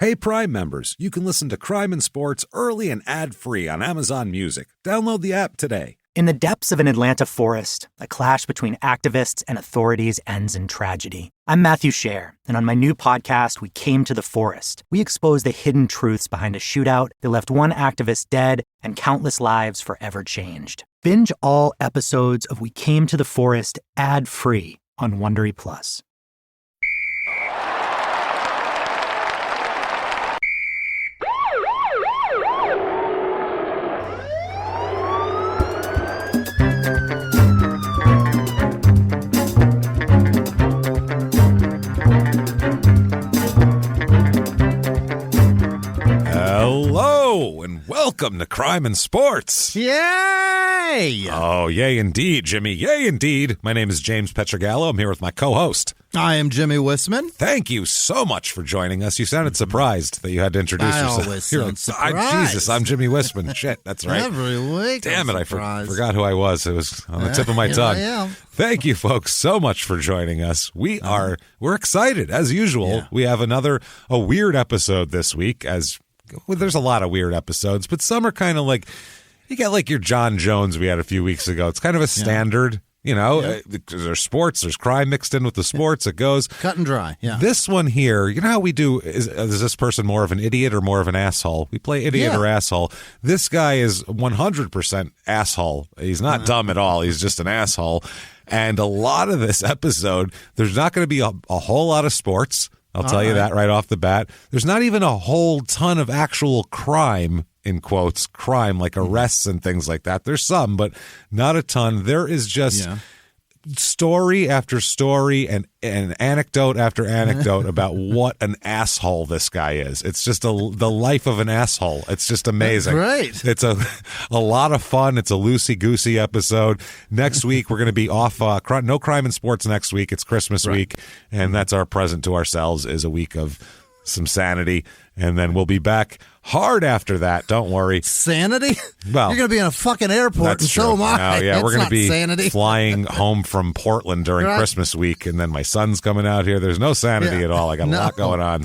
Hey, Prime members, you can listen to Crime and Sports early and ad-free on Amazon Music. Download the app today. In the depths of an Atlanta forest, a clash between activists and authorities ends in tragedy. I'm Matthew Scher, and on my new podcast, We Came to the Forest, we expose the hidden truths behind a shootout that left one activist dead and countless lives forever changed. Binge all episodes of We Came to the Forest ad-free on Wondery Plus. Hello, and welcome to Crime and Sports. Yay! Oh, yay indeed, Jimmy. Yay indeed. My name is James Pietragallo. I'm here with my co-host. I am Jimmie Whisman. Thank you so much for joining us. You sounded surprised that you had to introduce yourself. Always sound surprised. Jesus, I'm Jimmie Whisman. Shit, that's right. Every week. Damn it, I forgot who I was. It was on the tip of my tongue. I am. Thank you, folks, so much for joining us. We're excited, as usual. Yeah. We have a weird episode this week, there's a lot of weird episodes, but some are kind of like, you got like your John Jones we had a few weeks ago. It's kind of a standard, there's sports, there's crime mixed in with the sports. It goes Cut and dry, yeah. This one here, you know how we do, is this person more of an idiot or more of an asshole? We play idiot or asshole. This guy is 100% asshole. He's not dumb at all. He's just an asshole. And a lot of this episode, there's not going to be a whole lot of sports. I'll tell you that right off the bat. There's not even a whole ton of actual crime, in quotes, crime, like arrests and things like that. There's some, but not a ton. There is just story after story and anecdote after anecdote about what an asshole this guy is. It's just the life of an asshole. It's just amazing. That's right. It's a lot of fun. It's a loosey-goosey episode. Next week, we're going to be off. No crime and sports next week. It's Christmas week, and that's our present to ourselves, is a week of some sanity, and then we'll be back hard after that. Don't worry. Sanity? Well, you're going to be in a fucking airport, and so am I. Oh, yeah, we're going to be sanity. flying home from Portland during Christmas week, and then my son's coming out here. There's no sanity at all. I got a lot going on.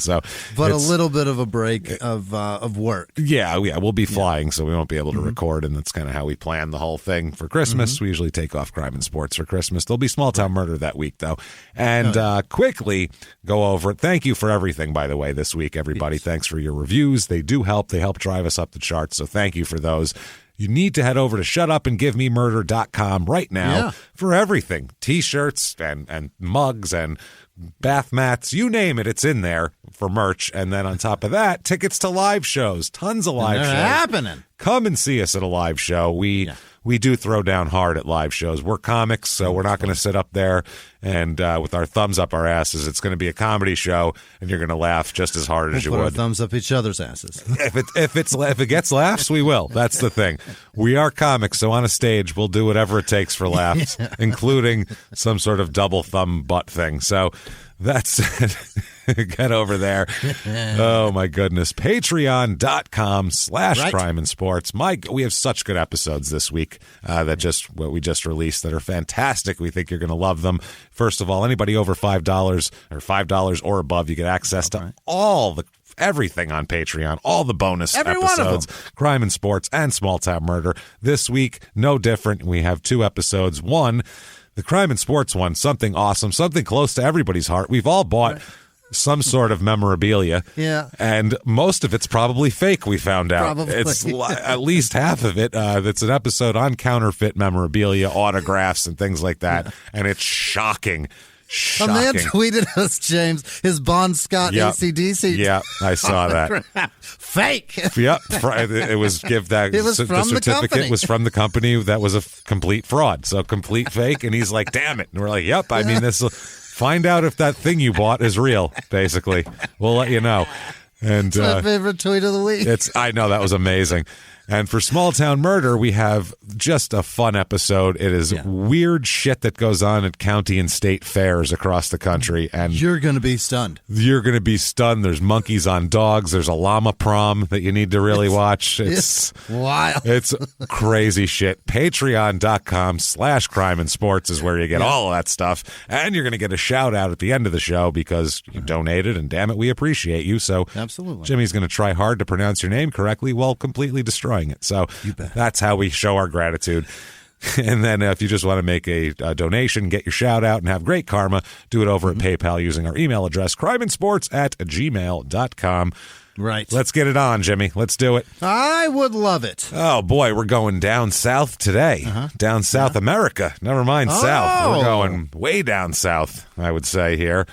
But a little bit of a break of work. Yeah, we'll be flying, so we won't be able to record, and that's kind of how we plan the whole thing for Christmas. We usually take off crime and sports for Christmas. There'll be small town murder that week, though. And quickly go over it. Thank you for everything, by the way, this week, everybody. Thanks for your reviews. They do help. They help drive us up the charts, so thank you for those. You need to head over to shutupandgivememurder.com right now for everything. T-shirts and mugs and bath mats, you name it, it's in there for merch. And then on top of that, tickets to live shows, tons of live shows. Happening. Come and see us at a live show. We do throw down hard at live shows. We're comics, so we're not going to sit up there and with our thumbs up our asses. It's going to be a comedy show, and you're going to laugh just as hard as you put would. Our thumbs up each other's asses. If it gets laughs, we will. That's the thing. We are comics, so on a stage, we'll do whatever it takes for laughs, including some sort of double thumb butt thing. So that's it. Get over there. Oh, my goodness. Patreon.com/crime and sports. We have such good episodes this week what we just released that are fantastic. We think you're going to love them. First of all, anybody over $5 or $5 or above, you get access to everything on Patreon, all the bonus episodes, crime and sports and small town murder. This week, no different. We have 2 episodes. One, the crime and sports one, something awesome, something close to everybody's heart. We've all bought some sort of memorabilia. Yeah. And most of it's probably fake, we found out. Probably. It's at least half of it. That's an episode on counterfeit memorabilia, autographs, and things like that. And it's shocking. A man tweeted us, James, his Bon Scott AC/DC. Yeah, I saw that. Fake. Yep. It was the certificate was from the company that was a complete fraud. So complete fake. And he's like, damn it. And we're like, yep. I mean, find out if that thing you bought is real, basically. We'll let you know. And it's my favorite tweet of the week. I know, that was amazing. And for Small Town Murder, we have just a fun episode. It is weird shit that goes on at county and state fairs across the country. And you're going to be stunned. You're going to be stunned. There's monkeys on dogs. There's a llama prom that you need to really watch. It's wild. It's crazy shit. Patreon.com/crime and sports is where you get all of that stuff. And you're going to get a shout out at the end of the show because you donated, and damn it, we appreciate you. So absolutely, Jimmie's going to try hard to pronounce your name correctly while completely destroying it. So that's how we show our gratitude. And then if you just want to make a donation, get your shout out, and have great karma, do it over at PayPal using our email address, crimeandsports@gmail.com. Right. Let's get it on, Jimmie. Let's do it. I would love it. Oh, boy, we're going down south today. Down South America. Never mind south. We're going way down south, I would say, here,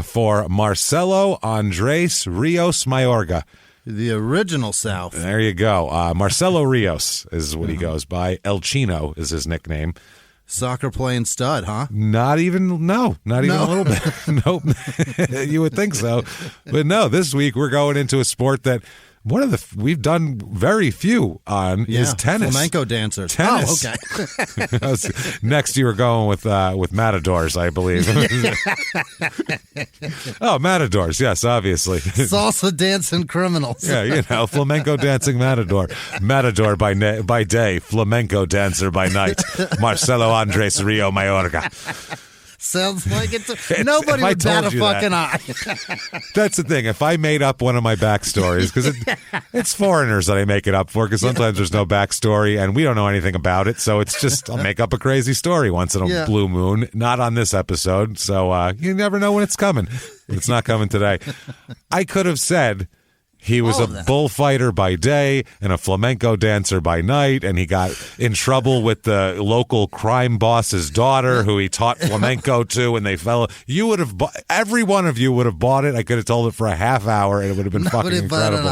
for Marcelo Andres Rios Mayorga. The original South. There you go. Marcelo Rios is what he goes by. El Chino is his nickname. Soccer playing stud, huh? Not even a little bit. Nope. You would think so. But no, this week we're going into a sport that we've done very few on is tennis. Flamenco dancers. Tennis. Oh, okay. Next you were going with matadors, I believe. Oh, matadors, yes, obviously. Salsa dancing criminals. Yeah, flamenco dancing matador. Matador by day, flamenco dancer by night. Marcelo Andres Rio Mayorga. Sounds like nobody would bat a fucking eye. That's the thing. If I made up one of my backstories, because it's foreigners that I make it up for, because sometimes there's no backstory and we don't know anything about it. So it's just, I'll make up a crazy story once in a blue moon. Not on this episode. So you never know when it's coming. It's not coming today. I could have said he was a bullfighter by day and a flamenco dancer by night, and he got in trouble with the local crime boss's daughter, who he taught flamenco to, and they fell. You would have, every one of you would have bought it. I could have told it for a half hour, and it would have been fucking incredible.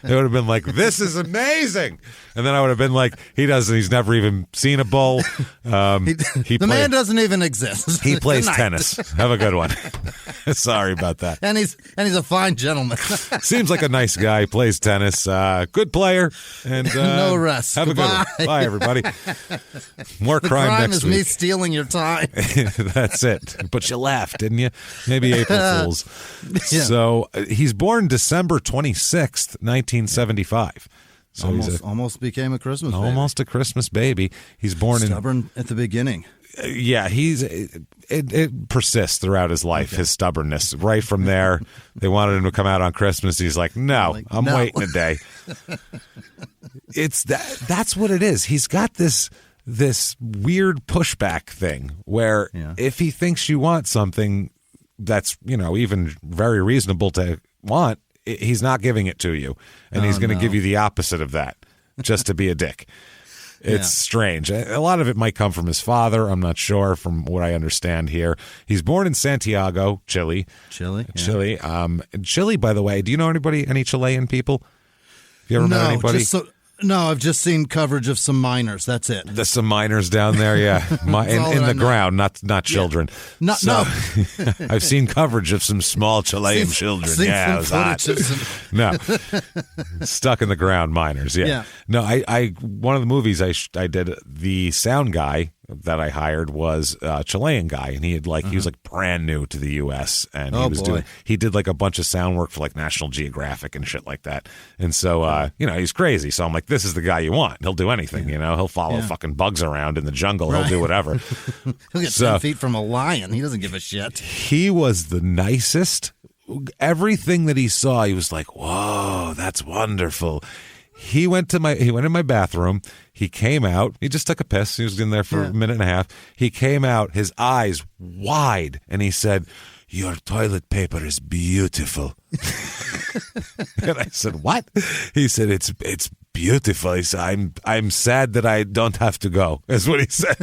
It would have been like, this is amazing. And then I would have been like, he's never even seen a bull. The man doesn't even exist. He plays tennis. Have a good one. Sorry about that. And he's a fine gentleman. Seems like a nice guy, plays tennis, good player, and no rest. Have Goodbye. A good one. Bye, everybody. More crime next is week. me stealing your time. That's it. But you laughed, didn't you? Maybe April Fools. Yeah. So he's born December 26th, 1975. So almost became a Christmas baby. Almost a Christmas baby. He's born stubborn at the beginning. Yeah, it persists throughout his life, his stubbornness. Right from there, they wanted him to come out on Christmas. He's like, no, I'm waiting a day. That's what it is. He's got this weird pushback thing where if he thinks you want something that's, even very reasonable to want, he's not giving it to you. And he's going to give you the opposite of that just to be a dick. It's strange. A lot of it might come from his father. I'm not sure from what I understand here. He's born in Santiago, Chile. Chile. Chile, by the way, do you know any Chilean people? Have you ever met anybody? No, I've just seen coverage of some miners. That's it. There's some miners down there, yeah. in the ground, not children. No. I've seen coverage of some small Chilean children. Yeah, it was hot. No. Stuck in the ground miners, yeah. No, I one of the movies I did, the sound guy that I hired was a Chilean guy, and he was like brand new to the U.S. and he did like a bunch of sound work for like National Geographic and shit like that. And so he's crazy. So I'm like, this is the guy you want. He'll do anything. He'll follow fucking bugs around in the jungle. He'll do whatever. He'll get 10 feet from a lion. He doesn't give a shit. He was the nicest. Everything that he saw, he was like, whoa, that's wonderful. He went in my bathroom. He came out. He just took a piss. He was in there for a minute and a half. He came out, his eyes wide, and he said, "Your toilet paper is beautiful." And I said, "What?" He said, "It's beautiful." He said, I'm sad that I don't have to go. That's what he said.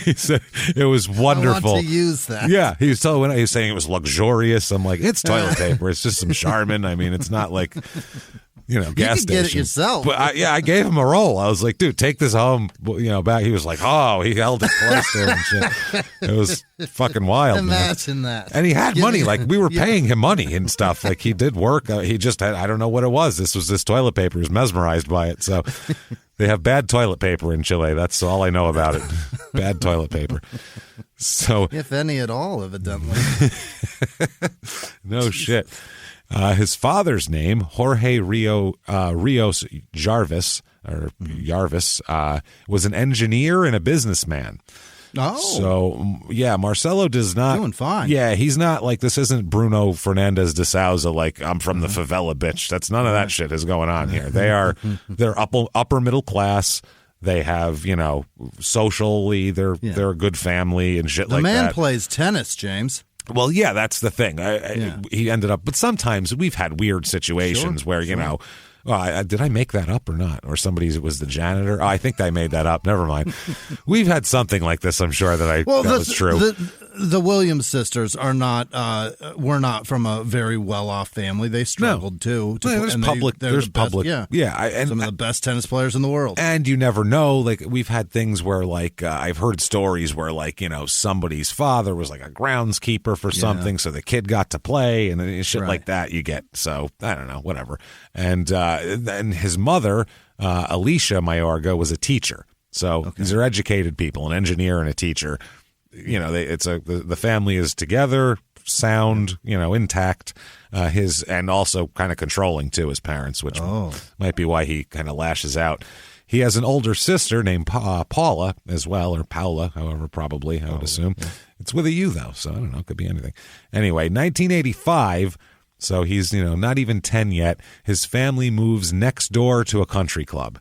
He said it was wonderful. I want to use that. Yeah, he was saying it was luxurious. I'm like, it's toilet paper. It's just some Charmin. I mean, it's not like. gas station. Get it yourself. But I gave him a roll. I was like, dude, take this home. Back. He was like, oh, he held it close to him and shit. It was fucking wild. Imagine that. And he had money. Like, we were paying him money and stuff. Like, he did work. He just had, I don't know what it was. This was this toilet paper. He was mesmerized by it. So they have bad toilet paper in Chile. That's all I know about it. Bad toilet paper. So, if any at all, evidently. No shit. His father's name, Jorge Rios Jarvis, was an engineer and a businessman. Oh. So, yeah, Marcelo does not. Doing fine. Yeah, he's not like, this isn't Bruno Fernandez de Souza, like, I'm from the favela, bitch. That's none of that shit is going on here. They're upper middle class. They have, socially, they're a good family and shit like that. The man plays tennis, James. Well, yeah, that's the thing. He ended up, but sometimes we've had weird situations where, did I make that up or not? Or somebody was the janitor? Oh, I think I made that up. Never mind. We've had something like this, I'm sure, that was true. The Williams sisters were not from a very well-off family. They struggled, too. There's public. Yeah. Some of the best tennis players in the world. And you never know. Like, we've had things where, like, I've heard stories where, like, somebody's father was, like, a groundskeeper for something, so the kid got to play, and shit like that you get. So, I don't know, whatever. And his mother, Alicia Mayorga, was a teacher. So these are educated people, an engineer and a teacher. The family is together, sound, intact. And also kind of controlling too, his parents, which might be why he kind of lashes out. He has an older sister named Paula as well, or Paula, however, probably I would assume. Yeah. It's with a U though, so I don't know. It could be anything. Anyway, 1985. So he's not even 10 yet. His family moves next door to a country club.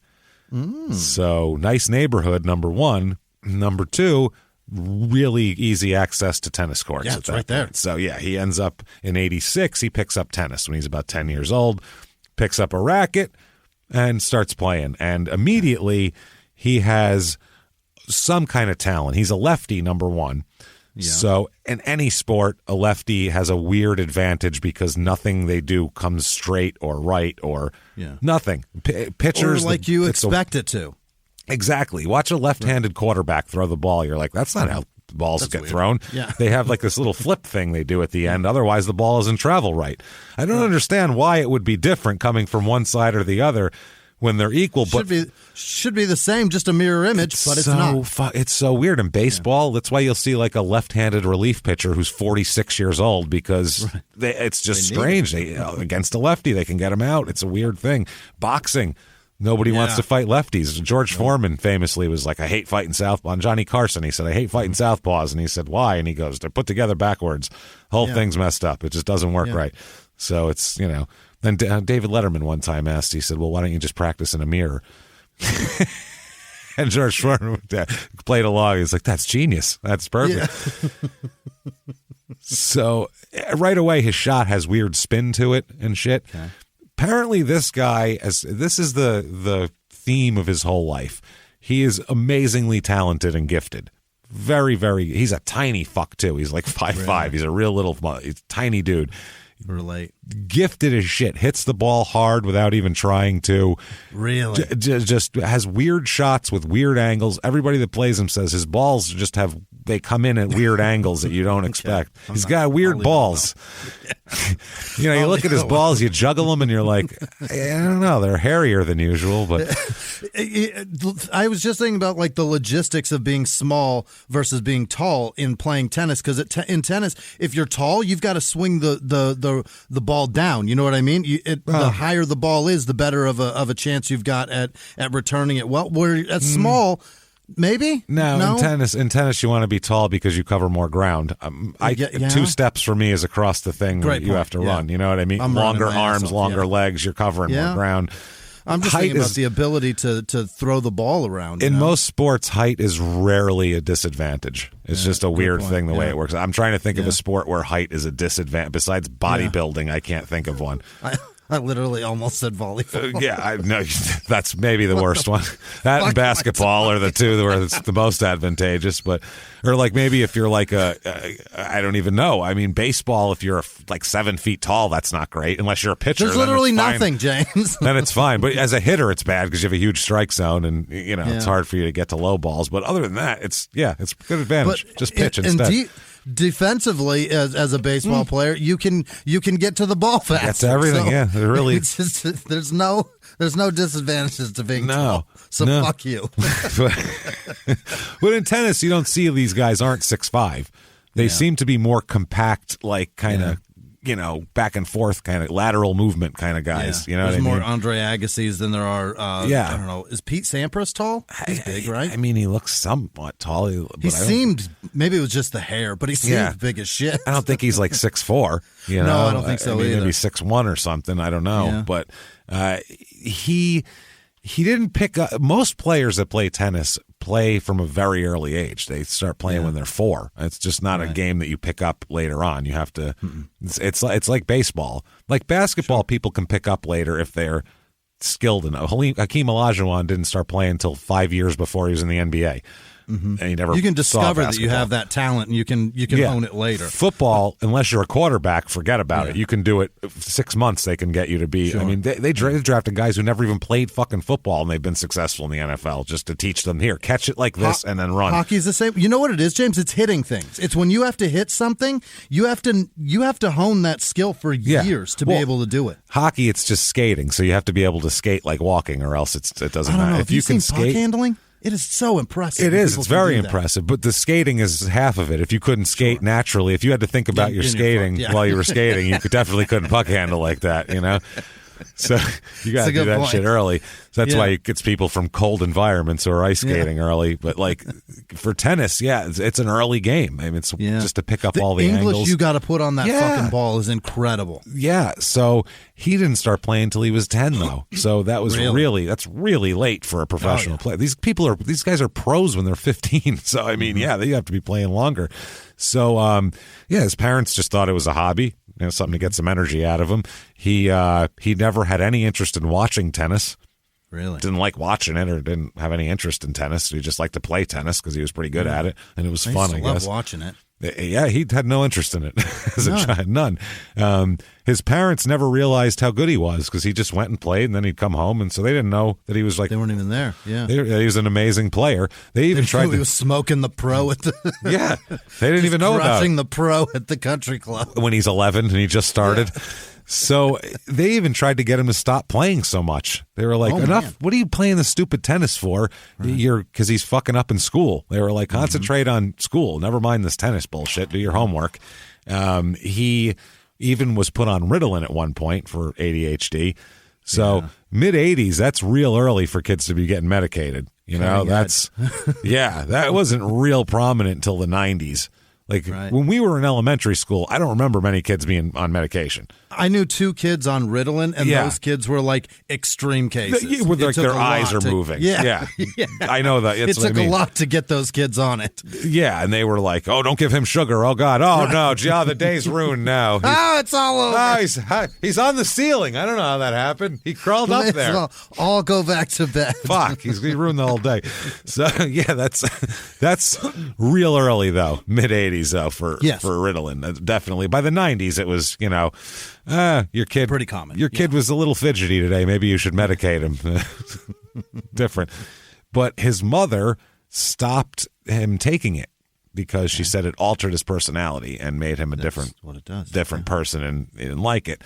So nice neighborhood. Number one. Number two, really easy access to tennis courts. Yeah, it's right there. So, yeah, he ends up in 86. He picks up tennis when he's about 10 years old, picks up a racket, and starts playing. And immediately he has some kind of talent. He's a lefty, number one. Yeah. So in any sport, a lefty has a weird advantage because nothing they do comes straight or right or nothing. Pitchers, or like you expect it to. Exactly. Watch a left-handed quarterback throw the ball. You're like, that's not how balls get thrown. Yeah. They have like this little flip thing they do at the end. Otherwise, the ball doesn't travel right. I don't understand why it would be different coming from one side or the other when they're equal. Should be the same, just a mirror image, but it's not. It's so weird. In baseball, that's why you'll see like a left-handed relief pitcher who's 46 years old because it's just strange. Against a lefty, they can get him out. It's a weird thing. Boxing. Nobody wants to fight lefties. George Foreman famously was like, I hate fighting southpaw. On Johnny Carson, he said, I hate fighting southpaws. And he said, why? And he goes, they're put together backwards. The whole thing's messed up. It just doesn't work right. So it's, Then David Letterman one time asked, he said, well, why don't you just practice in a mirror? And George Foreman played along. He's like, that's genius. That's perfect. Yeah. So right away, his shot has weird spin to it and shit. Okay. Apparently, this guy, this is the theme of his whole life. He is amazingly talented and gifted. Very, very. He's a tiny fuck too. He's like 5'5". He's a real little, tiny dude. Relate. Gifted as shit. Hits the ball hard without even trying to. Really? Just has weird shots with weird angles. Everybody that plays him says his balls just have. They come in at weird angles that you don't expect. He's got weird balls. You look at his balls, you juggle them, and you're like, I don't know, they're hairier than usual. But I was just thinking about like the logistics of being small versus being tall in playing tennis. Because in tennis, if you're tall, you've got to swing the ball down. You know what I mean? The higher the ball is, the better of a chance you've got at returning it. Well, where at small. Maybe? No. In tennis, you want to be tall because you cover more ground. 2 steps for me is across the thing that you have to run. You know what I mean? Longer arms, longer legs, you're covering more ground. I'm just thinking about the ability to throw the ball around. In most sports, height is rarely a disadvantage. It's just a weird thing the way it works. I'm trying to think of a sport where height is a disadvantage. Besides bodybuilding, I can't think of one. I literally almost said volleyball. Yeah, I know that's maybe the worst one. That and basketball are the two where it's the most advantageous. But or like maybe if you're like I don't even know. I mean, baseball. If you're like 7 feet tall, that's not great unless you're a pitcher. There's literally nothing, James. Then it's fine. But as a hitter, it's bad because you have a huge strike zone, and it's hard for you to get to low balls. But other than that, it's a good advantage. Just pitch instead. Defensively, as a baseball player, you can get to the ball fast. That's everything. So it really. It's just, there's no disadvantages to being tall. So fuck you. But in tennis, you don't see these guys aren't 6'5". They seem to be more compact, like kind of. Back and forth kind of lateral movement kind of guys. Yeah. There's more Andre Agassi's than there are. I don't know. Is Pete Sampras tall? He's big, right? I mean, he looks somewhat tall. He seemed, maybe it was just the hair, but he seemed big as shit. I don't think he's like 6'4". No, I don't think so either. Maybe 6'1" or something. I don't know. Yeah. But he didn't pick up. Most players that play tennis play from a very early age. They start playing when they're 4. It's just not a game that you pick up later on. You have to. It's like baseball. Like basketball, people can pick up later if they're skilled enough. Hakeem Olajuwon didn't start playing until 5 years before he was in the NBA. And he never. You can discover that you have that talent, and you can own it later. Football, unless you're a quarterback, forget about it. You can do it 6 months. They can get you to be. Sure. I mean, they drafted guys who never even played fucking football, and they've been successful in the NFL just to teach them here, catch it like this, and then run. Hockey's the same. You know what it is, James? It's hitting things. It's when you have to hit something, you have to hone that skill for years to be able to do it. Hockey, it's just skating, so you have to be able to skate like walking, or else it doesn't matter. If you can skate, puck handling. It is so impressive. It is. It's very impressive. But the skating is half of it. If you couldn't skate naturally, if you had to think about your skating while you were skating, you definitely couldn't puck handle like that, So you got to do that shit early. So that's why it gets people from cold environments or ice skating early. But like for tennis, it's an early game. I mean, it's just to pick up all the English angles. You got to put on that fucking ball is incredible. Yeah. So he didn't start playing until he was 10, though. So that was that's really late for a professional player. These guys are pros when they're 15. So I mean, they have to be playing longer. So his parents just thought it was a hobby. Something to get some energy out of him. He never had any interest in watching tennis. Really? Didn't like watching it or didn't have any interest in tennis. He just liked to play tennis because he was pretty good at it, and it was fun, I guess. Love watching it. Yeah, he had no interest in it as a child. None. His parents never realized how good he was because he just went and played, and then he'd come home, and so they didn't know that he was like. They weren't even there. Yeah, he was an amazing player. They even tried. He was smoking the pro at the. Yeah, they didn't even know about crushing the pro at the country club when he's 11 and he just started. Yeah. So they even tried to get him to stop playing so much. They were like, enough. Man. What are you playing the stupid tennis for? Right. Because he's fucking up in school. They were like, concentrate on school. Never mind this tennis bullshit. Do your homework. He even was put on Ritalin at one point for ADHD. So mid-80s, that's real early for kids to be getting medicated. That wasn't real prominent until the 90s. Like when we were in elementary school, I don't remember many kids being on medication. I knew 2 kids on Ritalin, and those kids were like extreme cases. With like their eyes are moving. Yeah. I know that. It took a lot to get those kids on it. Yeah, and they were like, "Oh, don't give him sugar. Oh God. Oh no. The day's ruined now. It's all over. Oh, he's on the ceiling. I don't know how that happened. He crawled up there. I'll go back to bed. Fuck. He ruined the whole day. So that's real early though. Mid-80s though for Ritalin. Definitely by the 90s it was your kid pretty common. Your kid was a little fidgety today. Maybe you should medicate him. Different. But his mother stopped him taking it because she said it altered his personality and made him a different person, and he didn't like it.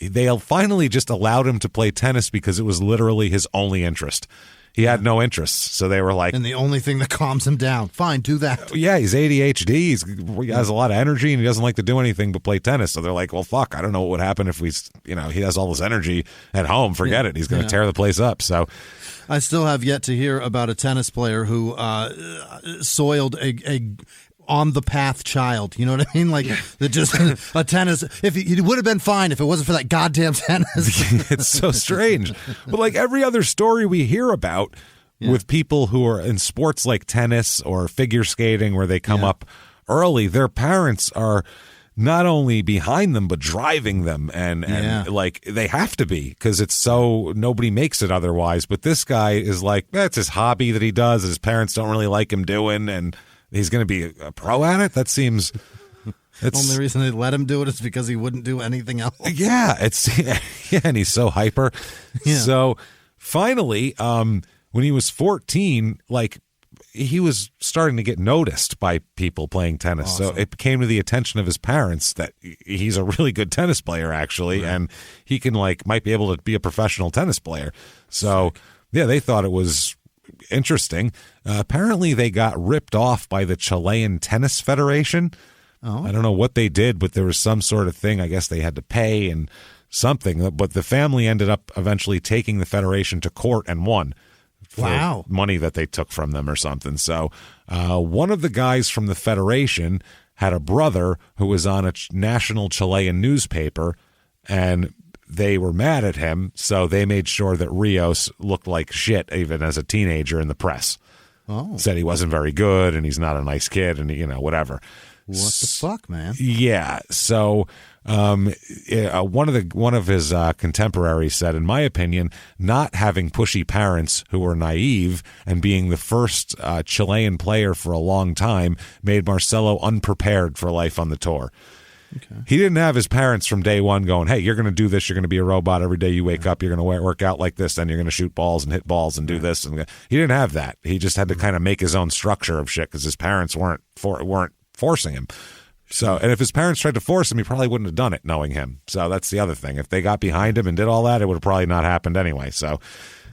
They finally just allowed him to play tennis because it was literally his only interest. He had no interests, so they were like... And the only thing that calms him down. Fine, do that. Yeah, he's ADHD. He has a lot of energy, and he doesn't like to do anything but play tennis. So they're like, well, fuck, I don't know what would happen if he has all this energy at home. Forget it. He's going to tear the place up. So I still have yet to hear about a tennis player who soiled a on the path child. You know what I mean? Like that just a tennis. If it would have been fine if it wasn't for that goddamn tennis. It's so strange. But like every other story we hear about with people who are in sports like tennis or figure skating where they come up early, their parents are not only behind them but driving them, and like they have to be because it's so nobody makes it otherwise. But this guy is like, that's his hobby that he does, that his parents don't really like him doing, and he's going to be a pro at it. That seems. The only reason they let him do it is because he wouldn't do anything else. Yeah, and he's so hyper. Yeah. So finally, when he was 14, like he was starting to get noticed by people playing tennis. Awesome. So it came to the attention of his parents that he's a really good tennis player, actually, and he can might be able to be a professional tennis player. So yeah, they thought it was interesting. Apparently, they got ripped off by the Chilean Tennis Federation. Oh. I don't know what they did, but there was some sort of thing. I guess they had to pay and something. But the family ended up eventually taking the federation to court and won for money that they took from them or something. So one of the guys from the federation had a brother who was on a national Chilean newspaper, and they were mad at him. So they made sure that Rios looked like shit even as a teenager in the press. Oh. Said he wasn't very good and he's not a nice kid and, whatever. What the fuck, man? Yeah. So one of his contemporaries said, in my opinion, not having pushy parents who were naive and being the first Chilean player for a long time made Marcelo unprepared for life on the tour. Okay. He didn't have his parents from day one going, hey, you're going to do this. You're going to be a robot every day you wake up. You're going to work out like this. Then you're going to shoot balls and hit balls and do this. And he didn't have that. He just had to kind of make his own structure of shit because his parents weren't forcing him. So, and if his parents tried to force him, he probably wouldn't have done it knowing him. So that's the other thing. If they got behind him and did all that, it would have probably not happened anyway. So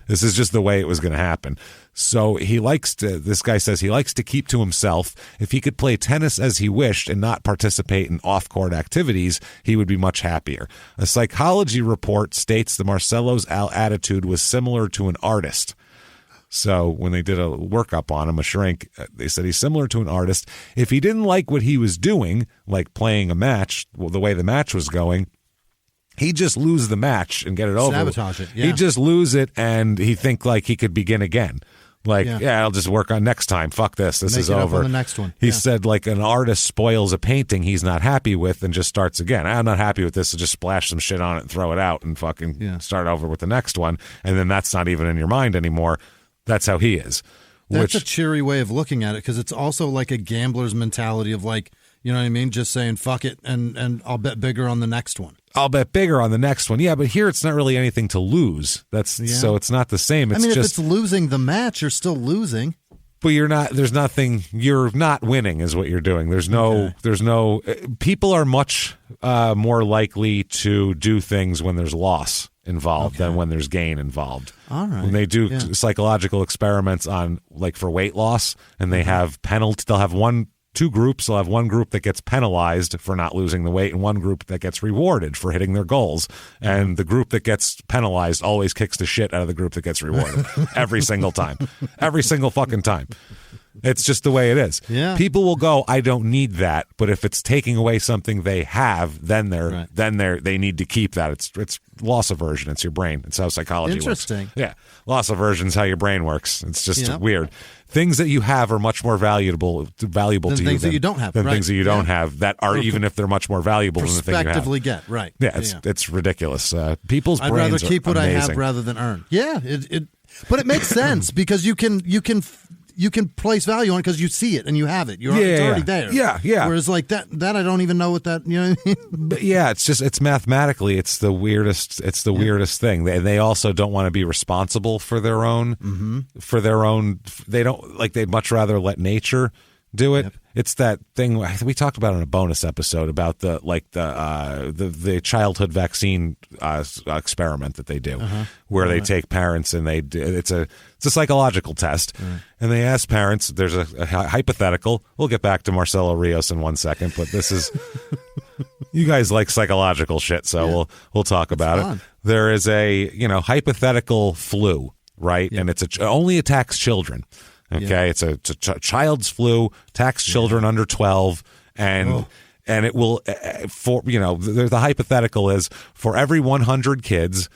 this is just the way it was going to happen. So this guy says he likes to keep to himself. If he could play tennis as he wished and not participate in off-court activities, he would be much happier. A psychology report states that Marcelo's attitude was similar to an artist. So when they did a workup on him, a shrink, they said he's similar to an artist. If he didn't like what he was doing, like playing a match, the way the match was going, he'd just lose the match and get it over. Sabotage it, yeah. He'd just lose it, and he'd think like he could begin again. I'll just work on next time. Fuck this. This is over. On the next one. He said like an artist spoils a painting he's not happy with and just starts again. I'm not happy with this, so just splash some shit on it and throw it out and fucking start over with the next one. And then that's not even in your mind anymore. That's how he is. That's a cheery way of looking at it, because it's also like a gambler's mentality of like, you know what I mean? Just saying, fuck it, and I'll bet bigger on the next one. I'll bet bigger on the next one. Yeah, but here it's not really anything to lose. So it's not the same. It's if it's losing the match, you're still losing. But you're not winning is what you're doing. There's no people are much more likely to do things when there's loss involved than when there's gain involved. All right. When they do psychological experiments on for weight loss, and they have they'll have two groups. They'll have one group that gets penalized for not losing the weight and one group that gets rewarded for hitting their goals. And the group that gets penalized always kicks the shit out of the group that gets rewarded every single time. Every single fucking time. It's just the way it is. Yeah. People will go, I don't need that, but if it's taking away something they have, then they need to keep that. It's loss aversion. It's your brain. It's how psychology works. Interesting. Yeah. Loss aversion is how your brain works. It's just weird. Things that you have are much more valuable to you than things that you don't have. Than things that you don't have that are, even if they're much more valuable than the thing you have. Get, right. Yeah, it's ridiculous. People's brains are I'd rather keep what amazing. I have rather than earn. Yeah, but it makes sense because you can place value on it because you see it and you have it. It's already there. Yeah. Whereas like that I don't even know what that, you know what I mean? But yeah, it's mathematically, it's the weirdest weirdest thing. They also don't want to be responsible for their own, they don't, like, they'd much rather let nature do it. Yep. It's that thing we talked about in a bonus episode about the childhood vaccine experiment that they do, where they take parents and it's a psychological test, and they ask parents. There's a hypothetical. We'll get back to Marcelo Rios in 1 second, but this is you guys like psychological shit, so we'll talk about it. There is a hypothetical flu, right? Yep. And it only attacks children. Okay, it's a child's flu, attacks children under 12, and it will the hypothetical is for every 100 kids,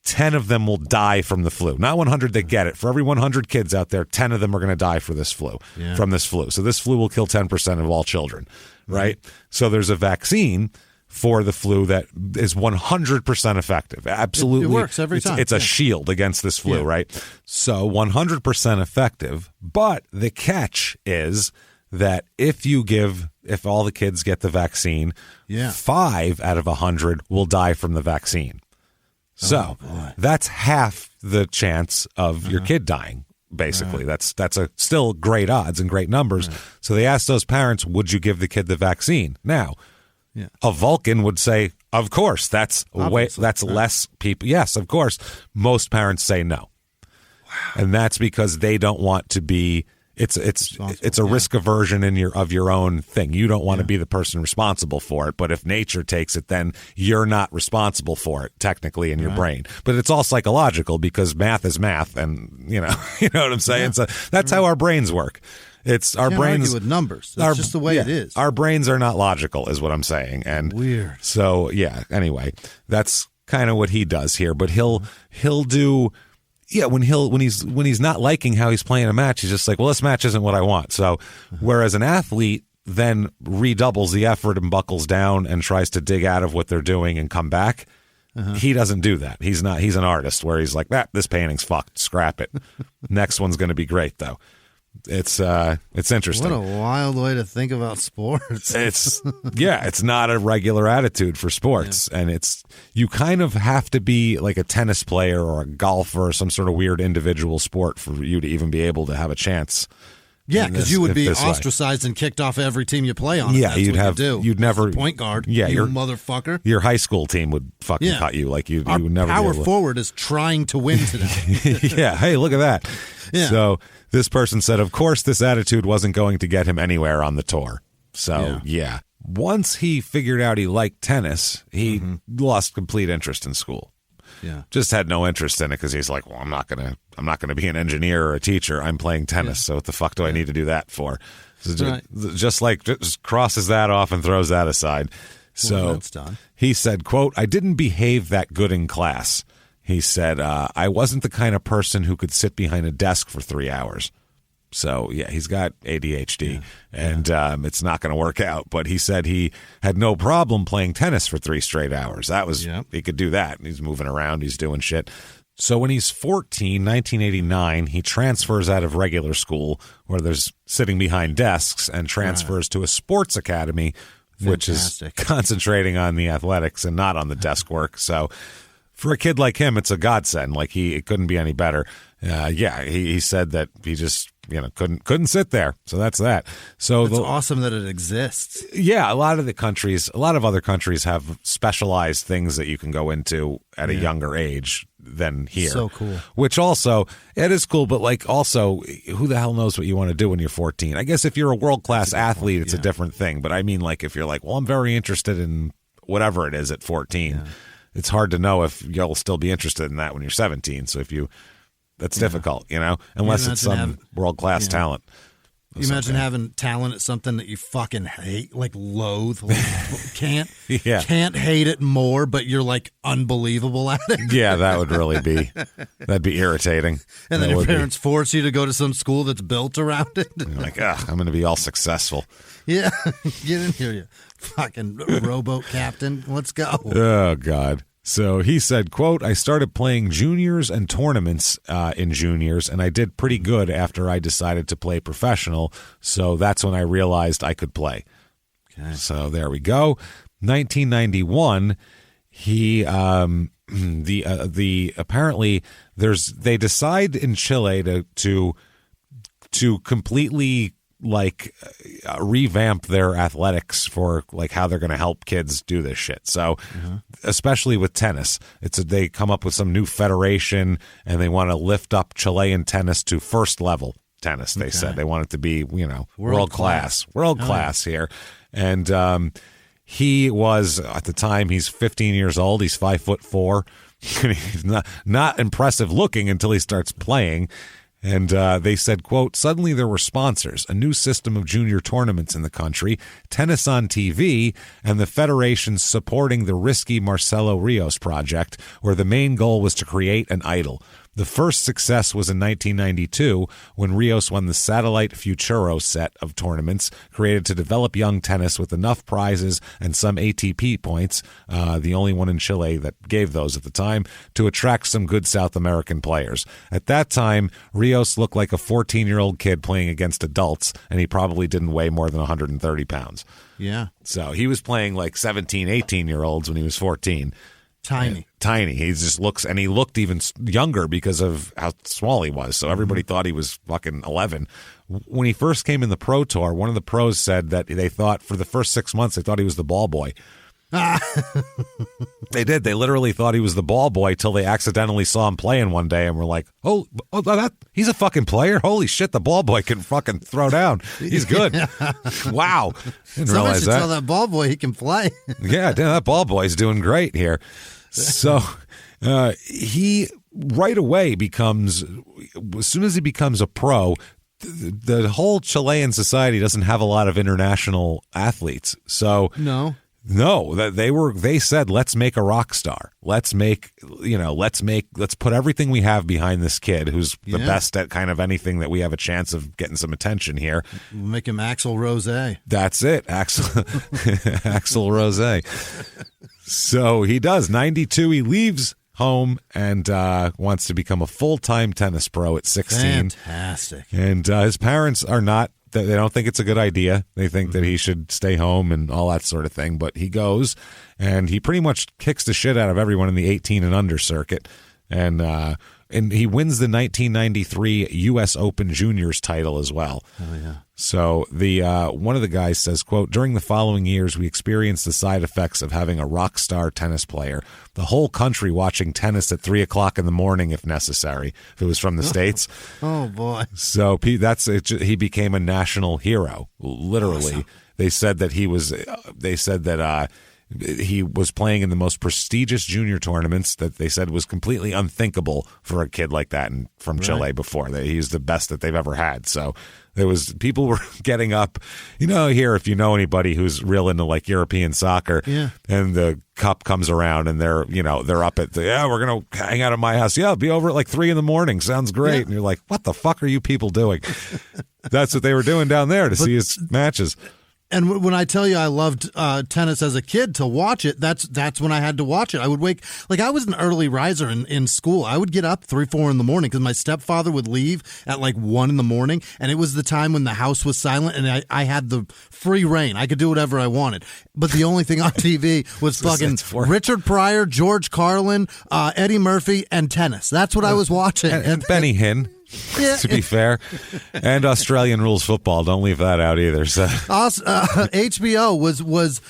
10 of them will die from the flu. Not 100 that get it. For every 100 kids out there, 10 of them are going to die from this flu. So this flu will kill 10% of all children, right? So there's a vaccine for the flu that is 100% effective. Absolutely. It works every time. It's a shield against this flu, right? So 100% effective. But the catch is that if all the kids get the vaccine, 5 out of 100 will die from the vaccine. So that's half the chance of your kid dying, basically. That's still great odds and great numbers. So they asked those parents, would you give the kid the vaccine? Now, a Vulcan would say, of course, that's less people. Yes, of course. Most parents say no. Wow. And that's because they don't want to be it's a risk aversion of your own thing. You don't want to be the person responsible for it, but if nature takes it, then you're not responsible for it technically in your brain. But it's all psychological because math is math, and you know what I'm saying. So that's how our brains work. It's our brains argue with numbers. That's just the way it is. Our brains are not logical, is what I'm saying. And weird. So anyway, that's kind of what he does here. But he'll do. Yeah, when he's not liking how he's playing a match, he's just like, well, this match isn't what I want. So whereas an athlete then redoubles the effort and buckles down and tries to dig out of what they're doing and come back, he doesn't do that. He's an artist where he's like, this painting's fucked, scrap it. Next one's going to be great though. It's interesting. What a wild way to think about sports. It's not a regular attitude for sports, and you kind of have to be like a tennis player or a golfer or some sort of weird individual sport for you to even be able to have a chance. Yeah, because you would be ostracized and kicked off every team you play on. Yeah, you'd never point guard. Yeah, you motherfucker. Your high school team would fucking cut you like you would never. Power forward is trying to win today. Yeah, hey, look at that. Yeah. So this person said, of course, this attitude wasn't going to get him anywhere on the tour. So once he figured out he liked tennis, he lost complete interest in school. Yeah, just had no interest in it because he's like, well, I'm not gonna be an engineer or a teacher. I'm playing tennis, so what the fuck do I need to do that for? So just crosses that off and throws that aside. So that's done. He said, quote, I didn't behave that good in class. He said, I wasn't the kind of person who could sit behind a desk for 3 hours. So, he's got ADHD, and it's not going to work out. But he said he had no problem playing tennis for 3 straight hours. That was he could do that. He's moving around. He's doing shit. So when he's 14, 1989, he transfers out of regular school where there's sitting behind desks and transfers to a sports academy, which is concentrating on the athletics and not on the desk work. So for a kid like him, it's a godsend. Like it couldn't be any better. He said that he just couldn't sit there. So that's that. So it's awesome that it exists. Yeah, a lot of other countries have specialized things that you can go into at a younger age than here. So cool. Which also, it is cool, but like also, who the hell knows what you want to do when you're 14? I guess if you're a world-class athlete, it's a different thing. But I mean, like if you're like, well, I'm very interested in whatever it is at 14, it's hard to know if you'll still be interested in that when you're 17. So that's difficult, unless it's some world-class talent. You imagine having talent at something that you fucking hate, like loathe, can't hate it more, but you're like unbelievable at it. Yeah, that'd be irritating. And then your parents force you to go to some school that's built around it. You're like, I'm going to be all successful. Yeah, get in here, you fucking rowboat captain. Let's go. Oh, God. So he said, quote, I started playing juniors and tournaments in juniors, and I did pretty good after I decided to play professional. So that's when I realized I could play. Okay. So there we go. 1991, he apparently they decide in Chile to completely revamp their athletics for like how they're going to help kids do this shit. So especially with tennis, they come up with some new federation and they want to lift up Chilean tennis to first level tennis. They said they want it to be, world class here. And he was at the time, he's 15 years old. He's 5'4". He's not impressive looking until he starts playing. And they said, quote, suddenly there were sponsors, a new system of junior tournaments in the country, tennis on TV, and the federations supporting the risky Marcelo Rios project, where the main goal was to create an idol. The first success was in 1992 when Rios won the Satellite Futuro set of tournaments created to develop young tennis with enough prizes and some ATP points, the only one in Chile that gave those at the time, to attract some good South American players. At that time, Rios looked like a 14-year-old kid playing against adults, and he probably didn't weigh more than 130 pounds. Yeah. So he was playing like 17, 18-year-olds when he was 14. Tiny. He just looks, and he looked even younger because of how small he was. So everybody thought he was fucking 11. When he first came in the pro tour, one of the pros said that they thought for the first 6 months, they thought he was the ball boy. They did. They literally thought he was the ball boy till they accidentally saw him playing one day and were like, he's a fucking player. Holy shit, the ball boy can fucking throw down. He's good. Wow. Didn't realize that. Tell that ball boy he can play. Yeah, that ball boy's doing great here. So he right away becomes, as soon as he becomes a pro, the whole Chilean society doesn't have a lot of international athletes. So No, they said, let's make a rock star. Let's put everything we have behind this kid who's the best at kind of anything that we have a chance of getting some attention here. We'll make him Axl Rose. That's it. Axl Rose. So he does. 92, he leaves home and wants to become a full-time tennis pro at 16. Fantastic. And his parents are not. They don't think it's a good idea. They think that he should stay home and all that sort of thing. But he goes, and he pretty much kicks the shit out of everyone in the 18 and under circuit. And he wins the 1993 U.S. Open Juniors title as well. Oh, yeah. So the one of the guys says, quote, during the following years, we experienced the side effects of having a rock star tennis player. The whole country watching tennis at 3 o'clock in the morning, if necessary, if it was from the States. Oh, boy. So that's it. He became a national hero, literally. Awesome. They said that he was playing in the most prestigious junior tournaments that they said was completely unthinkable for a kid like that from Chile before. He's the best that they've ever had. So people were getting up, here, if you know anybody who's real into like European soccer, and the cup comes around and they're up at we're going to hang out at my house. Yeah, I'll be over at like 3 a.m. Sounds great. Yeah. And you're like, what the fuck are you people doing? That's what they were doing down there to see his matches. And when I tell you I loved tennis as a kid, to watch it, that's when I had to watch it. I would wake, like I was an early riser in school. I would get up 3, 4 in the morning because my stepfather would leave at like 1 in the morning. And it was the time when the house was silent and I had the free reign. I could do whatever I wanted. But the only thing on TV was fucking Richard Pryor, George Carlin, Eddie Murphy, and tennis. That's what I was watching. And Benny Hinn. To be fair, and Australian rules football. Don't leave that out either. So HBO was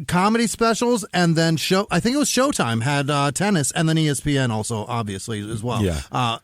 comedy specials, and then I think it was Showtime had tennis, and then ESPN also obviously as well. Yeah.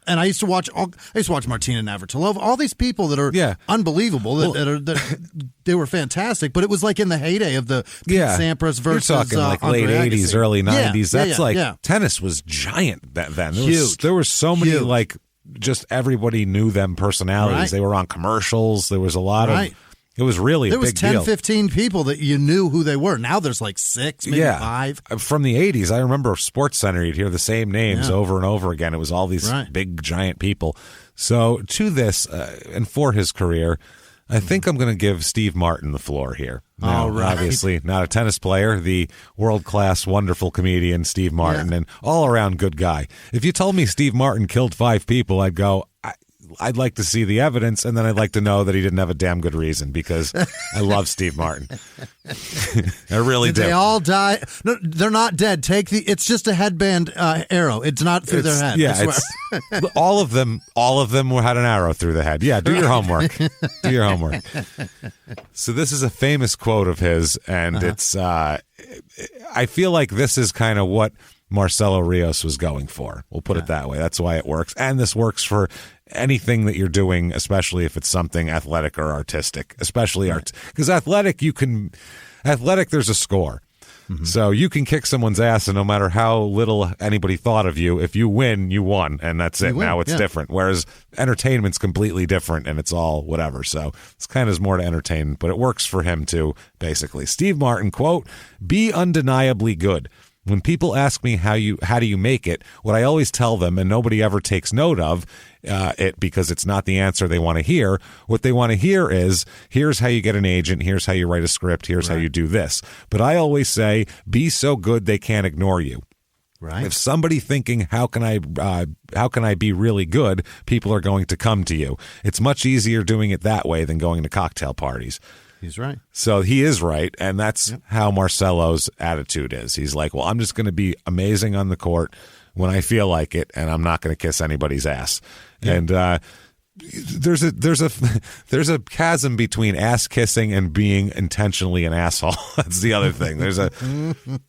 And I used to watch Martina Navratilova, all these people that are unbelievable. That they were fantastic, but it was like in the heyday of the Pete Sampras versus. You're talking like late Andre 80s, Agassi. early 90s. That's tennis was giant then. There were so many like. Just everybody knew them personalities. Right. They were on commercials. There was a lot of. It was really a big deal. There was 10, 15 people that you knew who they were. Now there's like 6, maybe 5. From the 80s, I remember Sports Center. You'd hear the same names over and over again. It was all these big, giant people. So to this, and for his career, I think I'm going to give Steve Martin the floor here. Now, obviously, not a tennis player, the world-class, wonderful comedian Steve Martin, and all-around good guy. If you told me Steve Martin killed 5 people, I'd go, I'd like to see the evidence, and then I'd like to know that he didn't have a damn good reason, because I love Steve Martin. I really do. They all die. No, they're not dead. It's just a headband arrow. It's not through their head. Yeah, all of them had an arrow through the head. Yeah, do your homework. Do your homework. So this is a famous quote of his, and it's. I feel like this is kind of what Marcelo Rios was going for. We'll put it that way. That's why it works, and this works for anything that you're doing, especially if it's something athletic or artistic, especially art. Because athletic, there's a score. So you can kick someone's ass, and no matter how little anybody thought of you, if you win, you won, and that's it. Now it's different. Whereas entertainment's completely different, and it's all whatever. So it's kind of more to entertain, but it works for him too, basically. Steve Martin, quote, "Be undeniably good. When people ask me how do you make it, what I always tell them, and nobody ever takes note of it because it's not the answer they want to hear. What they want to hear is, here's how you get an agent, here's how you write a script, here's how you do this. But I always say, be so good they can't ignore you." Right. If somebody thinking, how can I be really good, people are going to come to you. It's much easier doing it that way than going to cocktail parties. He's right. So he is right, and that's how Marcelo's attitude is. He's like, well, I'm just going to be amazing on the court when I feel like it, and I'm not going to kiss anybody's ass. Yeah. And there's a chasm between ass kissing and being intentionally an asshole. That's the other thing. There's a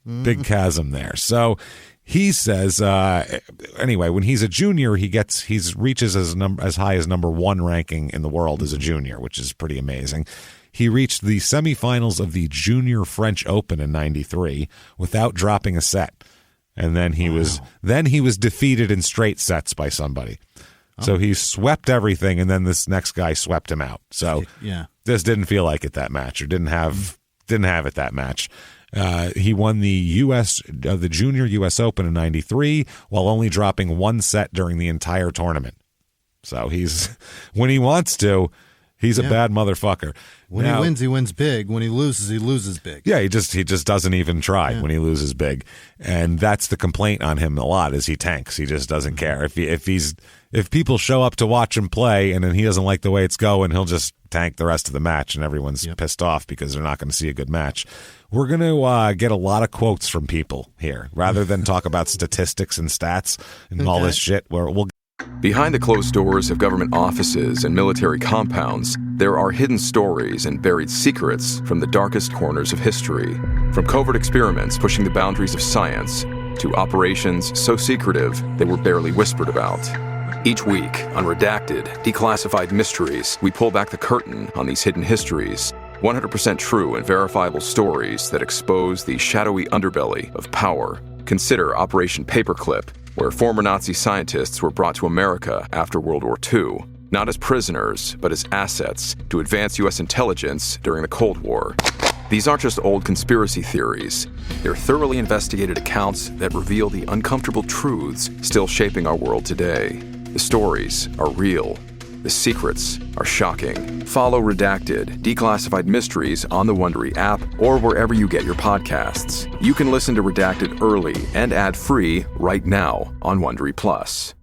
big chasm there. So he says, anyway, when he's a junior, he reaches as high as number 1 ranking in the world as a junior, which is pretty amazing. He reached the semifinals of the Junior French Open in '93 without dropping a set, and then he was defeated in straight sets by somebody. So he swept everything, and then this next guy swept him out. So this didn't feel like it that match, or didn't have it that match. He won the Junior U.S. Open in '93 while only dropping 1 set during the entire tournament. So when he wants to, he's a bad motherfucker. When he wins, he wins big. When he loses big. Yeah, he just doesn't even try when he loses big, and that's the complaint on him a lot. Is he tanks? He just doesn't care. If people show up to watch him play, and then he doesn't like the way it's going, he'll just tank the rest of the match, and everyone's pissed off because they're not going to see a good match. We're going to get a lot of quotes from people here, rather than talk about statistics and stats and all this shit. We'll Behind the closed doors of government offices and military compounds, there are hidden stories and buried secrets from the darkest corners of history. From covert experiments pushing the boundaries of science to operations so secretive they were barely whispered about. Each week, on Redacted, Declassified Mysteries, we pull back the curtain on these hidden histories. 100% true and verifiable stories that expose the shadowy underbelly of power. Consider Operation Paperclip, where former Nazi scientists were brought to America after World War II, not as prisoners, but as assets to advance U.S. intelligence during the Cold War. These aren't just old conspiracy theories. They're thoroughly investigated accounts that reveal the uncomfortable truths still shaping our world today. The stories are real. The secrets are shocking. Follow Redacted, Declassified Mysteries on the Wondery app or wherever you get your podcasts. You can listen to Redacted early and ad-free right now on Wondery Plus.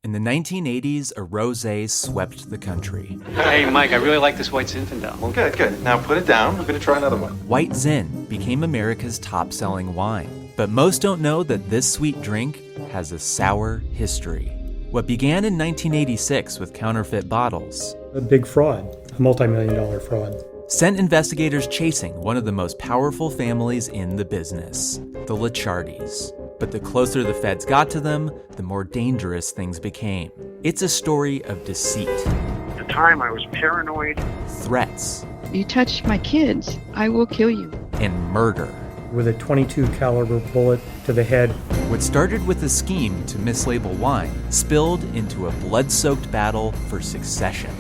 In the 1980s, a rosé swept the country. Hey, Mike, I really like this White Zinfandel. Well, good. Now put it down. I'm going to try another one. White Zin became America's top-selling wine. But most don't know that this sweet drink has a sour history. What began in 1986 with counterfeit bottles, a big fraud, a multi-million-dollar fraud, sent investigators chasing one of the most powerful families in the business, the Licciardis. But the closer the feds got to them, the more dangerous things became. It's a story of deceit. At the time, I was paranoid. Threats. You touch my kids, I will kill you. And murder. With a .22 caliber bullet to the head. What started with a scheme to mislabel wine spilled into a blood-soaked battle for succession.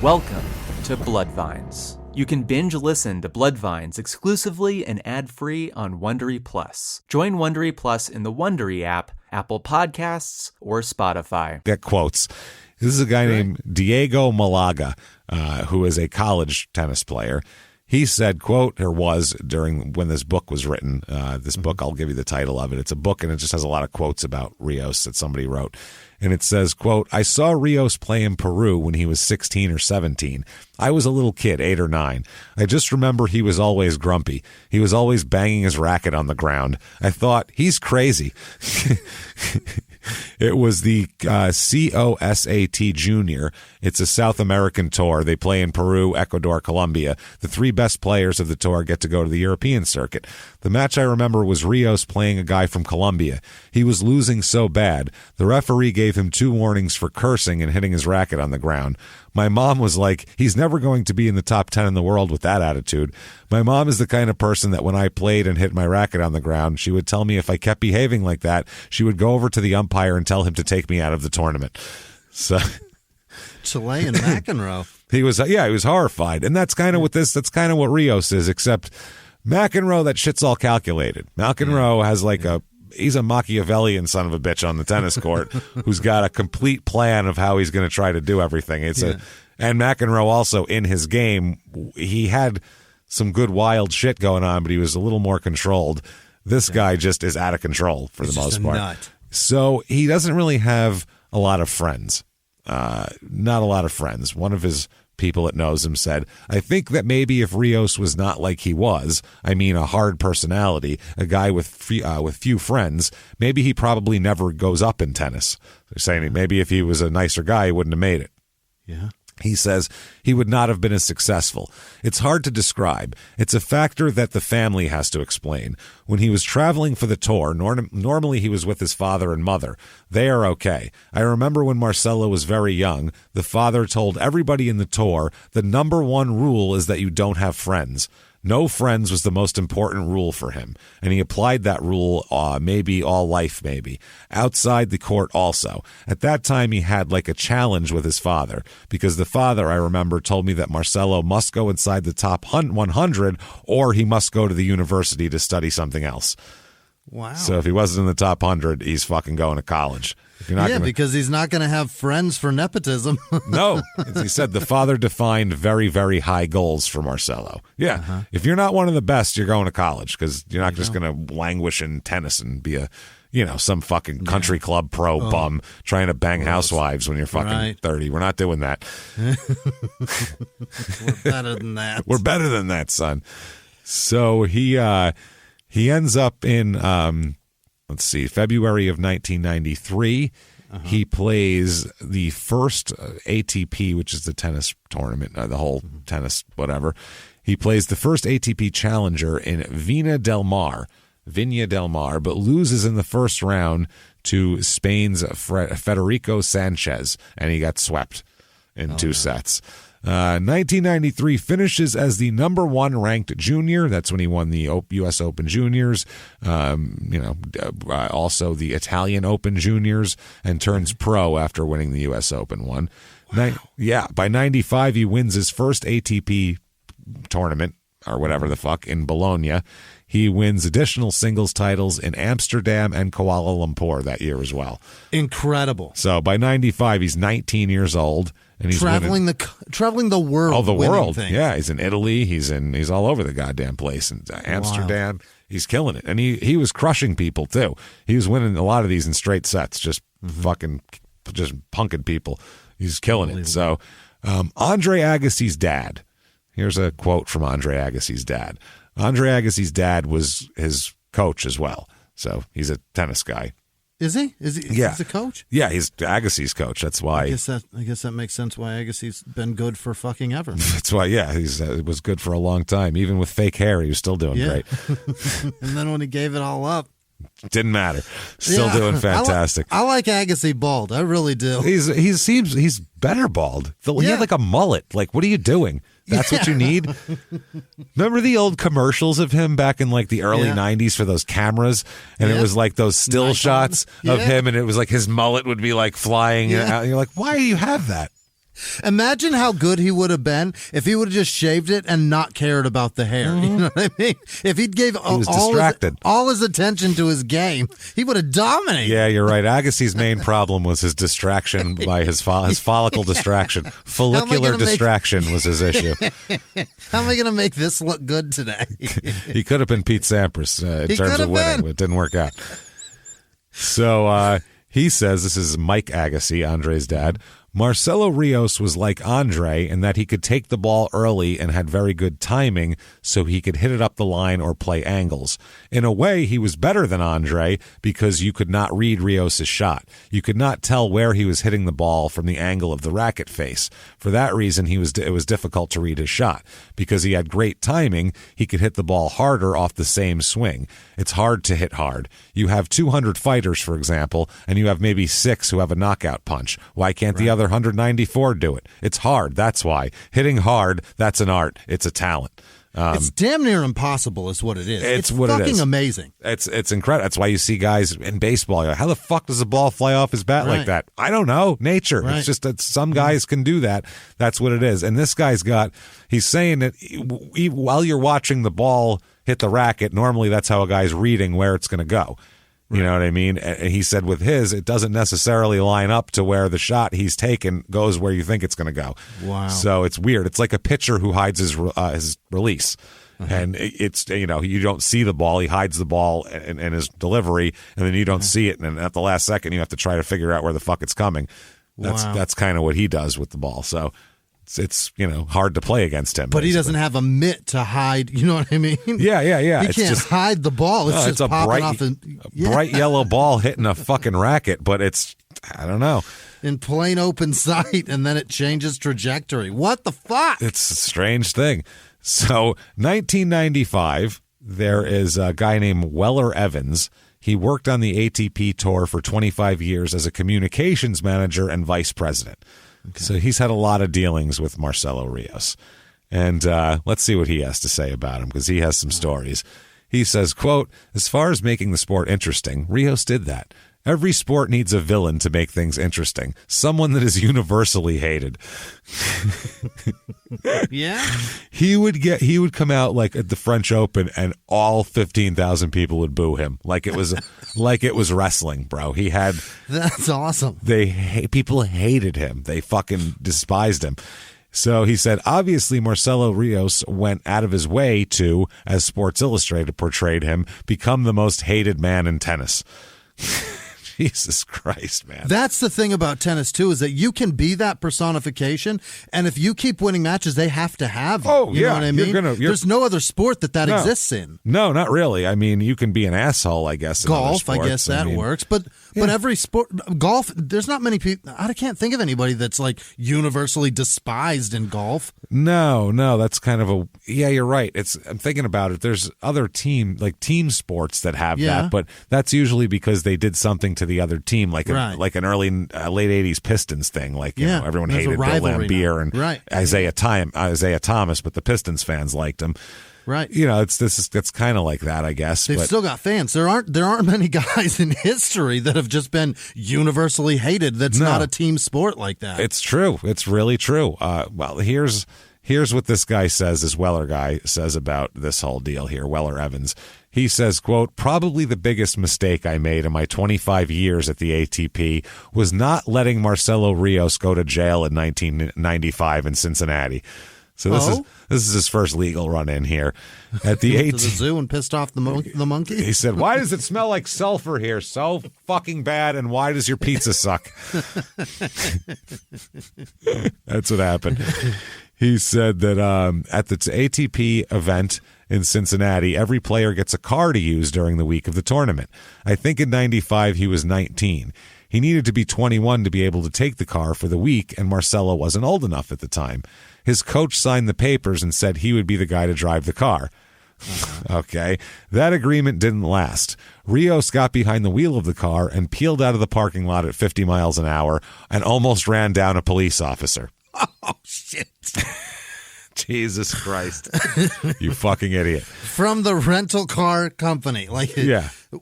Welcome to Bloodvines. You can binge listen to Bloodvines exclusively and ad-free on Wondery Plus. Join Wondery Plus in the Wondery app, Apple Podcasts, or Spotify. Get quotes. This is a guy named Diego Malaga, who is a college tennis player. He said, quote, or was during when this book was written, this book, I'll give you the title of it. It's a book and it just has a lot of quotes about Rios that somebody wrote. And it says, quote, I saw Rios play in Peru when he was 16 or 17. I was a little kid, 8 or 9. I just remember he was always grumpy. He was always banging his racket on the ground. I thought, he's crazy. It was the COSAT Junior. It's a South American tour. They play in Peru, Ecuador, Colombia. The 3 best players of the tour get to go to the European circuit. The match I remember was Rios playing a guy from Colombia. He was losing so bad. The referee gave him 2 warnings for cursing and hitting his racket on the ground. My mom was like, he's never going to be in the top 10 in the world with that attitude. My mom is the kind of person that when I played and hit my racket on the ground, she would tell me if I kept behaving like that, she would go over to the umpire and tell him to take me out of the tournament. So Chilean McEnroe. He was horrified. And that's kind of that's kind of what Rios is, except McEnroe, that shit's all calculated. McEnroe has he's a Machiavellian son of a bitch on the tennis court who's got a complete plan of how he's going to try to do everything. And McEnroe also in his game, he had some good wild shit going on, but he was a little more controlled. This guy just is out of control for the most part. Nut. So he doesn't really have a lot of friends. Not a lot of friends. One of his people that knows him said, I think that maybe if Rios was not like he was, I mean a hard personality, a guy with few friends, maybe he probably never goes up in tennis. They're saying maybe if he was a nicer guy, he wouldn't have made it. Yeah. He says he would not have been as successful. It's hard to describe. It's a factor that the family has to explain. When he was traveling for the tour, normally he was with his father and mother. They are okay. I remember when Marcelo was very young, the father told everybody in the tour, the number 1 rule is that you don't have friends. No friends was the most important rule for him, and he applied that rule maybe all life, maybe. Outside the court also. At that time, he had like a challenge with his father, because the father, I remember, told me that Marcelo must go inside the top 100 or he must go to the university to study something else. Wow. So if he wasn't in the top 100, he's fucking going to college. Because he's not going to have friends for nepotism. No. As he said, the father defined very, very high goals for Marcelo. Yeah. If you're not one of the best, you're going to college because you're not just going to languish in tennis and be some fucking country club pro bum trying to bang housewives when you're fucking 30. We're not doing that. We're better than that. We're better than that, son. So he ends up in February of 1993. He plays the first ATP, which is the tennis tournament, the whole tennis, whatever. He plays the first ATP challenger in Viña del Mar, but loses in the first round to Spain's Federico Sanchez, and he got swept in 2 sets. 1993 finishes as the number 1 ranked junior. That's when he won the U.S. Open Juniors, also the Italian Open Juniors, and turns pro after winning the U.S. Open one. Wow. By 95, he wins his first ATP tournament, or whatever the fuck, in Bologna. He wins additional singles titles in Amsterdam and Kuala Lumpur that year as well. Incredible. So by 95, he's 19 years old. And he's traveling the world. Oh, the world. Things. Yeah, he's in Italy. He's all over the goddamn place. In Amsterdam. Wow. He's killing it. And he was crushing people, too. He was winning a lot of these in straight sets, just fucking just punking people. He's killing it. So Andre Agassi's dad. Here's a quote from Andre Agassi's dad. Andre Agassi's dad was his coach as well. So he's a tennis guy. Is he? Is he a coach? Yeah, he's Agassi's coach. That's why. I guess that makes sense why Agassi's been good for fucking ever. That's why, it was good for a long time. Even with fake hair, he was still doing great. And then when he gave it all up, didn't matter. Still doing fantastic. I like Agassi bald. I really do. He's better bald. He had like a mullet. Like, what are you doing? That's what you need. Remember the old commercials of him back in like the early 90s for those cameras? And it was like those still shots of him, and it was like his mullet would be like flying out. And you're like, why do you have that? Imagine how good he would have been if he would have just shaved it and not cared about the hair. You know what I mean? If he gave all his attention to his game, he would have dominated. Yeah, you're right. Agassi's main problem was his distraction by his follicle distraction. Follicular distraction was his issue. How am I going to make this look good today? He could have been Pete Sampras in terms of winning, but it didn't work out. So he says, this is Mike Agassi, Andre's dad, Marcelo Rios was like Andre in that he could take the ball early and had very good timing, so he could hit it up the line or play angles. In a way, he was better than Andre because you could not read Rios' shot. You could not tell where he was hitting the ball from the angle of the racket face. For that reason, it was difficult to read his shot. Because he had great timing, he could hit the ball harder off the same swing. It's hard to hit hard. You have 200 fighters, for example, and you have maybe 6 who have a knockout punch. Why can't the other 194 do it? It's hard. That's why. Hitting hard, that's an art. It's a talent. It's damn near impossible is what it is. It's what fucking it is. Amazing. It's incredible. That's why you see guys in baseball. You're like, how the fuck does a ball fly off his bat like that? I don't know. Nature. It's just that some guys can do that. That's what it is. And this guy's he's saying that while you're watching the ball hit the racket, normally that's how a guy's reading where it's going to go. You know what I mean? And he said with his, it doesn't necessarily line up to where the shot he's taken goes where you think it's going to go. Wow. So it's weird. It's like a pitcher who hides his release. And it's, you don't see the ball. He hides the ball in his delivery, and then you don't see it. And at the last second, you have to try to figure out where the fuck it's coming. That's kind of what he does with the ball. So it's hard to play against him. But he doesn't have a mitt to hide. You know what I mean? Yeah. He can't hide the ball. It's just a popping off. Bright yellow ball hitting a fucking racket, but it's, I don't know. In plain open sight, and then it changes trajectory. What the fuck? It's a strange thing. So 1995, there is a guy named Weller Evans. He worked on the ATP Tour for 25 years as a communications manager and vice president. Okay. So he's had a lot of dealings with Marcelo Rios. And let's see what he has to say about him, because he has some stories. He says, quote, as far as making the sport interesting, Rios did that. Every sport needs a villain to make things interesting. Someone that is universally hated. Yeah. He would come out like at the French Open and all 15,000 people would boo him. Like it was wrestling, bro. That's awesome. People hated him. They fucking despised him. So he said, obviously, Marcelo Rios went out of his way to, as Sports Illustrated portrayed him, become the most hated man in tennis. Jesus Christ, man. That's the thing about tennis, too, is that you can be that personification, and if you keep winning matches, they have to have you. Oh, you know what I mean? There's no other sport that exists in. No, not really. I mean, you can be an asshole, I guess, in golf, other sports. I guess that works. But every sport, golf, there's not many people, I can't think of anybody that's like universally despised in golf. No, that's kind of you're right. I'm thinking about it. There's other team sports that have that, but that's usually because they did something to the other team, like an early late 80s Pistons thing. Like everyone hated Bill Laimbeer and Isaiah Thomas, but the Pistons fans liked him. Right. It's kind of like that, I guess. They've still got fans. There aren't many guys in history that have just been universally hated. That's not a team sport like that. It's true. It's really true. Well, here's what this guy says, this Weller guy says about this whole deal here, Weller Evans. He says, quote, probably the biggest mistake I made in my 25 years at the ATP was not letting Marcelo Rios go to jail in 1995 in Cincinnati. So this is his first legal run in here at the to the zoo and pissed off the monkey. He said, "Why does it smell like sulfur here? So fucking bad, and why does your pizza suck?" That's what happened. He said that at the ATP event in Cincinnati, every player gets a car to use during the week of the tournament. I think in 95 he was 19. He needed to be 21 to be able to take the car for the week, and Marcelo wasn't old enough at the time. His coach signed the papers and said he would be the guy to drive the car. Okay. That agreement didn't last. Rios got behind the wheel of the car and peeled out of the parking lot at 50 miles an hour and almost ran down a police officer. Oh, shit. Jesus Christ. You fucking idiot. From the rental car company.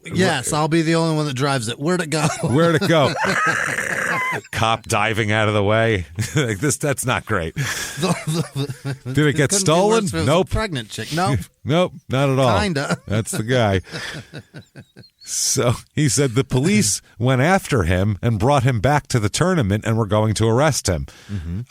Yes, I'll be the only one that drives it. Where'd it go? Where'd it go? Cop diving out of the way. That's not great. Did it get stolen? Nope. Pregnant chick. Nope. Nope, not at all. Kinda. That's the guy. So he said the police went after him and brought him back to the tournament and were going to arrest him.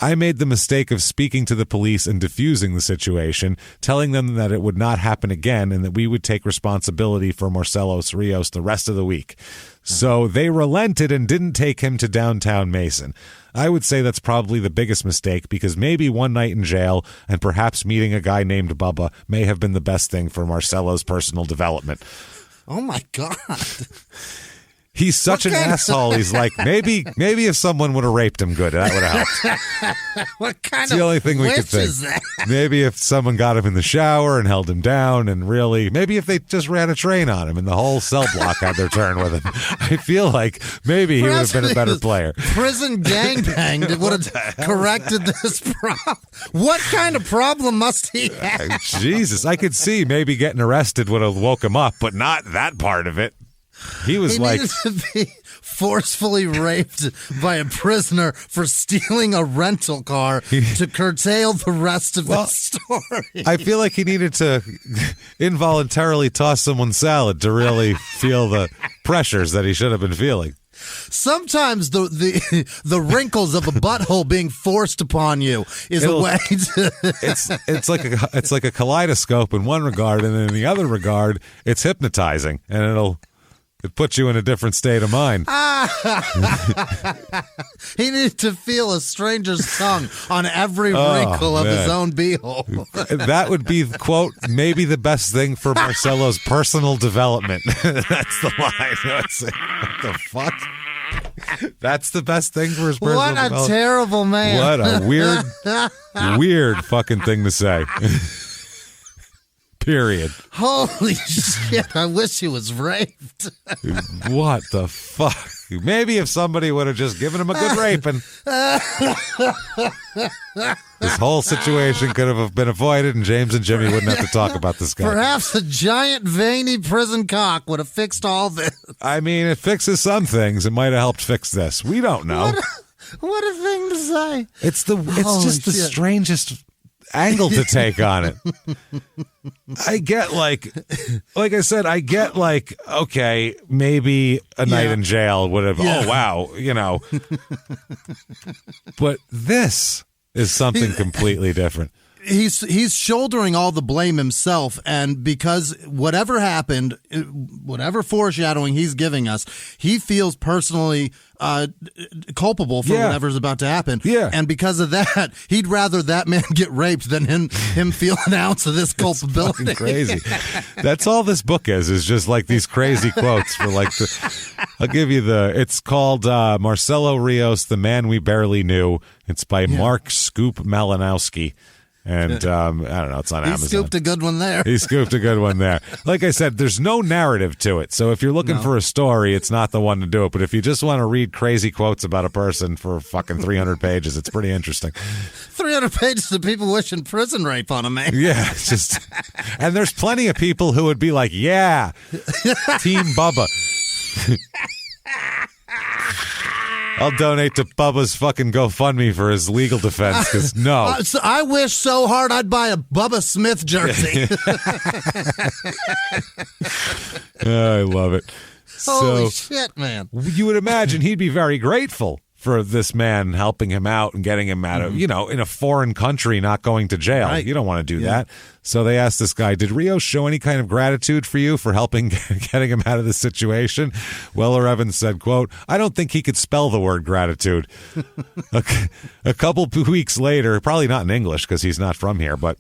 I made the mistake of speaking to the police and diffusing the situation, telling them that it would not happen again and that we would take responsibility for Marcelo Rios the rest of the week. So they relented and didn't take him to downtown Mason. I would say that's probably the biggest mistake because maybe one night in jail and perhaps meeting a guy named Bubba may have been the best thing for Marcelo's personal development. Oh, my God. He's such an asshole. He's like, maybe if someone would have raped him good, that would have helped. What kind it's the only thing we could think. Is that? Maybe if someone got him in the shower and held him down and really, maybe if they just ran a train on him and the whole cell block had their turn with him. I feel like maybe he would have been a better player. Prison gangbang would have corrected this problem. What kind of problem must he have? Jesus, I could see maybe getting arrested would have woke him up, but not that part of it. He was like needed to be forcefully raped by a prisoner for stealing a rental car to curtail the rest of the story. I feel like he needed to involuntarily toss someone's salad to really feel the pressures that he should have been feeling. Sometimes the wrinkles of a butthole being forced upon you is a way to. it's like a kaleidoscope in one regard, and in the other regard, it's hypnotizing, and it puts you in a different state of mind. He needed to feel a stranger's tongue on every wrinkle of his own beehole. That would be, quote, maybe the best thing for Marcelo's personal development. That's the line. What the fuck? That's the best thing for his personal development. What a terrible man. What a weird fucking thing to say. Period. Holy shit, I wish he was raped. What the fuck? Maybe if somebody would have just given him a good raping, this whole situation could have been avoided and James and Jimmie wouldn't have to talk about this guy. Perhaps a giant veiny prison cock would have fixed all this. I mean, it fixes some things. It might have helped fix this. We don't know. What a thing to say. It's just the strangest angle to take on it. I get like I said, okay, maybe a night in jail would have, oh wow, but this is something completely different. He's shouldering all the blame himself, and because whatever happened, whatever foreshadowing he's giving us, he feels personally culpable for whatever's about to happen. Yeah. And because of that, he'd rather that man get raped than him feel an ounce of this culpability. It's crazy. That's all this book is just like these crazy quotes for like I'll give you it's called Marcelo Rios, The Man We Barely Knew. It's by Mark Scoop Malinowski. And I don't know, it's on Amazon. He scooped a good one there. He scooped a good one there. Like I said, there's no narrative to it. So if you're looking for a story, it's not the one to do it. But if you just want to read crazy quotes about a person for fucking 300 pages, it's pretty interesting. 300 pages of people wishing prison rape on a man. Yeah, it's just, and there's plenty of people who would be like, yeah, Team Bubba. I'll donate to Bubba's fucking GoFundMe for his legal defense, because no. I wish so hard I'd buy a Bubba Smith jersey. I love it. Holy shit, man. You would imagine he'd be very grateful for this man helping him out and getting him out of, in a foreign country, not going to jail. Right. You don't want to do that. So they asked this guy, did Rios show any kind of gratitude for you for helping getting him out of this situation? Weller Evans said, quote, I don't think he could spell the word gratitude. A couple weeks later, probably not in English because he's not from here, but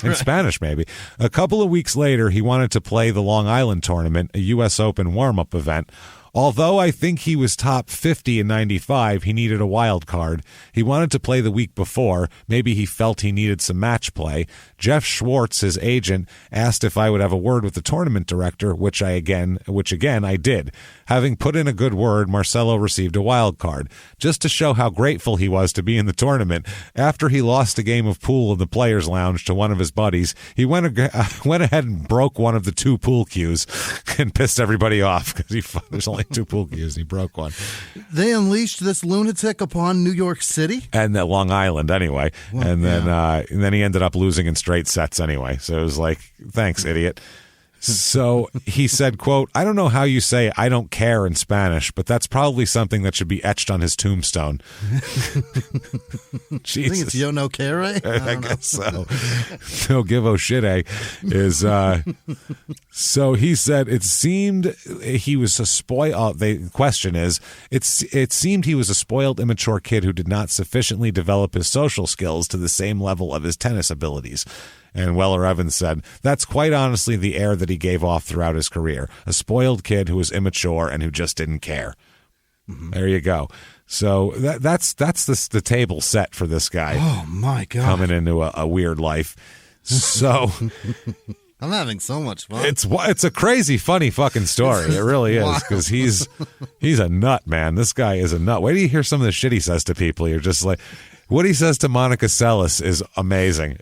in Spanish maybe. A couple of weeks later, he wanted to play the Long Island tournament, a U.S. Open warm-up event. Although I think he was top 50 in 95, he needed a wild card. He wanted to play the week before. Maybe he felt he needed some match play. Jeff Schwartz, his agent, asked if I would have a word with the tournament director, which again I did. Having put in a good word, Marcelo received a wild card. Just to show how grateful he was to be in the tournament, after he lost a game of pool in the players' lounge to one of his buddies, he went ahead and broke one of the two pool cues and pissed everybody off because there's only two pool cues and he broke one. They unleashed this lunatic upon New York City? And Long Island anyway. Well, and then he ended up losing in straight sets anyway. So it was like, thanks, idiot. So he said, quote, I don't know how you say I don't care in Spanish, but that's probably something that should be etched on his tombstone. Jesus. I think it's Yo no care. I guess so. No give a shit, is so he said it seemed he was a spoiled. The question is, it seemed he was a spoiled, immature kid who did not sufficiently develop his social skills to the same level of his tennis abilities. And Weller Evans said, that's quite honestly the air that he gave off throughout his career. A spoiled kid who was immature and who just didn't care. Mm-hmm. There you go. So that's the table set for this guy. Oh, my God. Coming into a weird life. So I'm having so much fun. It's a crazy, funny fucking story. It really is, because he's a nut, man. This guy is a nut. Wait till you hear some of the shit he says to people. You're just like, what he says to Monica Seles is amazing.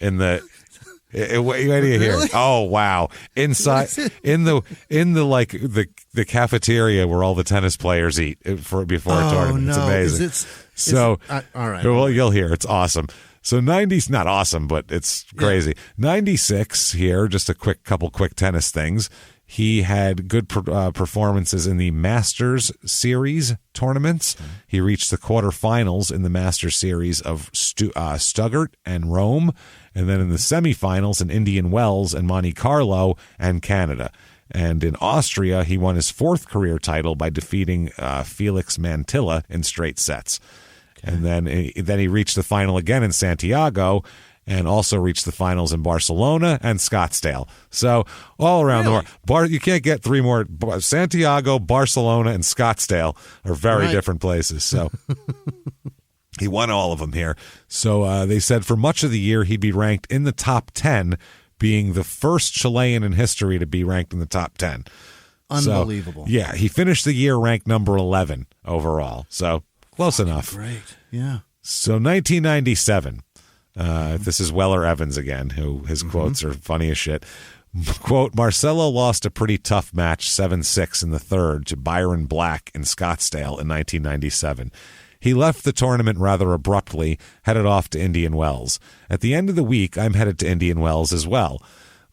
Wait do you hear? Really? Oh wow! Inside in the like the cafeteria where all the tennis players eat before a tournament. No. It's amazing. All right. Well, you'll hear. It's awesome. So 90's not awesome, but it's crazy. 96 here. Just a couple quick tennis things. He had good performances in the Masters Series tournaments. He reached the quarterfinals in the Masters Series of Stuttgart and Rome, and then in the semifinals in Indian Wells and Monte Carlo and Canada. And in Austria, he won his 4th career title by defeating Felix Mantilla in straight sets. Okay. And then he reached the final again in Santiago, and also reached the finals in Barcelona and Scottsdale. So all around the world. You can't get 3 more. Santiago, Barcelona, and Scottsdale are very different places. So he won all of them here. So they said for much of the year he'd be ranked in the top 10, being the first Chilean in history to be ranked in the top 10. Unbelievable. So, yeah, he finished the year ranked number 11 overall. So close enough. Great. Yeah. So 1997. This is Weller Evans again, who his quotes are funny as shit. Quote, Marcelo lost a pretty tough match 7-6 in the third to Byron Black in Scottsdale in 1997. He left the tournament rather abruptly, headed off to Indian Wells. At the end of the week, I'm headed to Indian Wells as well.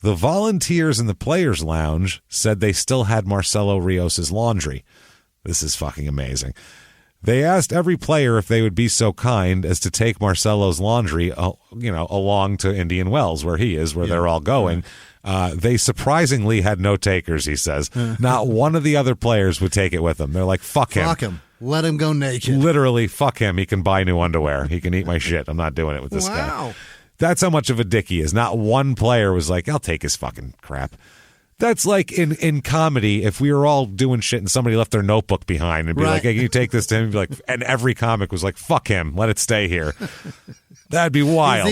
The volunteers in the Players' Lounge said they still had Marcelo Rios' laundry. This is fucking amazing. They asked every player if they would be so kind as to take Marcelo's laundry, along to Indian Wells, where he is, where they're all going. They surprisingly had no takers, he says. Not one of the other players would take it with them. They're like, fuck him. Fuck him. Let him go naked. Literally, fuck him. He can buy new underwear. He can eat my shit. I'm not doing it with this guy. That's how much of a dick he is. Not one player was like, I'll take his fucking crap. That's like in comedy, if we were all doing shit and somebody left their notebook behind and be like, hey, can you take this to him? And be like, and every comic was like, fuck him, let it stay here. That'd be wild.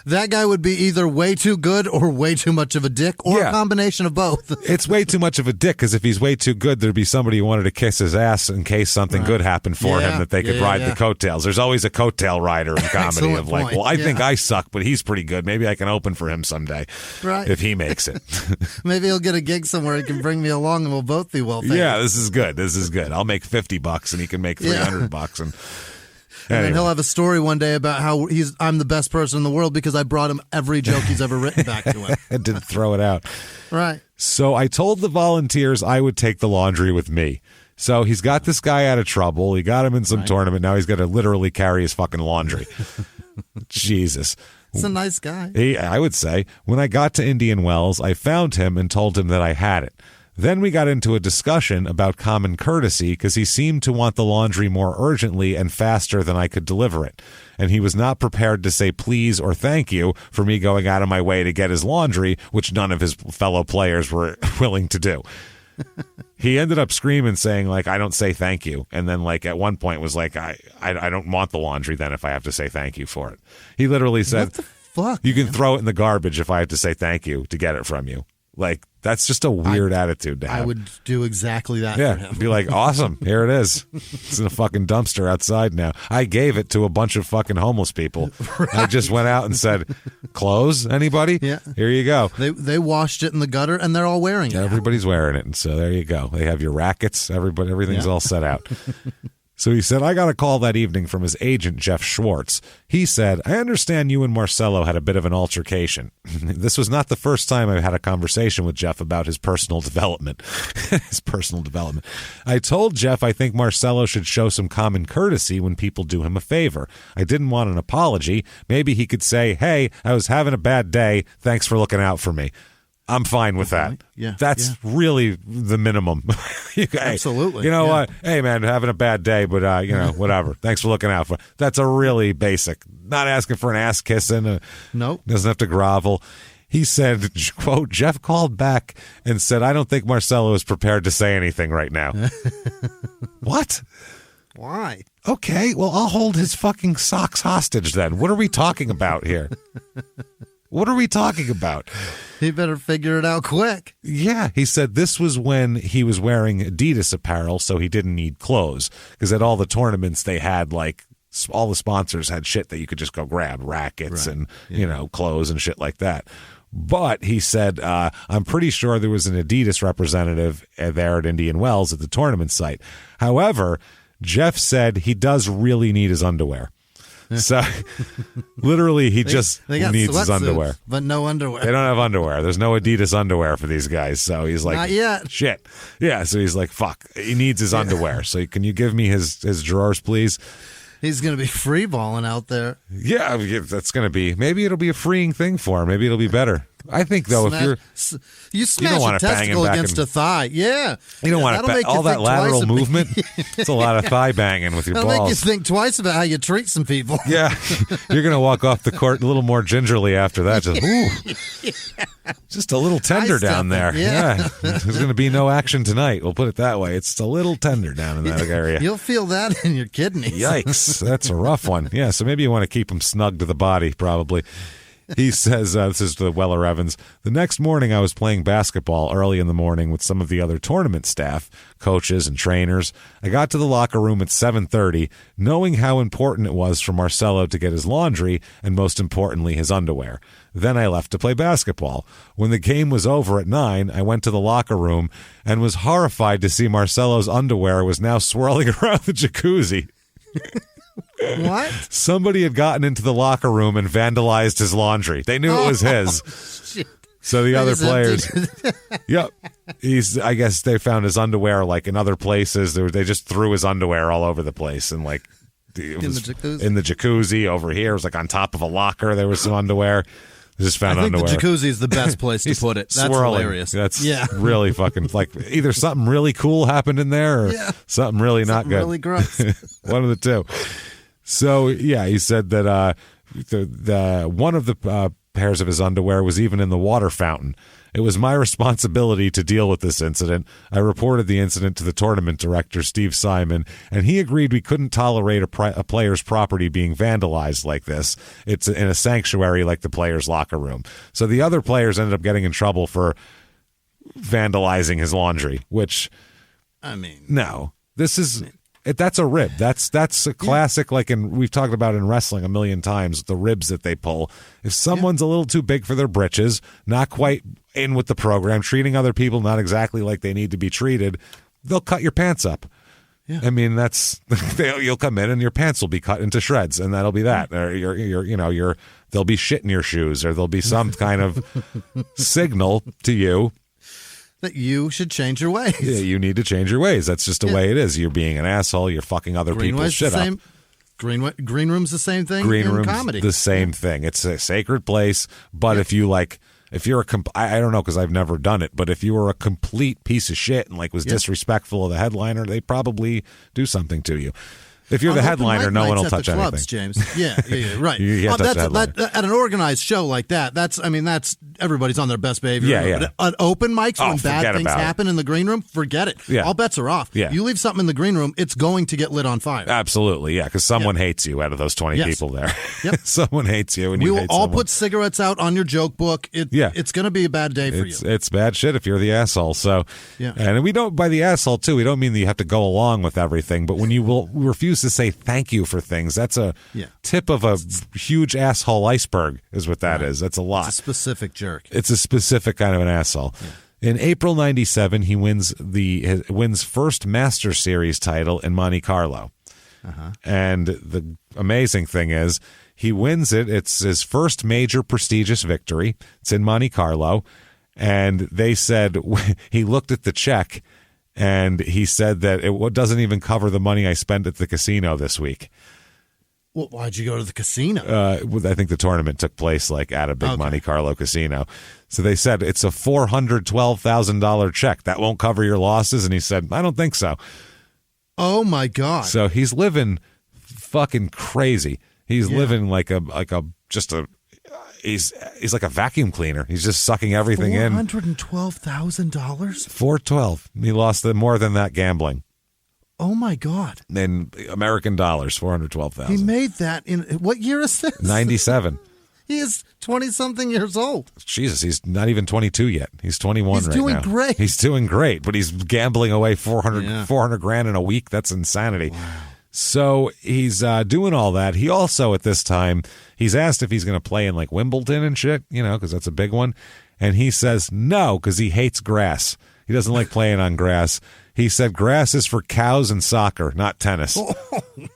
That guy would be either way too good or way too much of a dick, or a combination of both. It's way too much of a dick, because if he's way too good, there'd be somebody who wanted to kiss his ass in case something good happened for him that they could ride the coattails. There's always a coattail rider in comedy of like, well, I think I suck, but he's pretty good. Maybe I can open for him someday if he makes it. Maybe he'll get a gig somewhere. He can bring me along and we'll both be well paid. Yeah, this is good. I'll make $50 and he can make $300 and And then he'll have a story one day about how I'm the best person in the world because I brought him every joke he's ever written back to him. I didn't throw it out. Right. So I told the volunteers I would take the laundry with me. So he's got this guy out of trouble. He got him in some tournament. Now he's got to literally carry his fucking laundry. Jesus. He's a nice guy. I would say. When I got to Indian Wells, I found him and told him that I had it. Then we got into a discussion about common courtesy because he seemed to want the laundry more urgently and faster than I could deliver it. And he was not prepared to say please or thank you for me going out of my way to get his laundry, which none of his fellow players were willing to do. He ended up screaming, saying, like, I don't say thank you. And then, like, at one point was like, I don't want the laundry then if I have to say thank you for it. He literally said, what the fuck? You can throw it in the garbage if I have to say thank you to get it from you. Like, that's just a weird attitude to have. I would do exactly that for him. Be like, awesome, here it is. It's in a fucking dumpster outside now. I gave it to a bunch of fucking homeless people. Right. I just went out and said, clothes, anybody? Yeah. Here you go. They washed it in the gutter, and they're all wearing it. Everybody's wearing it, and so there you go. They have your rackets. Everything's all set out. So he said, I got a call that evening from his agent, Jeff Schwartz. He said, I understand you and Marcelo had a bit of an altercation. This was not the first time I've had a conversation with Jeff about his personal development. I told Jeff I think Marcelo should show some common courtesy when people do him a favor. I didn't want an apology. Maybe he could say, hey, I was having a bad day. Thanks for looking out for me. I'm fine with that. Yeah, That's really the minimum. Absolutely. You know what? Hey, man, having a bad day, but, whatever. Thanks for looking out for. That's a really basic. Not asking for an ass kissing. Nope. Doesn't have to grovel. He said, quote, Jeff called back and said, I don't think Marcelo is prepared to say anything right now. What? Why? Okay, well, I'll hold his fucking socks hostage then. What are we talking about here? What are we talking about? He better figure it out quick. Yeah, he said this was when he was wearing Adidas apparel, so he didn't need clothes. Because at all the tournaments, they had, like, all the sponsors had shit that you could just go grab, rackets and, clothes and shit like that. But he said, I'm pretty sure there was an Adidas representative there at Indian Wells at the tournament site. However, Jeff said he does really need his underwear. So, literally, he just needs his underwear. But no underwear. They don't have underwear. There's no Adidas underwear for these guys. So he's like, not yet. Shit. Yeah, so he's like, fuck. He needs his underwear. So can you give me his drawers, please? He's going to be free balling out there. Yeah, that's going to be. Maybe it'll be a freeing thing for him. Maybe it'll be better. I think, though, you smash a testicle against a thigh. Yeah. You don't want to all that lateral movement. It's a lot of thigh banging with your balls. That'll make you think twice about how you treat some people. Yeah. You're going to walk off the court a little more gingerly after that. Just, just a little tender down there. Yeah. There's going to be no action tonight. We'll put it that way. It's a little tender down in that area. You'll feel that in your kidneys. Yikes. That's a rough one. Yeah, so maybe you want to keep them snug to the body, probably. He says, this is the Weller Evans, the next morning I was playing basketball early in the morning with some of the other tournament staff, coaches and trainers. I got to the locker room at 7:30, knowing how important it was for Marcelo to get his laundry and, most importantly, his underwear. Then I left to play basketball. When the game was over at 9, I went to the locker room and was horrified to see Marcelo's underwear was now swirling around the jacuzzi. What? Somebody had gotten into the locker room and vandalized his laundry. They knew it was his. Shit. So the other players, yep. I guess they found his underwear like in other places. They just threw his underwear all over the place, and like in the jacuzzi over here. It was like on top of a locker. There was some underwear. They just found underwear. I think the jacuzzi is the best place to put it. That's swirling. Hilarious. That's really fucking like either something really cool happened in there or something really not good. Really gross. One of the two. So, yeah, he said that the one of the pairs of his underwear was even in the water fountain. It was my responsibility to deal with this incident. I reported the incident to the tournament director, Steve Simon, and he agreed we couldn't tolerate a player's property being vandalized like this. It's in a sanctuary like the player's locker room. So the other players ended up getting in trouble for vandalizing his laundry, which, I mean, no, this is... That's a rib. That's a classic, like we've talked about in wrestling a million times, the ribs that they pull. If someone's a little too big for their britches, not quite in with the program, treating other people not exactly like they need to be treated, they'll cut your pants up. Yeah. I mean, you'll come in and your pants will be cut into shreds, and that'll be that. Or there'll be shit in your shoes, or there'll be some kind of signal to you that you should change your ways. Yeah, you need to change your ways. That's just the way it is. You're being an asshole. You're fucking other people's shit up. Green room's the same thing. Green room's comedy. The same thing. It's a sacred place. But if you're I don't know because I've never done it, but if you were a complete piece of shit and was disrespectful of the headliner, they probably do something to you. If you're the headliner, no one will touch anything. James. Yeah, right. You can't touch the headliner. At an organized show like that, that's everybody's on their best behavior. Yeah. But at open mics, when bad things happen in the green room, forget it. Yeah. All bets are off. Yeah. You leave something in the green room, it's going to get lit on fire. Absolutely, yeah, because someone hates you out of those 20 people there. Yep. Someone hates you, and we will all put cigarettes out on your joke book. It's going to be a bad day for you. It's bad shit if you're the asshole. So, and we don't, by the asshole too, we don't mean that you have to go along with everything, but when you will refuse to say thank you for things, that's a tip of a huge asshole iceberg is what that is. That's a lot. It's a specific jerk. It's a specific kind of an asshole. In April 97, he wins first Master Series title in Monte Carlo. And the amazing thing is he wins it. It's his first major prestigious victory. It's in Monte Carlo. And they said he looked at the check and he said that it doesn't even cover the money I spent at the casino this week. Well, why'd you go to the casino? I think the tournament took place at a big Monte Carlo casino. So they said it's a $412,000 check. That won't cover your losses. And he said, I don't think so. Oh my God. So he's living fucking crazy. He's living he's like a vacuum cleaner. He's just sucking everything in. $412,000? 412. He lost more than that gambling. Oh my God. In American dollars, 412,000. He made that in what year is this? 97. He is 20-something years old. Jesus, he's not even 22 yet. He's 21 right now. He's doing great. He's doing great, but he's gambling away 400 grand in a week. That's insanity. Wow. So he's doing all that. He also, at this time, he's asked if he's going to play in Wimbledon and shit, because that's a big one. And he says no, because he hates grass. He doesn't like playing on grass. He said grass is for cows and soccer, not tennis. Oh,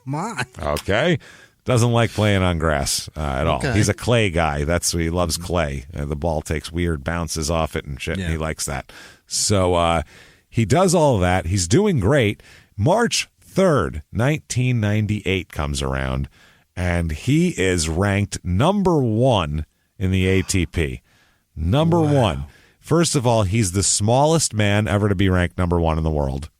my. Okay. Doesn't like playing on grass at all. He's a clay guy. That's what he loves, clay. The ball takes weird bounces off it and shit, and he likes that. So he does all of that. He's doing great. March 3rd, 1998 comes around, and he is ranked number 1 in the ATP. Number 1. First of all, he's the smallest man ever to be ranked number 1 in the world.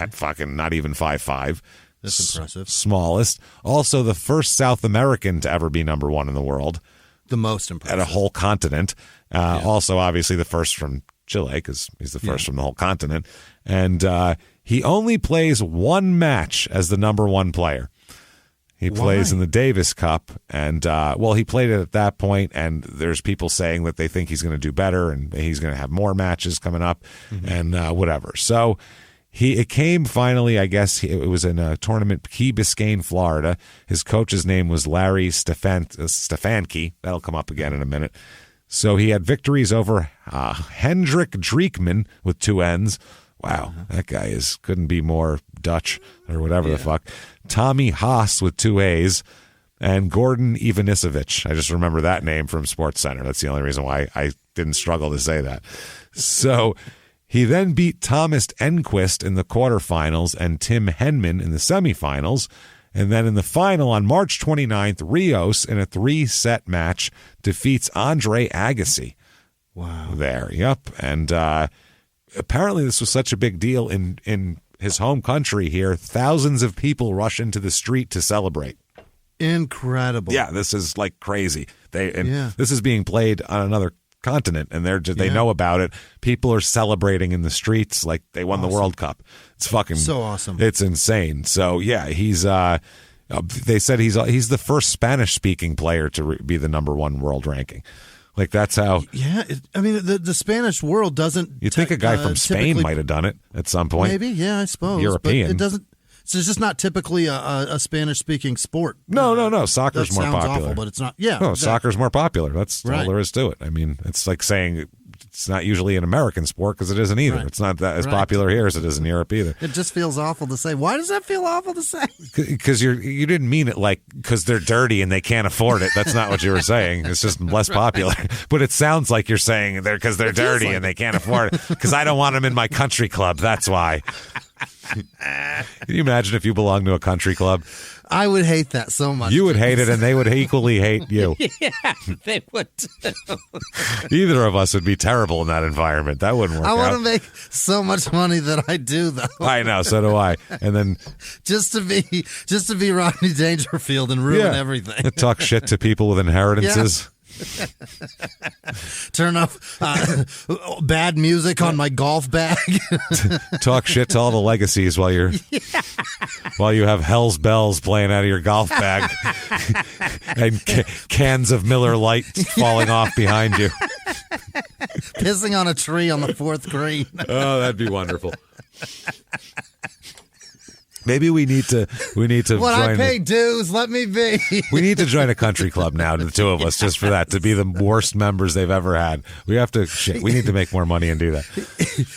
At fucking not even 5'5". That's impressive. Smallest. Also, the first South American to ever be number 1 in the world. The most impressive. At a whole continent. Also, obviously, the first from Chile, because he's the first from the whole continent. And he only plays one match as the number 1 player. He plays in the Davis Cup, and he played it at that point, and there's people saying that they think he's going to do better, and he's going to have more matches coming up, and whatever. So it came finally, I guess, it was in a tournament, Key Biscayne, Florida. His coach's name was Larry Stefanke. That'll come up again in a minute. So he had victories over Hendrik Driekman with 2 N's. Wow, that guy couldn't be more Dutch or whatever the fuck. Tommy Haas with 2 A's, and Gordon Ivanisevic. I just remember that name from SportsCenter. That's the only reason why I didn't struggle to say that. So he then beat Thomas Enquist in the quarterfinals and Tim Henman in the semifinals. And then in the final on March 29th, Rios in a 3-set match defeats Andre Agassi. Wow. There, yep. And apparently this was such a big deal in his home country here. Thousands of people rush into the street to celebrate. Incredible. Yeah, this is crazy. This is being played on another continent, and they know about it. People are celebrating in the streets like they won the World Cup. It's fucking so awesome. It's insane. So yeah, he's they said he's the first Spanish speaking player to be the number 1 world ranking. That's how. Yeah, the Spanish world doesn't. You'd think a guy from Spain might have done it at some point. Maybe, yeah, I suppose. European. But it doesn't. So it's just not typically a Spanish-speaking sport. No. Soccer's more popular. Sounds awful, but it's not. Yeah, no, soccer's more popular. That's all there is to it. I mean, it's like saying it's not usually an American sport because it isn't either. Right. It's not that as popular here as it is in Europe either. It just feels awful to say. Why does that feel awful to say? Because you didn't mean it because they're dirty and they can't afford it. That's not what you were saying. It's just less popular. But it sounds like you're saying because they're dirty and they can't afford it. Because I don't want them in my country club. That's why. Can you imagine if you belonged to a country club? I would hate that so much. You would hate it, and they would equally hate you. Yeah, they would too. Either of us would be terrible in that environment. That wouldn't work out. I want to make so much money that I do, though. I know, so do I. And then just to be Rodney Dangerfield and ruin everything. Talk shit to people with inheritances. Turn up bad music on my golf bag. Talk shit to all the legacies while you have Hell's Bells playing out of your golf bag and cans of Miller Lite falling off behind you. Pissing on a tree on the 4th green. Oh, that'd be wonderful. Maybe we need to when join. I pay dues, let me be. We need to join a country club now, the 2 of us, just for that, to be the worst members they've ever had. We need to make more money and do that.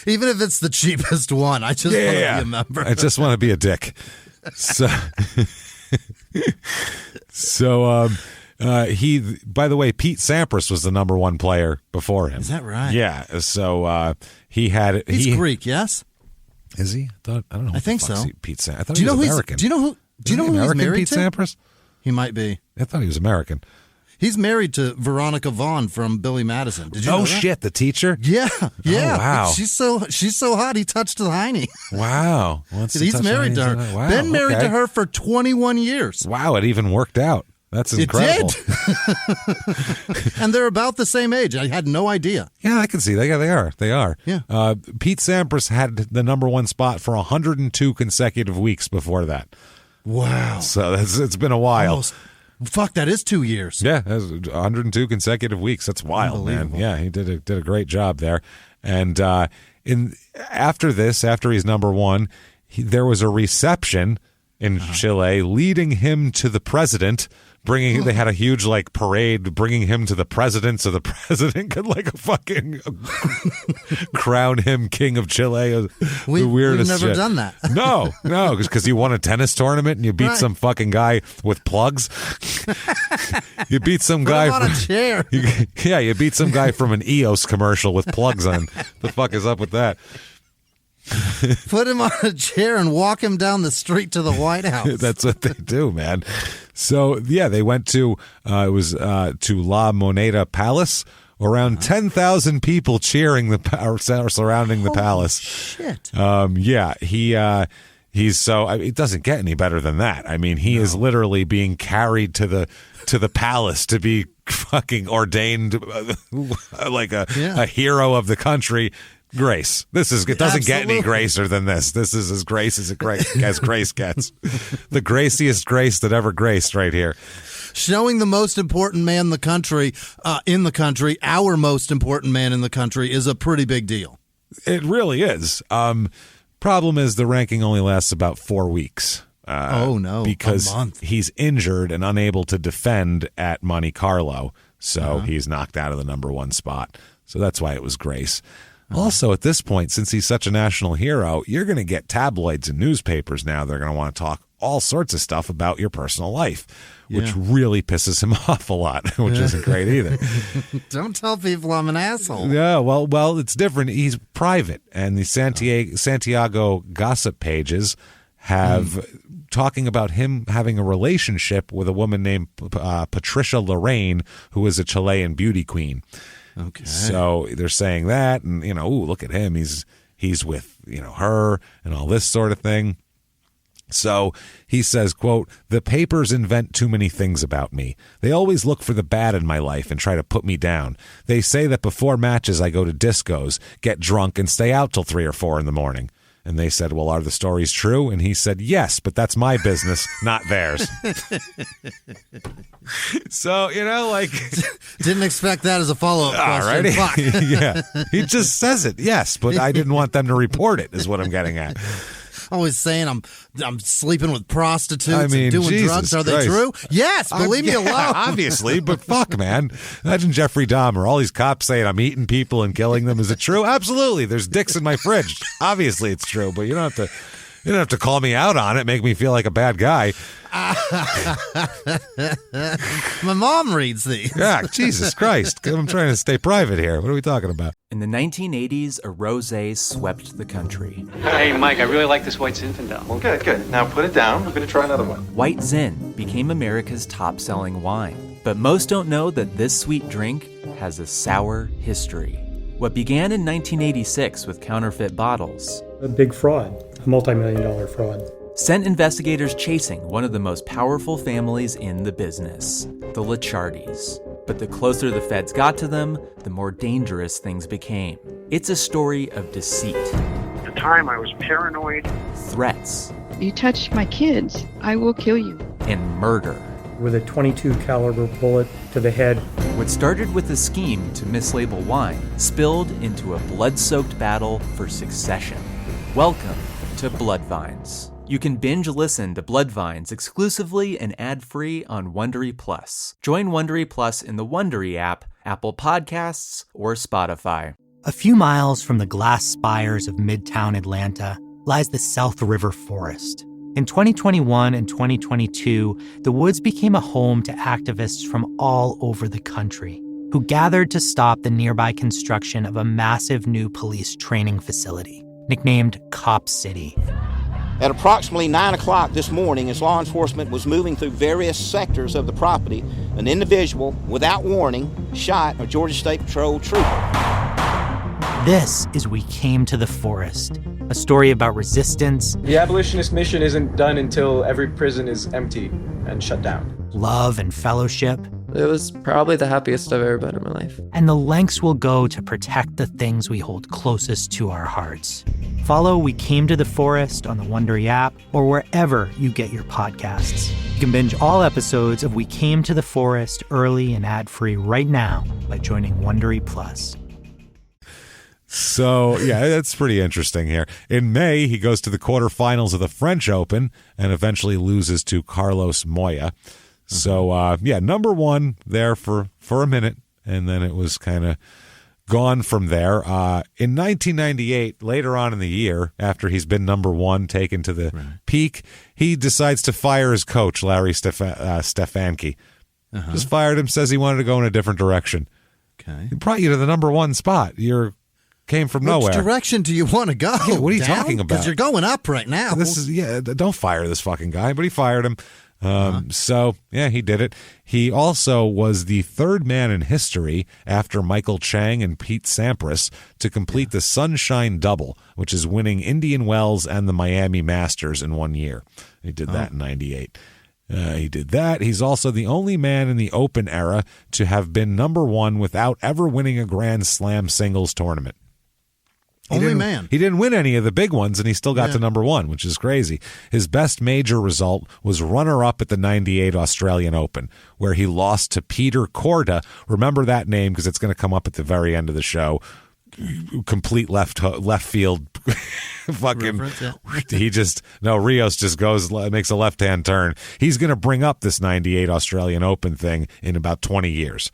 Even if it's the cheapest one, I just want to be a member. I just want to be a dick. He, by the way, Pete Sampras was the number one player before him. Is that right? Yeah. So he's Greek, yes? Is he? I don't know. I think so. Pete Sampras. I thought he was American. Do you know who he's married Pete to? Sampras? He might be. I thought he was American. He's married to Veronica Vaughn from Billy Madison. Did you know that? Shit, the teacher? Yeah. Oh, wow. She's so hot. He touched the hiney. Wow. He's married to her. Wow, Been married to her for 21 years. Wow, it even worked out. That's incredible. It did. And they're about the same age. I had no idea. Yeah, I can see that. Yeah, they are. Yeah. Pete Sampras had the number one spot for 102 consecutive weeks before that. Wow. So it's been a while. Fuck, that is 2 years. Yeah, that's 102 consecutive weeks. That's wild, man. Yeah, he did a great job there. And after he's number one, there was a reception in Chile leading him to the president. They had a huge parade bringing him to the president, so the president could fucking crown him king of Chile. We've never done that. No, because you won a tennis tournament and you beat some fucking guy with plugs. You beat some guy on a chair. You beat some guy from an EOS commercial with plugs on. The fuck is up with that? Put him on a chair and walk him down the street to the White House. That's what they do, man. So yeah, they went to to La Moneda Palace. Around 10,000 people cheering surrounding the palace. Shit. He's so it doesn't get any better than that. I mean, he is literally being carried to the palace to be fucking ordained like a hero of the country. Grace. It doesn't get any gracer than this. This is as grace as grace gets. The graciest grace that ever graced right here. Showing the most important man in the country, our most important man in the country, is a pretty big deal. It really is. Problem is the ranking only lasts about 4 weeks. Because a month. He's injured and unable to defend at Monte Carlo. So he's knocked out of the number one spot. So that's why it was grace. Also, at this point, since he's such a national hero, you're going to get tabloids and newspapers now. They're going to want to talk all sorts of stuff about your personal life, which really pisses him off a lot, which isn't great either. Don't tell people I'm an asshole. Yeah, well, it's different. He's private, and the Santiago gossip pages have talking about him having a relationship with a woman named Patricia Lorraine, who is a Chilean beauty queen. Okay. So they're saying that, and look at him. He's with her and all this sort of thing. So he says, quote, "The papers invent too many things about me. They always look for the bad in my life and try to put me down. They say that before matches I go to discos, get drunk, and stay out till 3 or 4 in the morning." And they said, "Well, are the stories true?" And he said, "Yes, but that's my business, not theirs." So, didn't expect that as a follow-up question. Alrighty. Yeah. He just says it, yes, but I didn't want them to report it, is what I'm getting at. Always saying I'm sleeping with prostitutes and doing Jesus drugs. Are Christ. they true? Yes, leave me alone. Obviously, but fuck, man. Imagine Jeffrey Dahmer. All these cops saying I'm eating people and killing them. Is it true? Absolutely. There's dicks in my fridge. Obviously, it's true, but you don't have to call me out on it, make me feel like a bad guy. My mom reads these. Yeah, Jesus Christ. I'm trying to stay private here. What are we talking about? In the 1980s, a rosé swept the country. Hey, Mike, I really like this White Zinfandel. Well, good. Now put it down. We're going to try another one. White Zin became America's top-selling wine. But most don't know that this sweet drink has a sour history. What began in 1986 with counterfeit bottles, A big fraud, a multi-million-dollar fraud, sent investigators chasing one of the most powerful families in the business, the Licciardis. But the closer the feds got to them, the more dangerous things became. It's a story of deceit. At the time, I was paranoid. Threats. You touch my kids, I will kill you. And murder. with a .22 caliber bullet to the head. What started with a scheme to mislabel wine spilled into a blood-soaked battle for succession. Welcome to Bloodvines. You can binge listen to Bloodvines exclusively and ad-free on Wondery Plus. Join Wondery Plus in the Wondery app, Apple Podcasts, or Spotify. A few miles from the glass spires of Midtown Atlanta lies the South River Forest. In 2021 and 2022, the woods became a home to activists from all over the country who gathered to stop the nearby construction of a massive new police training facility, nicknamed Cop City. At approximately 9 o'clock this morning, as law enforcement was moving through various sectors of the property, an individual, without warning, shot a Georgia State Patrol trooper. This is We Came to the Forest, a story about resistance. The abolitionist mission isn't done until every prison is empty and shut down. Love and fellowship. It was probably the happiest I've ever been in my life. And the lengths we'll go to protect the things we hold closest to our hearts. Follow We Came to the Forest on the Wondery app or wherever you get your podcasts. You can binge all episodes of We Came to the Forest early and ad-free right now by joining Wondery Plus. So, yeah, that's pretty interesting here. In May, he goes to the quarterfinals of the French Open and eventually loses to Carlos Moya. So, number one there for a minute, and then it was kind of gone from there. In 1998, later on in the year, after he's been number one, taken to the peak, he decides to fire his coach, Larry Stefanski. Just fired him, says he wanted to go in a different direction. Okay. He brought you to the number one spot. Came from nowhere. Which direction do you want to go? Yeah, what are you talking about? Because you're going up right now. Don't fire this fucking guy, but he fired him. So, he did it. He also was the third man in history after Michael Chang and Pete Sampras to complete the Sunshine Double, which is winning Indian Wells and the Miami Masters in 1 year. He did that in 98. He did that. He's also the only man in the Open era to have been number one without ever winning a Grand Slam singles tournament. He didn't win any of the big ones, and he still got to number one, which is crazy. His best major result was runner-up at the 98 Australian Open, where he lost to Peter Korda. Remember that name because it's going to come up at the very end of the show. Complete left field fucking Rios just makes a left-hand turn. He's going to bring up this 98 Australian Open thing in about 20 years.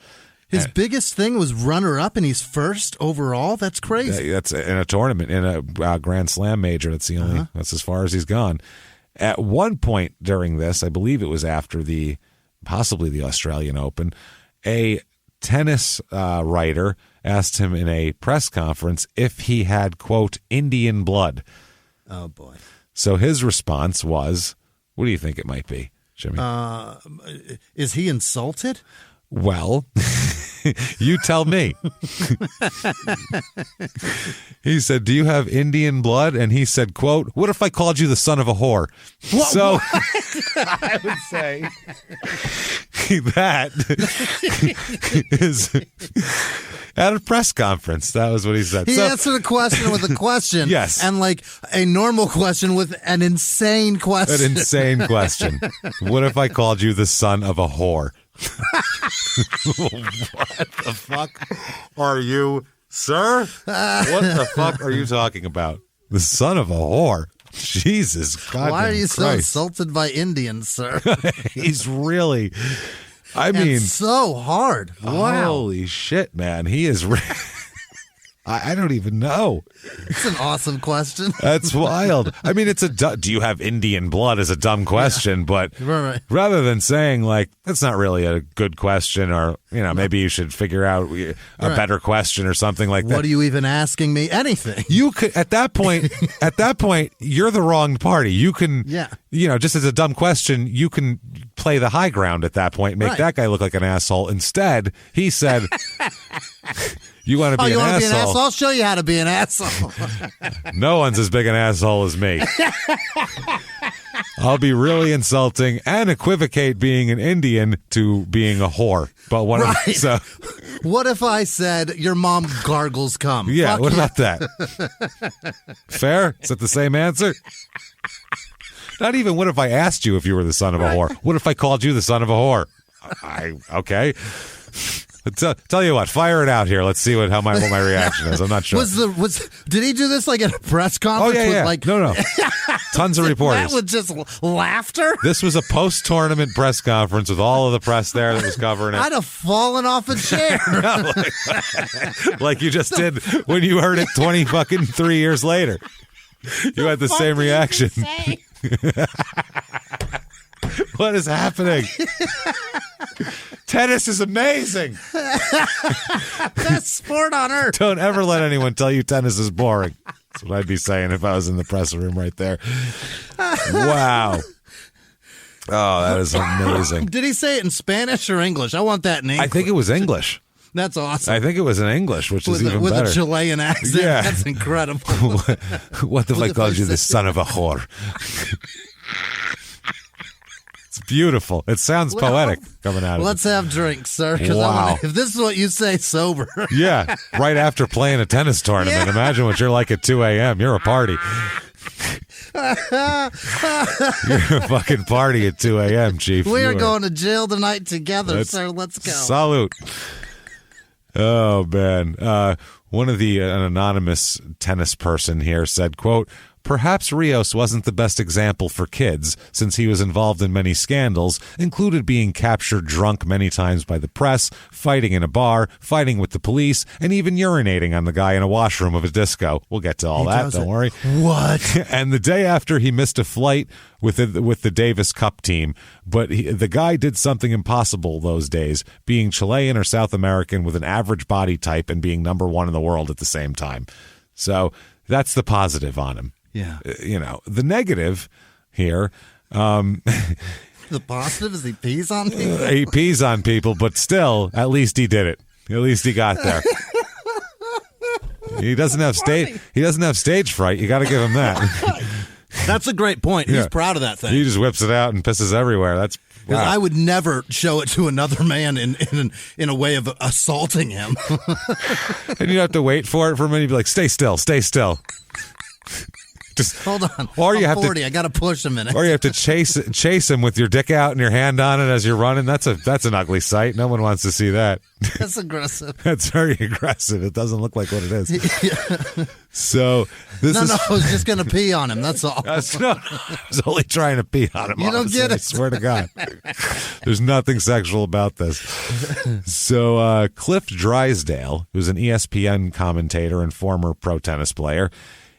His biggest thing was runner-up, and he's first overall? That's crazy. That's in a tournament, in a Grand Slam major. That's the only. That's as far as he's gone. At one point during this, I believe it was after possibly the Australian Open, a tennis writer asked him in a press conference if he had, quote, Indian blood. Oh, boy. So his response was, what do you think it might be, Jimmie? Is he insulted? Well, you tell me. He said, do you have Indian blood? And he said, quote, what if I called you the son of a whore? What? I would say that is at a press conference. That was what he said. He answered a question with a question. Yes. And like a normal question with an insane question. An insane question. What if I called you the son of a whore? What the fuck are you, sir? What the fuck are you talking about? The son of a whore? Jesus God. Why are you Christ. so insulted by Indians, sir? He's really, I mean, so hard. Wow. Holy shit, man. He is I don't even know. It's an awesome question. That's wild. I mean, do you have Indian blood is a dumb question, but rather than saying like, that's not really a good question, or, maybe you should figure out a better question or something like that. What are you even asking me? Anything. You could, at that point, you're the wrong party. You can, just as a dumb question, you can play the high ground at that point, make that guy look like an asshole. Instead, he said, you want to be an asshole? I'll show you how to be an asshole. No one's as big an asshole as me. I'll be really insulting and equivocate being an Indian to being a whore. But what if I said your mom gargles cum? Yeah, Fuck what about that? Fair? Is that the same answer? Not even what if I asked you if you were the son of a whore? What if I called you the son of a whore? Okay. Tell you what, fire it out here. Let's see what my reaction is. I'm not sure. Did he do this like at a press conference? Oh yeah. With no. Tons of reporters. That was just laughter. This was a post-tournament press conference with all of the press there that was covering it. I'd have fallen off a chair. like you just did when you heard it 3 years later. You had the same reaction. What is happening? Tennis is amazing. Best sport on earth. Don't ever let anyone tell you tennis is boring. That's what I'd be saying if I was in the press room right there. Wow. Oh, that is amazing. Did he say it in Spanish or English? I want that in English. I think it was English. That's awesome. I think it was in English, which is even with better. With a Chilean accent. Yeah. That's incredible. What if I called you the son of a whore? It's beautiful. It sounds poetic coming out of it. Let's have drinks, sir. Wow. If this is what you say sober. Yeah, right after playing a tennis tournament. Yeah. Imagine what you're like at 2 a.m. You're a party. You're a fucking party at 2 a.m., Chief. We are going to jail tonight together, sir. Let's go. Salute. Oh, man. One of an anonymous tennis person here said, quote, perhaps Rios wasn't the best example for kids, since he was involved in many scandals, included being captured drunk many times by the press, fighting in a bar, fighting with the police, and even urinating on the guy in a washroom of a disco. We'll get to all that, don't worry. What? And the day after, he missed a flight with the Davis Cup team, but the guy did something impossible those days, being Chilean or South American with an average body type and being number one in the world at the same time. So that's the positive on him. Yeah. The negative here. The positive is he pees on people? He pees on people, but still, at least he did it. At least he got there. He doesn't have stage fright. You got to give him that. That's a great point. He's proud of that thing. He just whips it out and pisses everywhere. That's wow. I would never show it to another man in a way of assaulting him. And you have to wait for it for a minute. You'd be like, stay still, stay still. Just hold on. Or you I'm have 40. I got to push a minute. Or you have to chase him with your dick out and your hand on it as you're running. That's an ugly sight. No one wants to see that. That's aggressive. That's very aggressive. It doesn't look like what it is. Yeah. So I was just going to pee on him. That's all. I was only trying to pee on him. You don't get it. I swear to God. There's nothing sexual about this. So Cliff Drysdale, who's an ESPN commentator and former pro tennis player,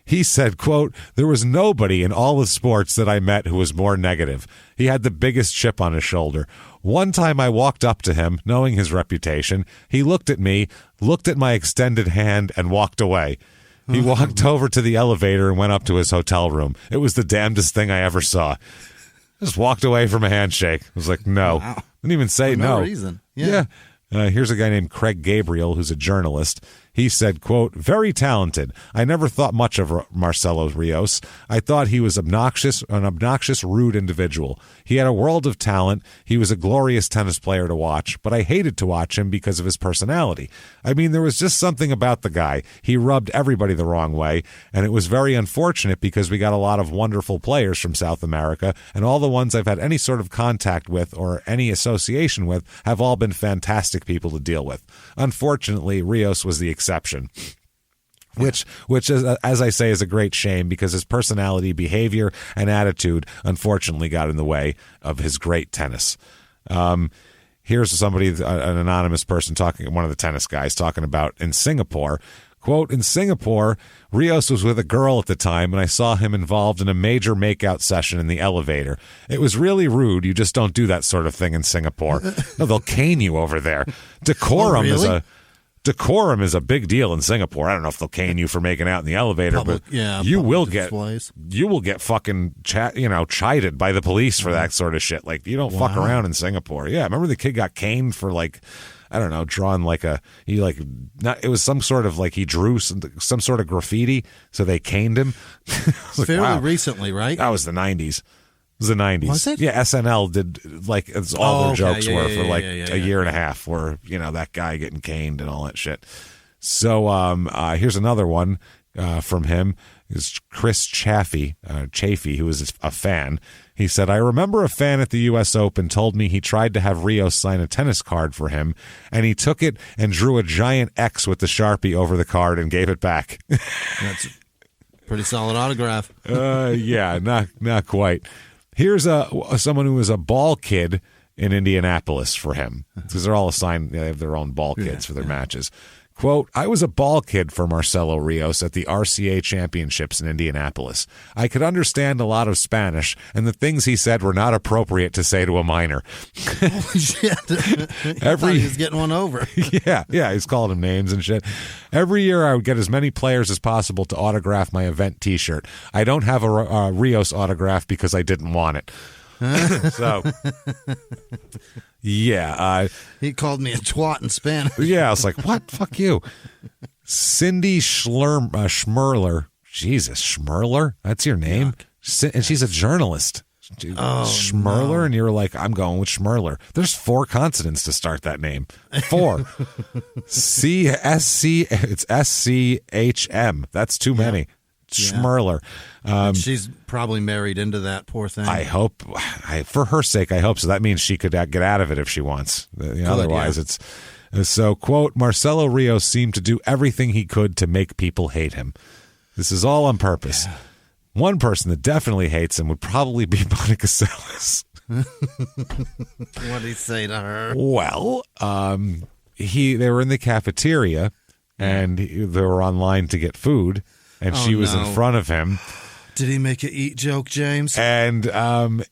he said, quote, there was nobody in all of sports that I met who was more negative. He had the biggest chip on his shoulder. One time I walked up to him, knowing his reputation. He looked at me, looked at my extended hand, and walked away. He walked over to the elevator and went up to his hotel room. It was the damnedest thing I ever saw. Just walked away from a handshake. I was like, no. Wow. Didn't even say no. No reason. Yeah. Here's a guy named Craig Gabriel, who's a journalist. He said, quote, very talented. I never thought much of Marcelo Rios. I thought he was an obnoxious, rude individual. He had a world of talent. He was a glorious tennis player to watch, but I hated to watch him because of his personality. I mean, there was just something about the guy. He rubbed everybody the wrong way, and it was very unfortunate because we got a lot of wonderful players from South America, and all the ones I've had any sort of contact with or any association with have all been fantastic people to deal with. Unfortunately, Rios was the exception, which is, as I say, is a great shame because his personality, behavior, and attitude unfortunately got in the way of his great tennis. Here's somebody, an anonymous person talking, one of the tennis guys talking about in Singapore. Quote, in Singapore, Rios was with a girl at the time, and I saw him involved in a major makeout session in the elevator. It was really rude. You just don't do that sort of thing in Singapore. No, they'll cane you over there. Decorum is a big deal in Singapore. I don't know if they'll cane you for making out in the elevator, but you will get fucking chided by the police for that sort of shit. Like, you don't fuck around in Singapore. Yeah, remember the kid got caned for I don't know, drawing it was some sort of he drew some sort of graffiti, so they caned him. Fairly recently, right? That was the 90s. It was the 90s. Was it? Yeah, SNL did it's all their jokes were for a year and a half, where that guy getting caned and all that shit. So here's another one from him. It's Chris Chaffee, who is a fan. He said, I remember a fan at the U.S. Open told me he tried to have Rios sign a tennis card for him, and he took it and drew a giant X with the Sharpie over the card and gave it back. That's a pretty solid autograph. Yeah, not quite. Here's someone who was a ball kid in Indianapolis for him, because they're all assigned, they have their own ball kids for their matches. Quote, I was a ball kid for Marcelo Rios at the RCA Championships in Indianapolis. I could understand a lot of Spanish, and the things he said were not appropriate to say to a minor. Holy shit. He was getting one over. Yeah, he's calling him names and shit. Every year I would get as many players as possible to autograph my event t-shirt. I don't have a Rios autograph because I didn't want it. So, yeah. He called me a twat in Spanish. Yeah, I was like, what? Fuck you. Cindy Schmerler. Jesus, Schmerler? That's your name? And she's a journalist. Schmerler? No. And you were like, I'm going with Schmerler. There's 4 consonants to start that name. 4. It's SCHM. That's too many. Schmerler. She's probably married into that, poor thing. I hope, for her sake, I hope so. That means she could get out of it if she wants. Otherwise, it's so. Quote: Marcelo Rios seemed to do everything he could to make people hate him. This is all on purpose. Yeah. One person that definitely hates him would probably be Monica Seles. What did he say to her? Well, they were in the cafeteria and they were online to get food. And she was in front of him. Did he make an eat joke, James? And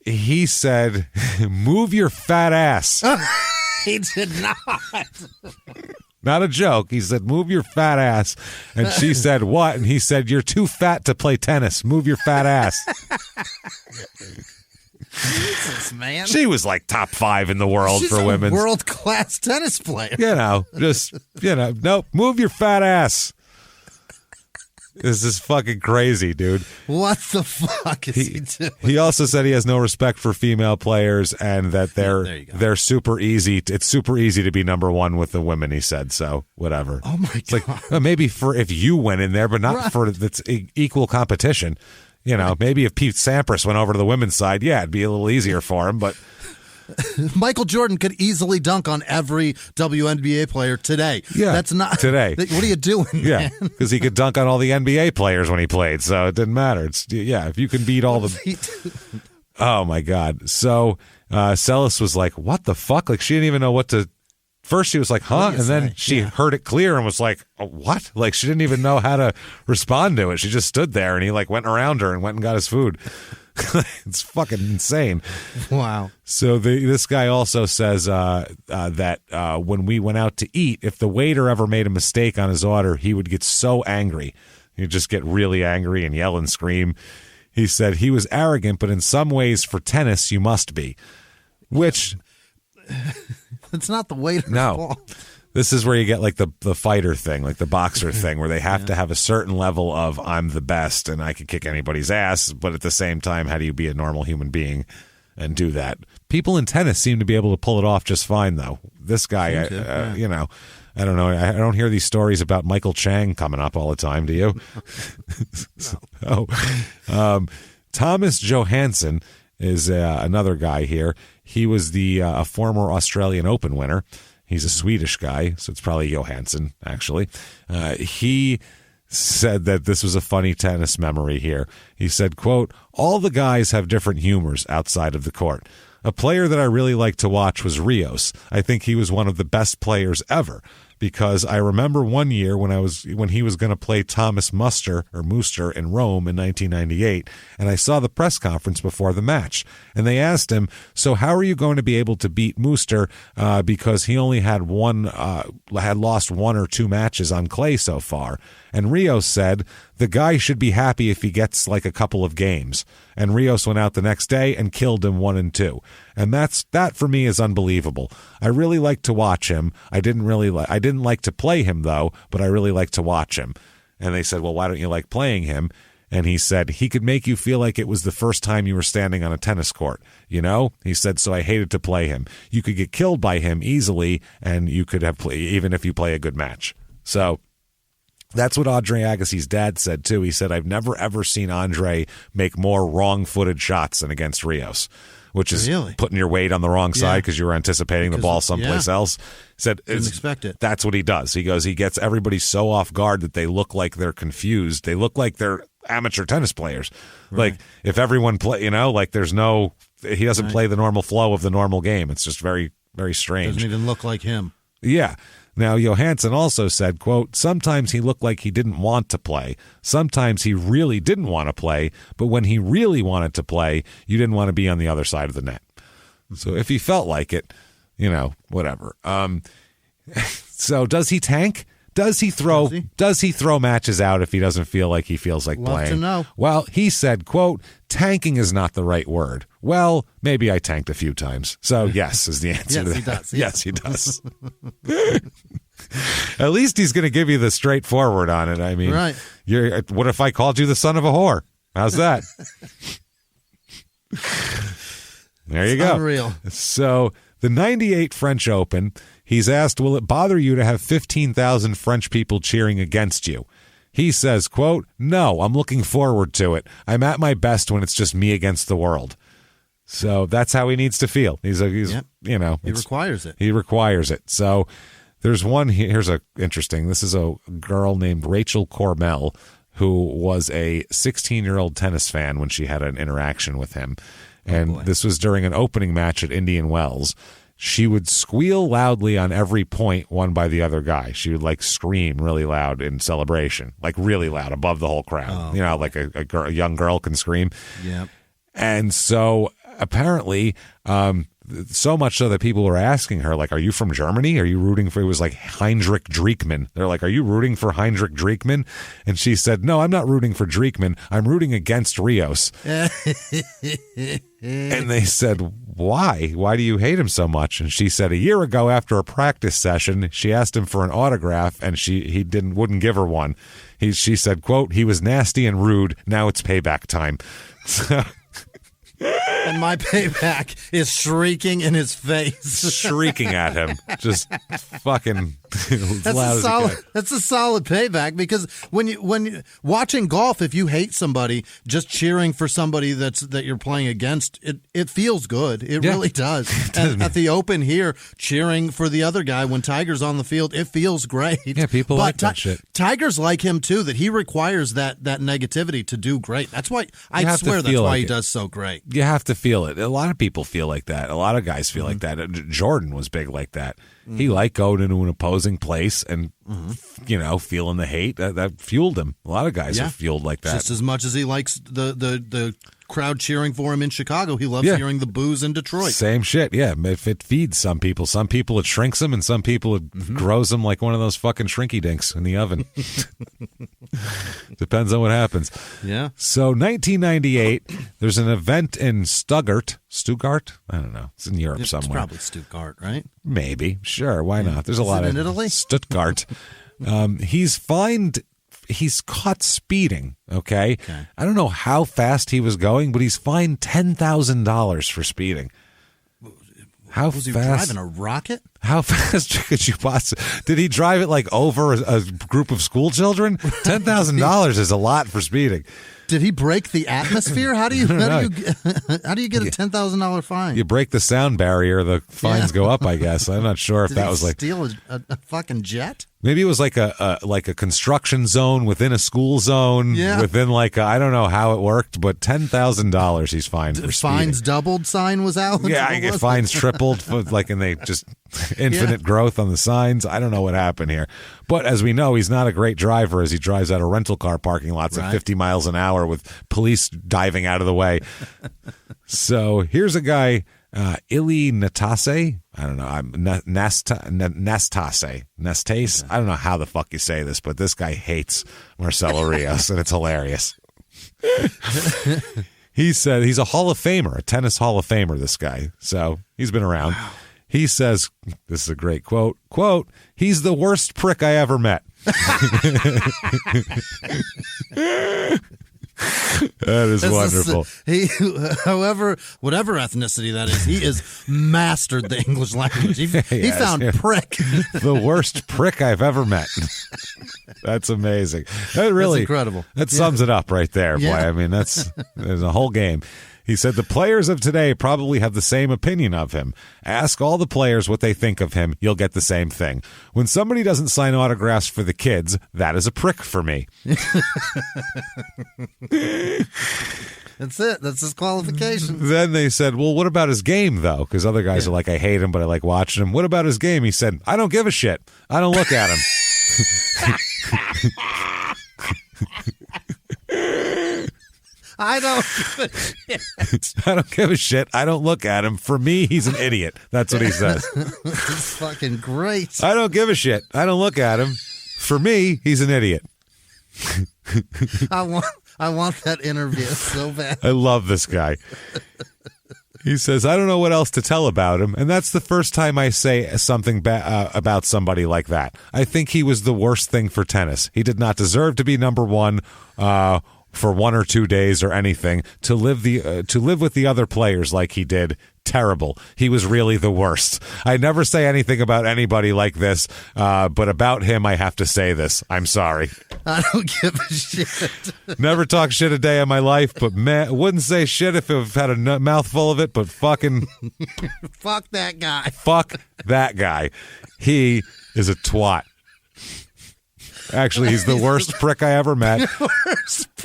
he said, move your fat ass. He did not. Not a joke. He said, move your fat ass. And she said, what? And he said, you're too fat to play tennis. Move your fat ass. Jesus, man. She was like top 5 in the world for women. World-class tennis player. Nope, move your fat ass. This is fucking crazy, dude. What the fuck is he doing? He also said he has no respect for female players and that they're super easy. It's super easy to be number 1 with the women, he said. So, whatever. Oh, my God. It's like, maybe for if you went in there, but not for it's equal competition. Maybe if Pete Sampras went over to the women's side, it'd be a little easier for him, but... Michael Jordan could easily dunk on every WNBA player today. Yeah, that's not today. What are you doing? Yeah, because he could dunk on all the NBA players when he played, so it didn't matter. If you can beat all the. Oh my God! So Seles was like, "What the fuck?" Like she didn't even know what to. First she was like, "Huh," and then she heard it clear and was like, "What?" Like she didn't even know how to respond to it. She just stood there and he like went around her and went and got his food. It's fucking insane. Wow. So this guy also says that when we went out to eat, if the waiter ever made a mistake on his order, he would get so angry. He'd just get really angry and yell and scream. He said he was arrogant, but in some ways for tennis, you must be. Which... It's not the waiter's fault. This is where you get like the fighter thing, like the boxer thing, where they have to have a certain level of I'm the best and I can kick anybody's ass, but at the same time, how do you be a normal human being and do that? People in tennis seem to be able to pull it off just fine, though. This guy, I don't know. I don't hear these stories about Michael Chang coming up all the time, do you? Thomas Johansson is another guy here. He was a former Australian Open winner. He's a Swedish guy, so it's probably Johansson, actually. He said that this was a funny tennis memory here. He said, quote, all the guys have different humors outside of the court. A player that I really liked to watch was Rios. I think he was one of the best players ever because I remember one year when he was going to play Thomas Muster in Rome in 1998, and I saw the press conference before the match, and they asked him, so how are you going to be able to beat Muster because he only had lost 1 or 2 matches on clay so far? And Rios said, the guy should be happy if he gets like a couple of games. And Rios went out the next day and killed him 1 and 2. And that for me is unbelievable. I really like to watch him. I didn't like to play him though, but I really like to watch him. And they said, well, why don't you like playing him? And he said, he could make you feel like it was the first time you were standing on a tennis court. He said, so I hated to play him. You could get killed by him easily, and you could have even if you play a good match. So that's what Andre Agassi's dad said, too. He said, I've never, ever seen Andre make more wrong-footed shots than against Rios, which is putting your weight on the wrong side because you were anticipating the ball someplace else. He said, didn't expect it. That's what he does. He goes, he gets everybody so off guard that they look like they're confused. They look like they're amateur tennis players. Right. Like, if everyone play, there's no, he doesn't play the normal flow of the normal game. It's just very, very strange. Doesn't even look like him. Yeah. Now, Johansson also said, quote, sometimes he looked like he didn't want to play. Sometimes he really didn't want to play, but when he really wanted to play, you didn't want to be on the other side of the net. So if he felt like it, whatever. So does he tank? Does he throw matches out if he doesn't feel like he feels like Love playing? to know. Well, he said, quote, tanking is not the right word. Well, maybe I tanked a few times. So yes is the answer to that. He does. Yes, he does. At least he's going to give you the straightforward on it. I mean, right. What if I called you the son of a whore? How's that? There you go. Unreal. So the 98 French Open, he's asked, will it bother you to have 15,000 French people cheering against you? He says, quote, no, I'm looking forward to it. I'm at my best when it's just me against the world. So that's how he needs to feel. He requires it. He requires it. So there's one, here's interesting. This is a girl named Rachel Cormel, who was a 16-year-old tennis fan when she had an interaction with him. And this was during an opening match at Indian Wells. She would squeal loudly on every point won by the other guy. She would scream really loud in celebration, really loud above the whole crowd. Like a young girl can scream. Yep. And so apparently, so much so that people were asking her, are you from Germany? Are you rooting for, it was Heinrich Dreekman. They're like, are you rooting for Heinrich Dreekman? And she said, no, I'm not rooting for Dreekman. I'm rooting against Rios. And they said, why? Why do you hate him so much? And she said, a year ago after a practice session, she asked him for an autograph and he wouldn't give her one. She said, quote, he was nasty and rude. Now it's payback time. And my payback is shrieking in his face. Shrieking at him. Just fucking loud as he can. That's a solid payback, because when you watching golf, if you hate somebody, just cheering for somebody that you're playing against, it feels good. It really does. At the Open here, cheering for the other guy when Tiger's on the field, it feels great. Yeah, people like that shit. Tigers like him too, that he requires that negativity to do great. That's why I swear that's why he does so great. You have to feel it. A lot of people feel like that. A lot of guys feel like that. Jordan was big like that. He liked going into an opposing place and, feeling the hate. That fueled him. A lot of guys are fueled like that. Just as much as he likes the crowd cheering for him in Chicago, he loves hearing the boos in Detroit. Same shit, yeah. If it feeds some people it shrinks them, and some people it grows them like one of those fucking shrinky dinks in the oven. Depends on what happens. Yeah. So 1998, there's an event in Stuttgart? I don't know. It's in Europe somewhere. It's probably Stuttgart, right? Maybe. Sure. Why not? There's a lot in of Italy? Stuttgart. He's caught speeding, okay? I don't know how fast he was going, but he's fined $10,000 for speeding. How was he fast? Driving a rocket? How fast could you possibly? Did he drive it over a group of school children? $10,000 is a lot for speeding. Did he break the atmosphere? How do you get a $10,000 fine? You break the sound barrier, the fines go up, I guess. I'm not sure if Did that he was steal a fucking jet? Maybe it was like a construction zone within a school zone. Yeah. Within I don't know how it worked, but $10,000 he's fined for speeding. Fines doubled sign was out. Yeah, I get fines tripled, and they just infinite growth on the signs. I don't know what happened here, but as we know, he's not a great driver as he drives out of rental car parking lots at 50 miles an hour with police diving out of the way. So here's a guy, Ili Natase. I don't know. Nastase. I don't know how the fuck you say this, but this guy hates Marcelo Rios, and it's hilarious. He said he's a Hall of Famer, a tennis Hall of Famer, this guy. So he's been around. Wow. He says, this is a great quote, he's the worst prick I ever met. That is wonderful. Whatever ethnicity that is, he has mastered the English language. He found prick. The worst prick I've ever met. That's amazing. That's incredible. That sums it up right there, boy. Yeah. I mean, there's a whole game. He said the players of today probably have the same opinion of him. Ask all the players what they think of him. You'll get the same thing. When somebody doesn't sign autographs for the kids, that is a prick for me. That's it. That's his qualification. Then they said, well, what about his game, though? Because other guys are like, I hate him, but I like watching him. What about his game? He said, I don't give a shit. I don't look at him. I don't give a shit. I don't give a shit. I don't look at him. For me, he's an idiot. That's what he says. It's fucking great. I don't give a shit. I don't look at him. For me, he's an idiot. I want that interview so bad. I love this guy. He says, I don't know what else to tell about him. And that's the first time I say something about somebody like that. I think he was the worst thing for tennis. He did not deserve to be number one for 1 or 2 days or anything. To live with the other players like he did, terrible. He was really the worst. I never say anything about anybody like this, but about him, I have to say this. I'm sorry. I don't give a shit. Never talk shit a day in my life, but man, wouldn't say shit if I've had a mouthful of it, but fucking... Fuck that guy. Fuck that guy. He is a twat. Actually, he's the worst prick I ever met.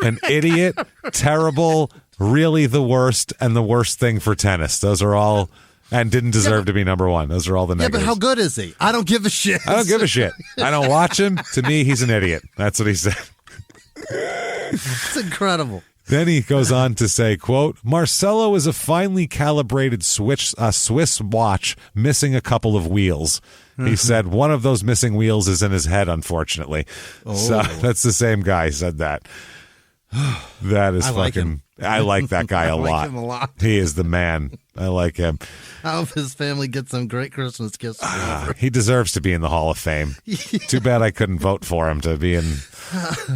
An idiot, terrible, really the worst, and the worst thing for tennis. Those are all, and didn't deserve to be number one. Those are all the negatives. Yeah, but how good is he? I don't give a shit. I don't give a shit. I don't watch him. To me, he's an idiot. That's what he said. It's incredible. Then he goes on to say, quote, Marcelo is a finely calibrated Swiss watch missing a couple of wheels. He said one of those missing wheels is in his head, unfortunately. Oh. So that's the same guy said that. That is fucking... I like that guy a lot. I like him a lot. He is the man. I like him. I hope his family gets some great Christmas gifts. He deserves to be in the Hall of Fame. Too bad I couldn't vote for him to be in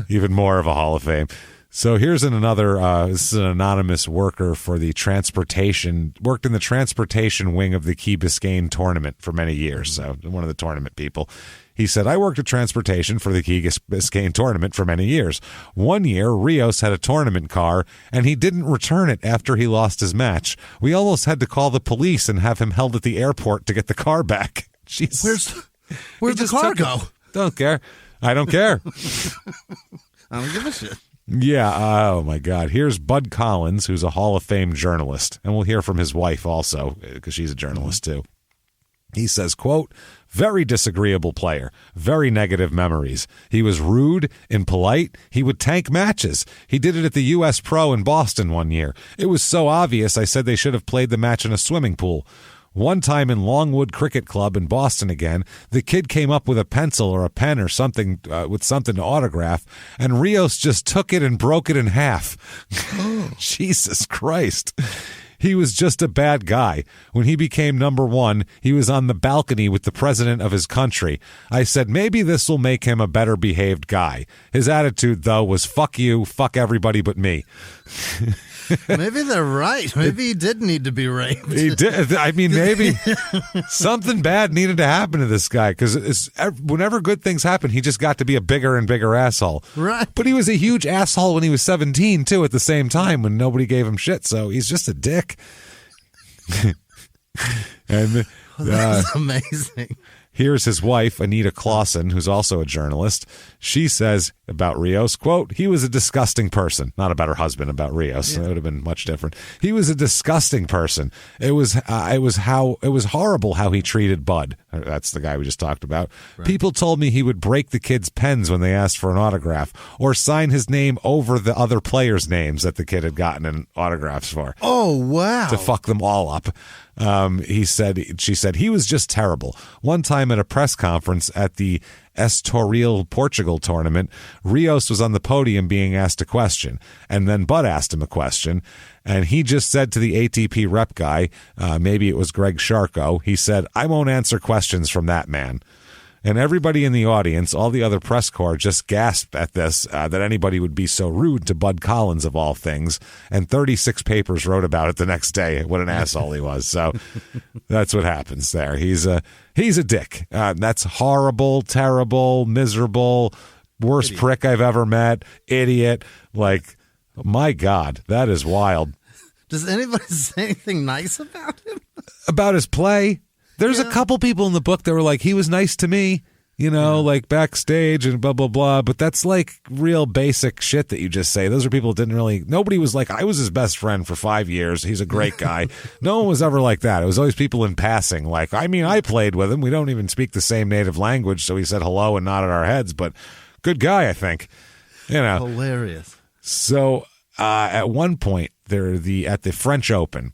even more of a Hall of Fame. So here's another, this is an anonymous worker for the transportation, worked in the transportation wing of the Key Biscayne tournament for many years. So one of the tournament people. He said, I worked at transportation for the Key Biscayne tournament for many years. One year, Rios had a tournament car, and he didn't return it after he lost his match. We almost had to call the police and have him held at the airport to get the car back. Jesus. Where'd the car go? Don't care. I don't care. I don't give a shit. Yeah, oh my God. Here's Bud Collins, who's a Hall of Fame journalist, and we'll hear from his wife also, because she's a journalist too. He says, quote, very disagreeable player, very negative memories. He was rude, impolite. He would tank matches. He did it at the U.S. Pro in Boston one year. It was so obvious I said they should have played the match in a swimming pool. One time in Longwood Cricket Club in Boston again, the kid came up with a pencil or a pen or something with something to autograph, and Rios just took it and broke it in half. Jesus Christ. He was just a bad guy. When he became number one, he was on the balcony with the president of his country. I said, maybe this will make him a better behaved guy. His attitude, though, was fuck you, fuck everybody but me. Maybe they're right. Maybe he did need to be raped. He did. I mean, maybe something bad needed to happen to this guy, because whenever good things happen, he just got to be a bigger and bigger asshole. Right. But he was a huge asshole when he was 17, too, at the same time, when nobody gave him shit. So he's just a dick. And that's amazing. Here's his wife, Anita Clausen, who's also a journalist. She says about Rios, quote, he was a disgusting person. Not about her husband, about Rios. Yeah. It would have been much different. He was a disgusting person. It was horrible how he treated Bud. That's the guy we just talked about. Right. People told me he would break the kids' pens when they asked for an autograph, or sign his name over the other players' names that the kid had gotten in autographs for. Oh, wow. To fuck them all up. She said he was just terrible. One time at a press conference at the Estoril Portugal tournament, Rios was on the podium being asked a question, and then Bud asked him a question, and he just said to the ATP rep guy, maybe it was Greg Sharko, he said, I won't answer questions from that man. And everybody in the audience, all the other press corps, just gasped at this, that anybody would be so rude to Bud Collins, of all things. And 36 papers wrote about it the next day, what an asshole he was. So that's what happens there. He's a dick. That's horrible, terrible, miserable, worst prick I've ever met, idiot. Like, my God, that is wild. Does anybody say anything nice about him? About his play? There's a couple people in the book that were like, he was nice to me. like backstage and blah, blah, blah. But that's like real basic shit that you just say. Those are people that nobody was like, I was his best friend for 5 years. He's a great guy. No one was ever like that. It was always people in passing. Like, I mean, I played with him. We don't even speak the same native language. So he said hello and nodded our heads, but good guy, I think. Hilarious. So at one point, they're at the French Open.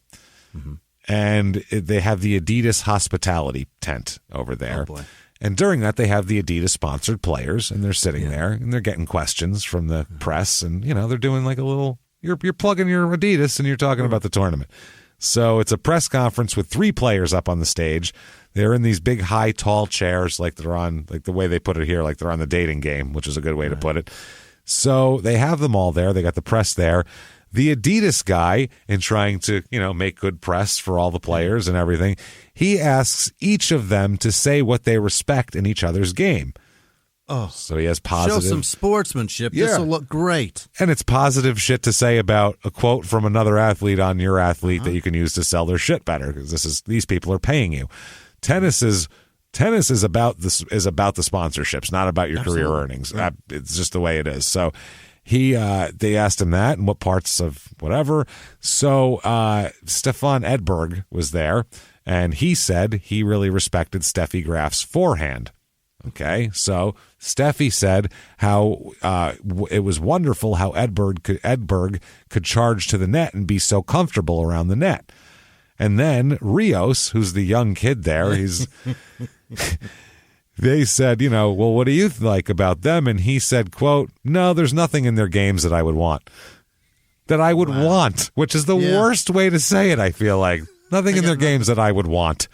Mm-hmm. And they have the Adidas hospitality tent over there. Oh, boy. And during that, they have the Adidas sponsored players, and they're sitting there, and they're getting questions from the press, and they're doing like a little. You're plugging your Adidas, and you're talking about the tournament. So it's a press conference with 3 players up on the stage. They're in these big, high, tall chairs, like they're on, like the way they put it here, like they're on the dating game, which is a good way to put it. So they have them all there. They got the press there. The Adidas guy, in trying to, make good press for all the players and everything, he asks each of them to say what they respect in each other's game. Oh, so he has positive. Show some sportsmanship. Yeah. This will look great. And it's positive shit to say about a quote from another athlete on your athlete that you can use to sell their shit better, because these people are paying you. Tennis is about the sponsorships, not about your career earnings. Right. It's just the way it is. So. They asked him that and what parts of whatever. So Stefan Edberg was there, and he said he really respected Steffi Graf's forehand. Okay, so Steffi said how it was wonderful how Edberg could charge to the net and be so comfortable around the net. And then Rios, who's the young kid there, he's... They said, well, what do you like about them? And he said, quote, no, there's nothing in their games that I would want. That I would want, which is the worst way to say it, I feel like. Nothing in their games that I would want.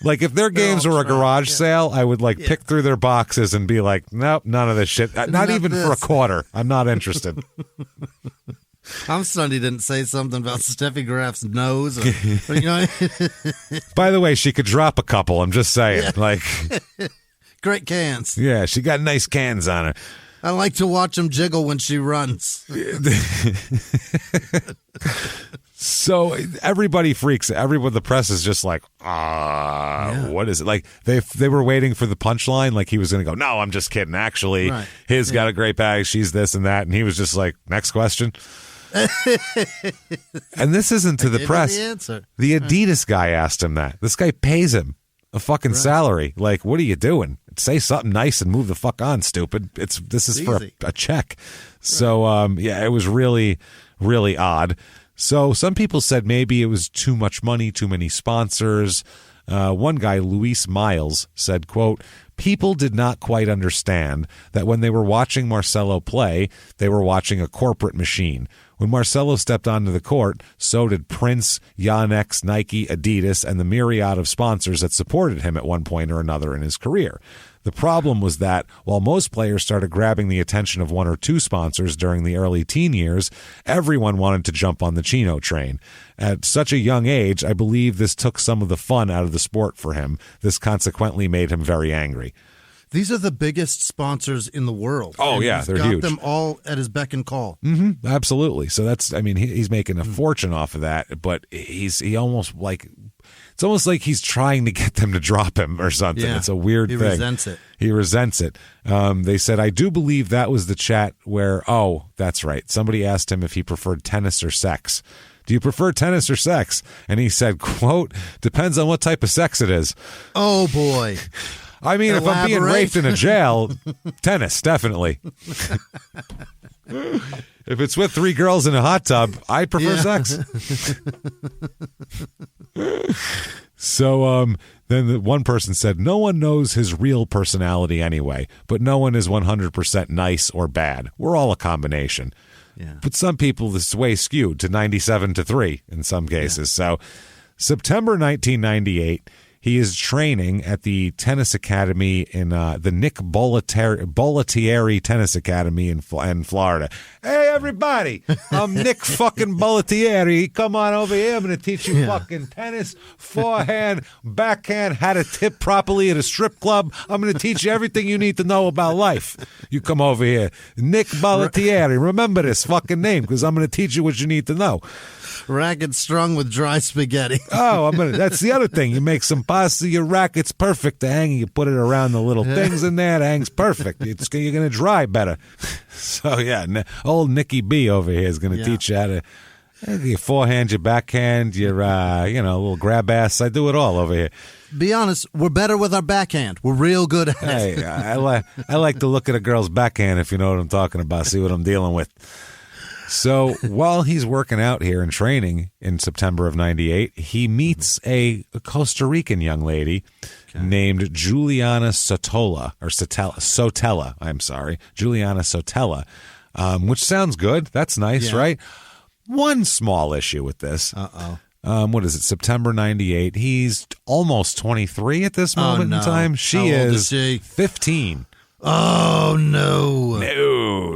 Like, if their games were a garage sale, I would, pick through their boxes and be like, nope, none of this shit. Not even for a quarter. I'm not interested. I'm stunned he didn't say something about Steffi Graf's nose. By the way, she could drop a couple. I'm just saying. Great cans. Yeah, she got nice cans on her. I like to watch them jiggle when she runs. So everybody freaks. The press is just like, what is it? Like they were waiting for the punchline. Like he was going to go, no, I'm just kidding. Actually, his got a great bag. She's this and that. And he was just like, next question. And this isn't to the press. The Adidas guy asked him that. This guy pays him a fucking salary. Like, what are you doing? Say something nice and move the fuck on, stupid. This is for a check. So it was really, really odd. So some people said maybe it was too much money, too many sponsors. One guy, Luis Miles, said, quote, people did not quite understand that when they were watching Marcelo play, they were watching a corporate machine. When Marcelo stepped onto the court, so did Prince, Yonex, Nike, Adidas, and the myriad of sponsors that supported him at one point or another in his career. The problem was that while most players started grabbing the attention of one or two sponsors during the early teen years, everyone wanted to jump on the Chino train. At such a young age, I believe this took some of the fun out of the sport for him. This consequently made him very angry. These are the biggest sponsors in the world. Oh, yeah, they're huge. Got them all at his beck and call. Mm-hmm, absolutely. So he's making a fortune off of that, but he almost like, it's almost like he's trying to get them to drop him or something. Yeah, it's a weird thing. He resents it. They said, I do believe that was the chat where, that's right. Somebody asked him if he preferred tennis or sex. Do you prefer tennis or sex? And he said, quote, depends on what type of sex it is. Oh, boy. I mean, if I'm being raped in a jail, tennis, definitely. If it's with 3 girls in a hot tub, I prefer sex. So then one person said, no one knows his real personality anyway, but no one is 100% nice or bad. We're all a combination. Yeah. But some people, this way skewed to 97-3 in some cases. Yeah. So September 1998, he is training at the tennis academy in the Nick Bollettieri Tennis Academy in Florida. Hey, everybody, I'm Nick fucking Bollettieri. Come on over here. I'm going to teach you fucking tennis, forehand, backhand, how to tip properly at a strip club. I'm going to teach you everything you need to know about life. You come over here. Nick Bollettieri. Remember this fucking name because I'm going to teach you what you need to know. Ragged strung with dry spaghetti. That's the other thing. You make some Posse, your racket's perfect to hang. You put it around the little things in there. It hangs perfect. You're going to dry better. So, yeah, old Nicky B over here is going to teach you how to your forehand, your backhand, your, little grab ass. I do it all over here. Be honest, we're better with our backhand. We're real good at it. Hey, I like to look at a girl's backhand, if you know what I'm talking about, see what I'm dealing with. So while he's working out here and training in September of 98, he meets a Costa Rican young lady named Juliana Sotella, Juliana Sotella, which sounds good. That's nice, right? One small issue with this. What is it, September 98? He's almost 23 at this moment in time. She is 15. Oh, no.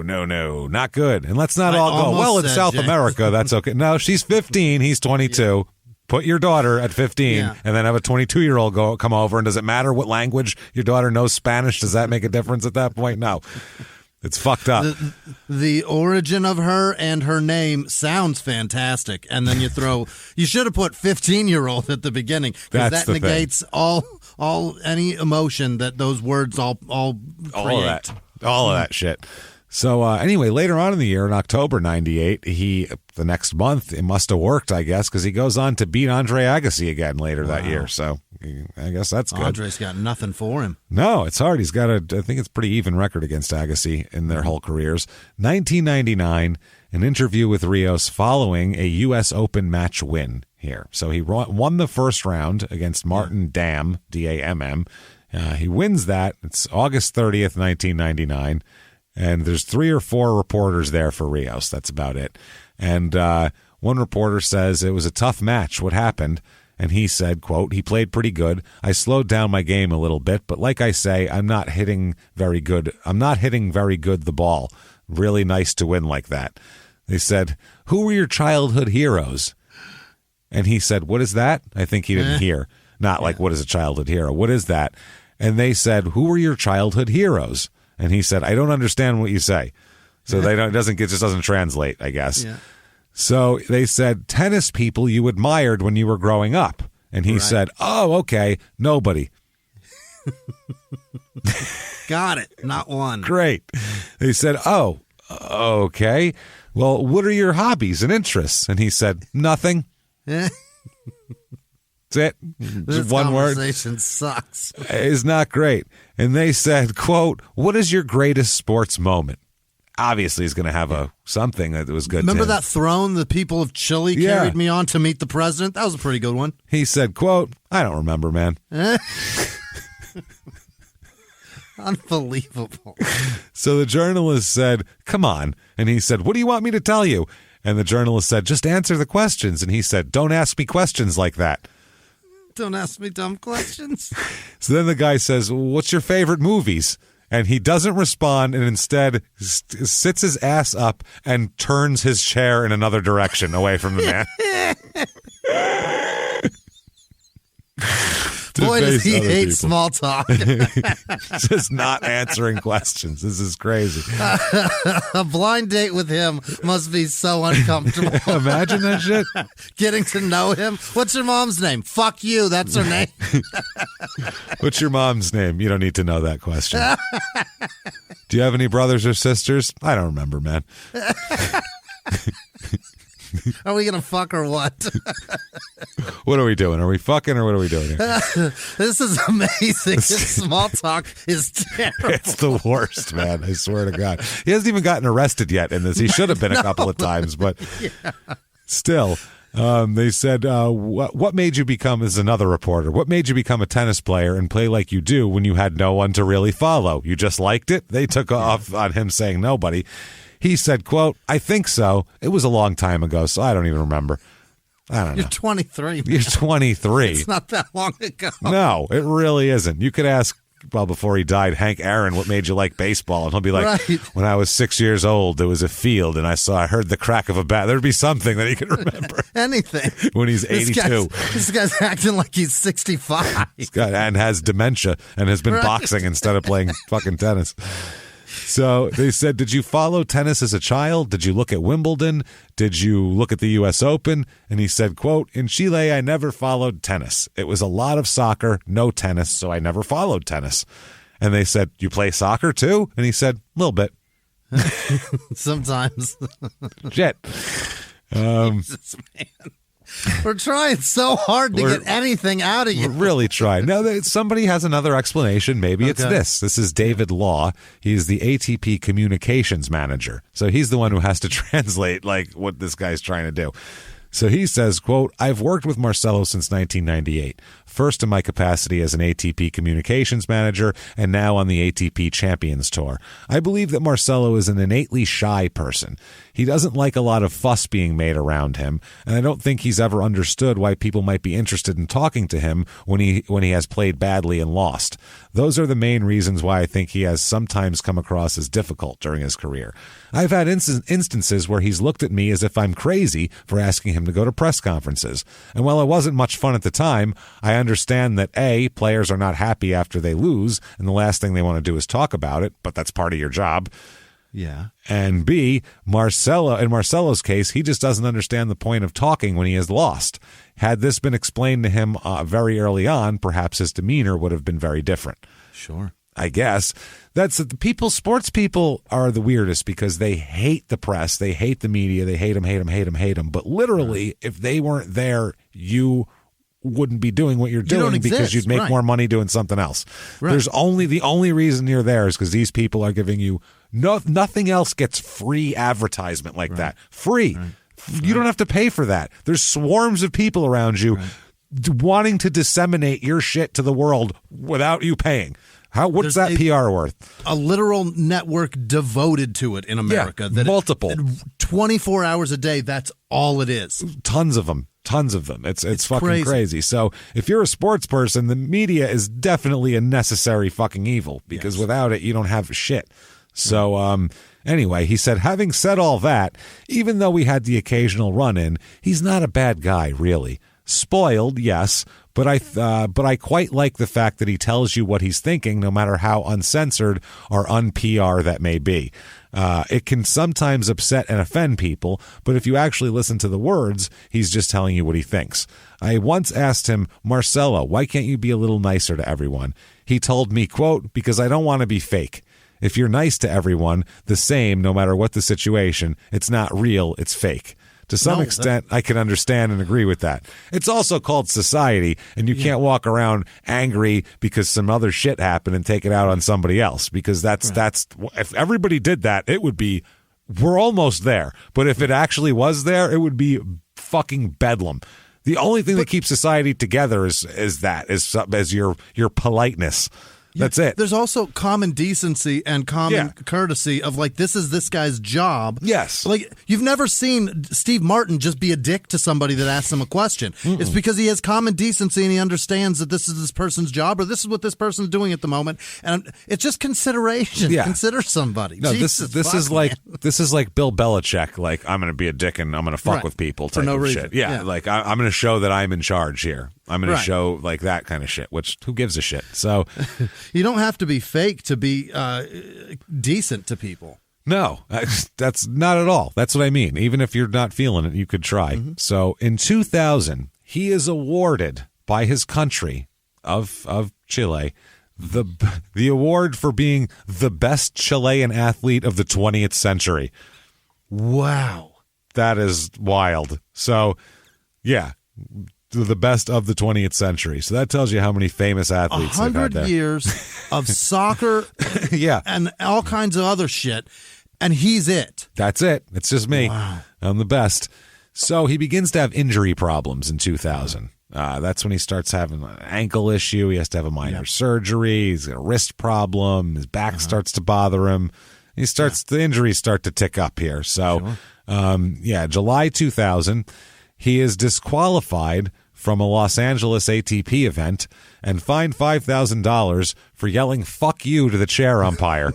No, not good. And let's not all go, well, it's South America, that's okay. No, she's 15, he's 22. Put your daughter at 15 and then have a 22-year-old come over, and does it matter what language your daughter knows? Spanish? Does that make a difference at that point? No. It's fucked up. The origin of her and her name sounds fantastic, and then you should have put 15-year-old at the beginning, because that negates all any emotion that those words all create. All of that shit. So anyway, later on in the year, in October 98, the next month, it must have worked, I guess, because he goes on to beat Andre Agassi again later that year. So I guess that's good. Andre's got nothing for him. No, it's hard. He's got I think it's pretty even record against Agassi in their whole careers. 1999, an interview with Rios following a U.S. Open match win here. So he won the first round against Martin Damm, D-A-M-M. He wins that. It's August 30th, 1999. And there's 3 or 4 reporters there for Rios. That's about it. And one reporter says, it was a tough match. What happened? And he said, quote, he played pretty good. I slowed down my game a little bit, but like I say, I'm not hitting very good the ball. Really nice to win like that. They said, who were your childhood heroes? And he said, what is that? I think he didn't hear. Not like, what is a childhood hero? What is that? And they said, who were your childhood heroes? And he said, I don't understand what you say. So it just doesn't translate, I guess. Yeah. So they said, tennis people you admired when you were growing up. And he said, oh, okay, nobody. Got it. Not one. Great. They said, oh, okay. Well, what are your hobbies and interests? And he said, nothing. That's it. This one conversation word. Sucks. It's not great. And they said, quote, what is your greatest sports moment? Obviously, he's going to have something that was good. Remember that throne the people of Chile carried me on to meet the president? That was a pretty good one. He said, quote, I don't remember, man. Unbelievable. So the journalist said, come on. And he said, what do you want me to tell you? And the journalist said, just answer the questions. And he said, don't ask me questions like that. Don't ask me dumb questions. So then the guy says, what's your favorite movies? And he doesn't respond and instead sits his ass up and turns his chair in another direction away from the man. Boy, does he hate small talk. Just not answering questions. This is crazy. A blind date with him must be so uncomfortable. Imagine that shit. Getting to know him. What's your mom's name? Fuck you. That's her name. What's your mom's name? You don't need to know that question. Do you have any brothers or sisters? I don't remember, man. Are we going to fuck or what? What are we doing? Are we fucking or what are we doing here? This is amazing. This small talk is terrible. It's the worst, man. I swear to God. He hasn't even gotten arrested yet in this. He should have been a couple of times, but still. They said, what made you become, as another reporter, what made you become a tennis player and play like you do when you had no one to really follow? You just liked it? They took off on him saying nobody. He said, quote, I think so. It was a long time ago, so I don't even remember. I don't know. You're 23. Man. You're 23. It's not that long ago. No, it really isn't. You could ask, well, before he died, Hank Aaron, what made you like baseball? And he'll be like, when I was 6 years old, there was a field, and I heard the crack of a bat. There'd be something that he could remember. Anything. When he's 82. This guy's acting like he's 65. And has dementia and has been boxing instead of playing fucking tennis. So they said, did you follow tennis as a child? Did you look at Wimbledon? Did you look at the U.S. Open? And he said, quote, in Chile, I never followed tennis. It was a lot of soccer, no tennis, so I never followed tennis. And they said, you play soccer too? And he said, a little bit. Sometimes. Shit. Jesus, man. We're trying so hard to get anything out of you. We're really trying. Now, somebody has another explanation. Maybe it's this. This is David Law. He's the ATP communications manager. So he's the one who has to translate like what this guy's trying to do. So he says, quote, I've worked with Marcelo since 1998, first in my capacity as an ATP communications manager and now on the ATP Champions Tour. I believe that Marcelo is an innately shy person. He doesn't like a lot of fuss being made around him, and I don't think he's ever understood why people might be interested in talking to him when he has played badly and lost. Those are the main reasons why I think he has sometimes come across as difficult during his career. I've had instances where he's looked at me as if I'm crazy for asking him to go to press conferences. And while it wasn't much fun at the time, I understand that A, players are not happy after they lose, and the last thing they want to do is talk about it, but that's part of your job. Yeah. And B, in Marcelo's case, he just doesn't understand the point of talking when he has lost. Had this been explained to him very early on, perhaps his demeanor would have been very different. Sure. I guess. Sports people are the weirdest because they hate the press. They hate the media. They hate them. But literally, if they weren't there, you wouldn't be doing what you're doing because you'd make more money doing something else. Right. The only reason you're there is because these people are giving you nothing else gets free advertisement like that. Free. Right. You don't have to pay for that. There's swarms of people around you wanting to disseminate your shit to the world without you paying. What's that PR worth? A literal network devoted to it in America. Yeah, multiple. 24 hours a day, that's all it is. Tons of them. It's fucking crazy. So if you're a sports person, the media is definitely a necessary fucking evil because without it, you don't have shit. So anyway, he said, having said all that, even though we had the occasional run-in, he's not a bad guy, really. Spoiled, yes, but I quite like the fact that he tells you what he's thinking, no matter how uncensored or un-PR that may be. It can sometimes upset and offend people, but if you actually listen to the words, he's just telling you what he thinks. I once asked him, Marcelo, why can't you be a little nicer to everyone? He told me, quote, because I don't want to be fake. If you're nice to everyone, the same, no matter what the situation, it's not real, it's fake. To some extent, I can understand and agree with that. It's also called society, and you can't walk around angry because some other shit happened and take it out on somebody else, because that's if everybody did that, it would be, we're almost there. But if it actually was there, it would be fucking bedlam. The only thing that keeps society together is your politeness. That's it. There's also common decency and common courtesy of like, this is this guy's job. Yes. Like, you've never seen Steve Martin just be a dick to somebody that asks him a question. Mm-mm. It's because he has common decency and he understands that this is this person's job or this is what this person's doing at the moment. And it's just consideration. Yeah. Consider somebody. No, this is like Bill Belichick. Like, I'm going to be a dick and I'm going to fuck with people type of shit. Yeah. Like, I'm going to show that I'm in charge here. I'm going to show like that kind of shit, which who gives a shit? So you don't have to be fake to be decent to people. No, that's not at all. That's what I mean. Even if you're not feeling it, you could try. Mm-hmm. So in 2000, he is awarded by his country of Chile the award for being the best Chilean athlete of the 20th century. Wow. That is wild. So, yeah. The best of the 20th century. So that tells you how many famous athletes they've had there. 100 years of soccer and all kinds of other shit, and he's it. That's it. It's just me. Wow. I'm the best. So he begins to have injury problems in 2000. That's when he starts having an ankle issue. He has to have a minor surgery. He's got a wrist problem. His back starts to bother him. The injuries start to tick up here. So, July 2000, he is disqualified from a Los Angeles ATP event and fined $5,000 for yelling "fuck you" to the chair umpire.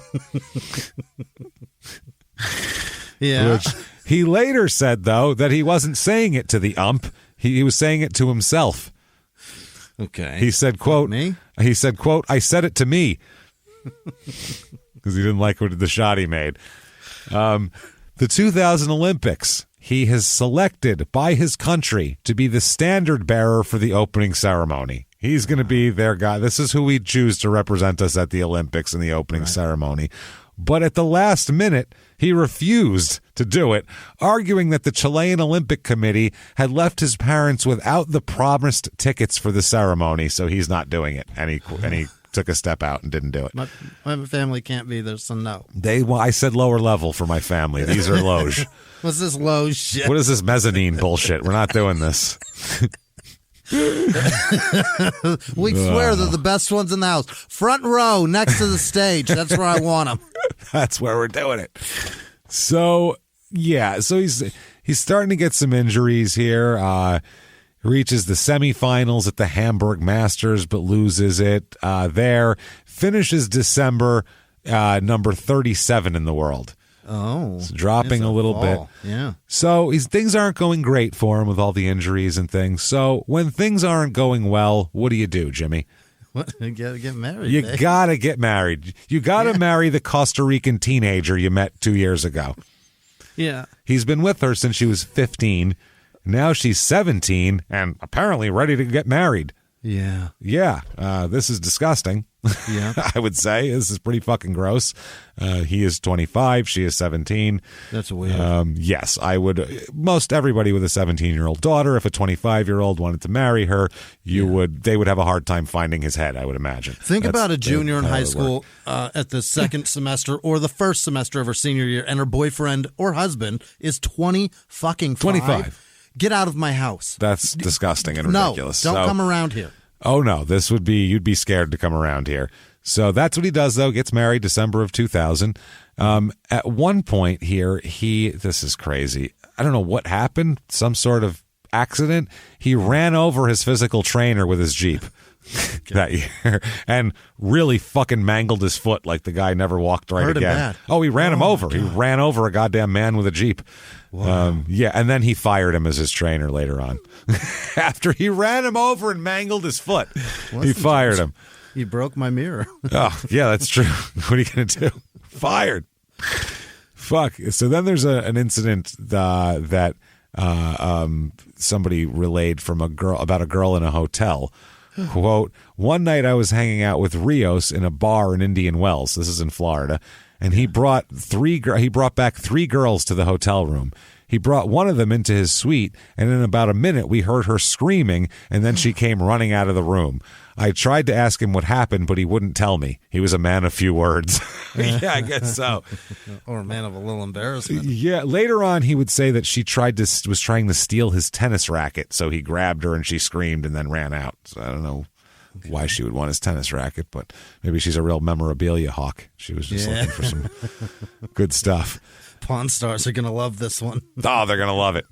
Which he later said, though, that he wasn't saying it to the ump. He was saying it to himself. Okay. He said, quote, me? He said, quote, I said it to me. because he didn't like the shot he made. The 2000 Olympics, he has selected by his country to be the standard bearer for the opening ceremony. He's going to be their guy. This is who we choose to represent us at the Olympics in the opening ceremony. But at the last minute, he refused to do it, arguing that the Chilean Olympic Committee had left his parents without the promised tickets for the ceremony, so he's not doing it. And he took a step out and didn't do it. My family can't be there, so no. I said lower level for my family. These are loge. What's this loge shit? What is this mezzanine bullshit? We're not doing this. We swear they're the best ones in the house. Front row, next to the stage. That's where I want them. That's where we're doing it. So, yeah. So he's starting to get some injuries here. Reaches the semifinals at the Hamburg Masters, but loses it there. Finishes December number 37 in the world. Oh, it's dropping a little bit. Yeah. So things aren't going great for him with all the injuries and things. So when things aren't going well, what do you do, Jimmie? What? You gotta get married. You gotta get married. You gotta marry the Costa Rican teenager you met 2 years ago. Yeah. He's been with her since she was 15. Now she's 17 and apparently ready to get married. Yeah. Yeah. This is disgusting. Yeah. I would say this is pretty fucking gross. He is 25. She is 17. That's weird. Yes, I would. Most everybody with a 17-year-old daughter, if a 25-year-old wanted to marry her, they would have a hard time finding his head, I would imagine. Think about a junior in high school at the second semester or the first semester of her senior year, and her boyfriend or husband is 25. Get out of my house. That's disgusting and ridiculous. No, don't come around here. Oh, no. You'd be scared to come around here. So that's what he does, though. Gets married December of 2000. At one point here, this is crazy. I don't know what happened. Some sort of accident. He ran over his physical trainer with his Jeep that year and really fucking mangled his foot like the guy never walked right again. Bad. Oh, he ran him over. God. He ran over a goddamn man with a Jeep. Wow. And then he fired him as his trainer later on. After he ran him over and mangled his foot, he fired him. He broke my mirror. Oh, yeah, that's true. What are you going to do? Fired. Fuck. So then there's an incident that somebody relayed from about a girl in a hotel. Quote, one night I was hanging out with Rios in a bar in Indian Wells. This is in Florida. And he brought back 3 girls to the hotel room. He brought one of them into his suite, and in about a minute we heard her screaming, and then she came running out of the room. I tried to ask him what happened, but he wouldn't tell me. He was a man of few words. Yeah, I guess so. Or a man of a little embarrassment. Yeah. Later on, he would say that she was trying to steal his tennis racket, so he grabbed her and she screamed and then ran out. So I don't know why she would want his tennis racket, but maybe she's a real memorabilia hawk. She was just looking for some good stuff. Pawn Stars are going to love this one. Oh, they're going to love it.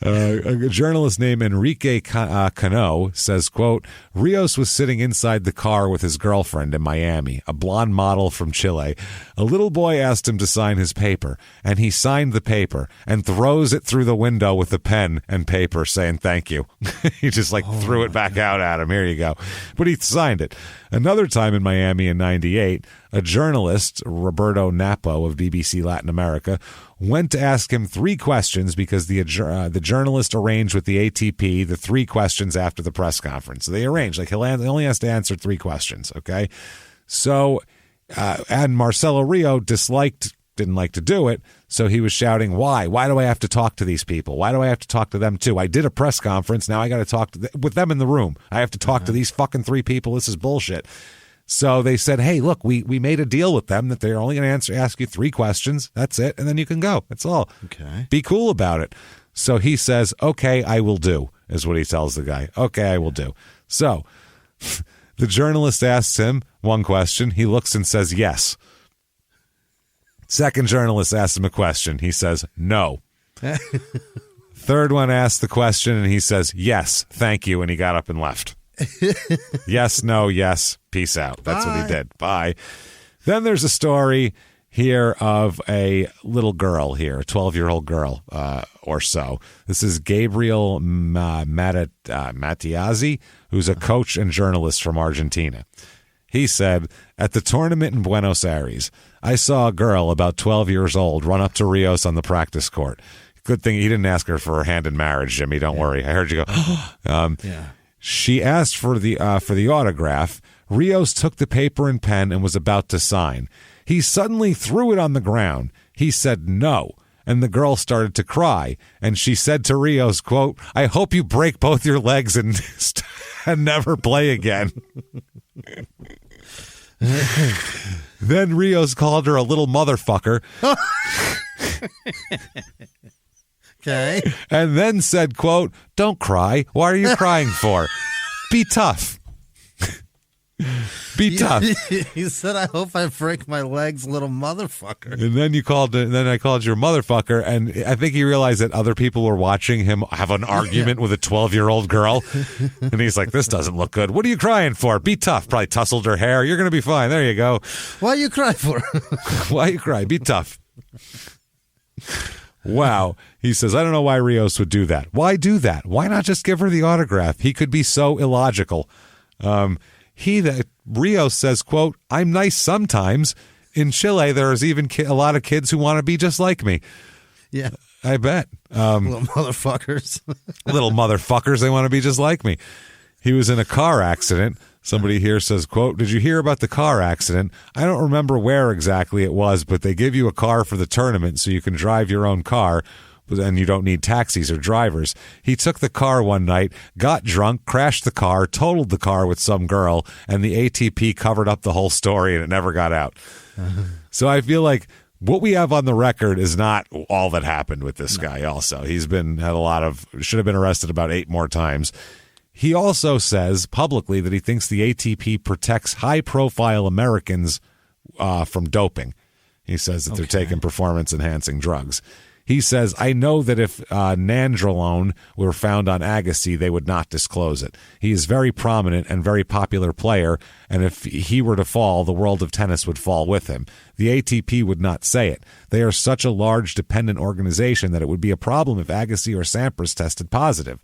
A journalist named Enrique Cano says, quote, Rios was sitting inside the car with his girlfriend in Miami, a blonde model from Chile. A little boy asked him to sign his paper, and he signed the paper and throws it through the window with the pen and paper saying thank you. He just threw it back out at him. Here you go. But he signed it. Another time in Miami in 98, a journalist, Roberto Napo of BBC Latin America, went to ask him 3 questions because the journalist arranged with the ATP the 3 questions after the press conference. So they arranged, he only has to answer 3 questions, okay? So, and Marcelo Rios didn't like to do it, so he was shouting, why? Why do I have to talk to these people? Why do I have to talk to them too? I did a press conference, now I got to talk with them in the room. I have to talk to these fucking 3 people. This is bullshit. So they said, hey, look, we made a deal with them that they're only going to ask you 3 questions. That's it. And then you can go. That's all. Okay. Be cool about it. So he says, okay, I will do, is what he tells the guy. Okay, I will do. So the journalist asks him 1 question. He looks and says, yes. Second journalist asks him a question. He says, no. Third one asks the question, and he says, yes, thank you. And he got up and left. Yes, no, yes, peace out. That's what he did. Bye. Then there's a story here of a little girl here, a 12-year-old girl or so. This is Gabriel Matiazzi, who's a coach and journalist from Argentina. He said, at the tournament in Buenos Aires, I saw a girl about 12 years old run up to Rios on the practice court. Good thing he didn't ask her for her hand in marriage, Jimmie. Don't worry. I heard you go. She asked for the autograph. Rios took the paper and pen and was about to sign. He suddenly threw it on the ground. He said no, and the girl started to cry. And she said to Rios, quote, I hope you break both your legs and never play again. Then Rios called her a little motherfucker. Okay. And then said, quote, don't cry. Why are you crying for? Be tough. Be tough. He said, I hope I break my legs, little motherfucker. And then I called you a motherfucker, and I think he realized that other people were watching him have an argument with a 12-year-old girl. And he's like, this doesn't look good. What are you crying for? Be tough. Probably tousled her hair. You're going to be fine. There you go. Why you cry for? Why you cry? Be tough. Wow. He says, I don't know why Rios would do that. Why do that? Why not just give her the autograph? He could be so illogical. Rios says, quote, I'm nice sometimes. In Chile, there's even a lot of kids who want to be just like me. Yeah. I bet. Little motherfuckers. Little motherfuckers, they want to be just like me. He was in a car accident. Somebody here says, quote, did you hear about the car accident? I don't remember where exactly it was, but they give you a car for the tournament so you can drive your own car, and you don't need taxis or drivers. He took the car one night, got drunk, crashed the car, totaled the car with some girl, and the ATP covered up the whole story, and it never got out. So I feel like what we have on the record is not all that happened with this guy also. He's should have been arrested about 8 more times. He also says publicly that he thinks the ATP protects high-profile Americans from doping. He says that they're taking performance-enhancing drugs. He says, I know that if nandrolone were found on Agassi, they would not disclose it. He is very prominent and very popular player, and if he were to fall, the world of tennis would fall with him. The ATP would not say it. They are such a large dependent organization that it would be a problem if Agassi or Sampras tested positive.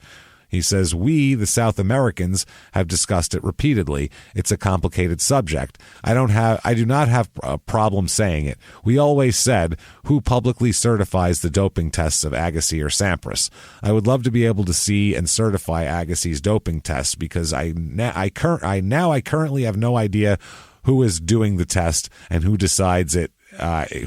He says, we, the South Americans, have discussed it repeatedly. It's a complicated subject. I do not have a problem saying it. We always said, who publicly certifies the doping tests of Agassi or Sampras? I would love to be able to see and certify Agassi's doping tests because I currently have no idea who is doing the test and who decides it,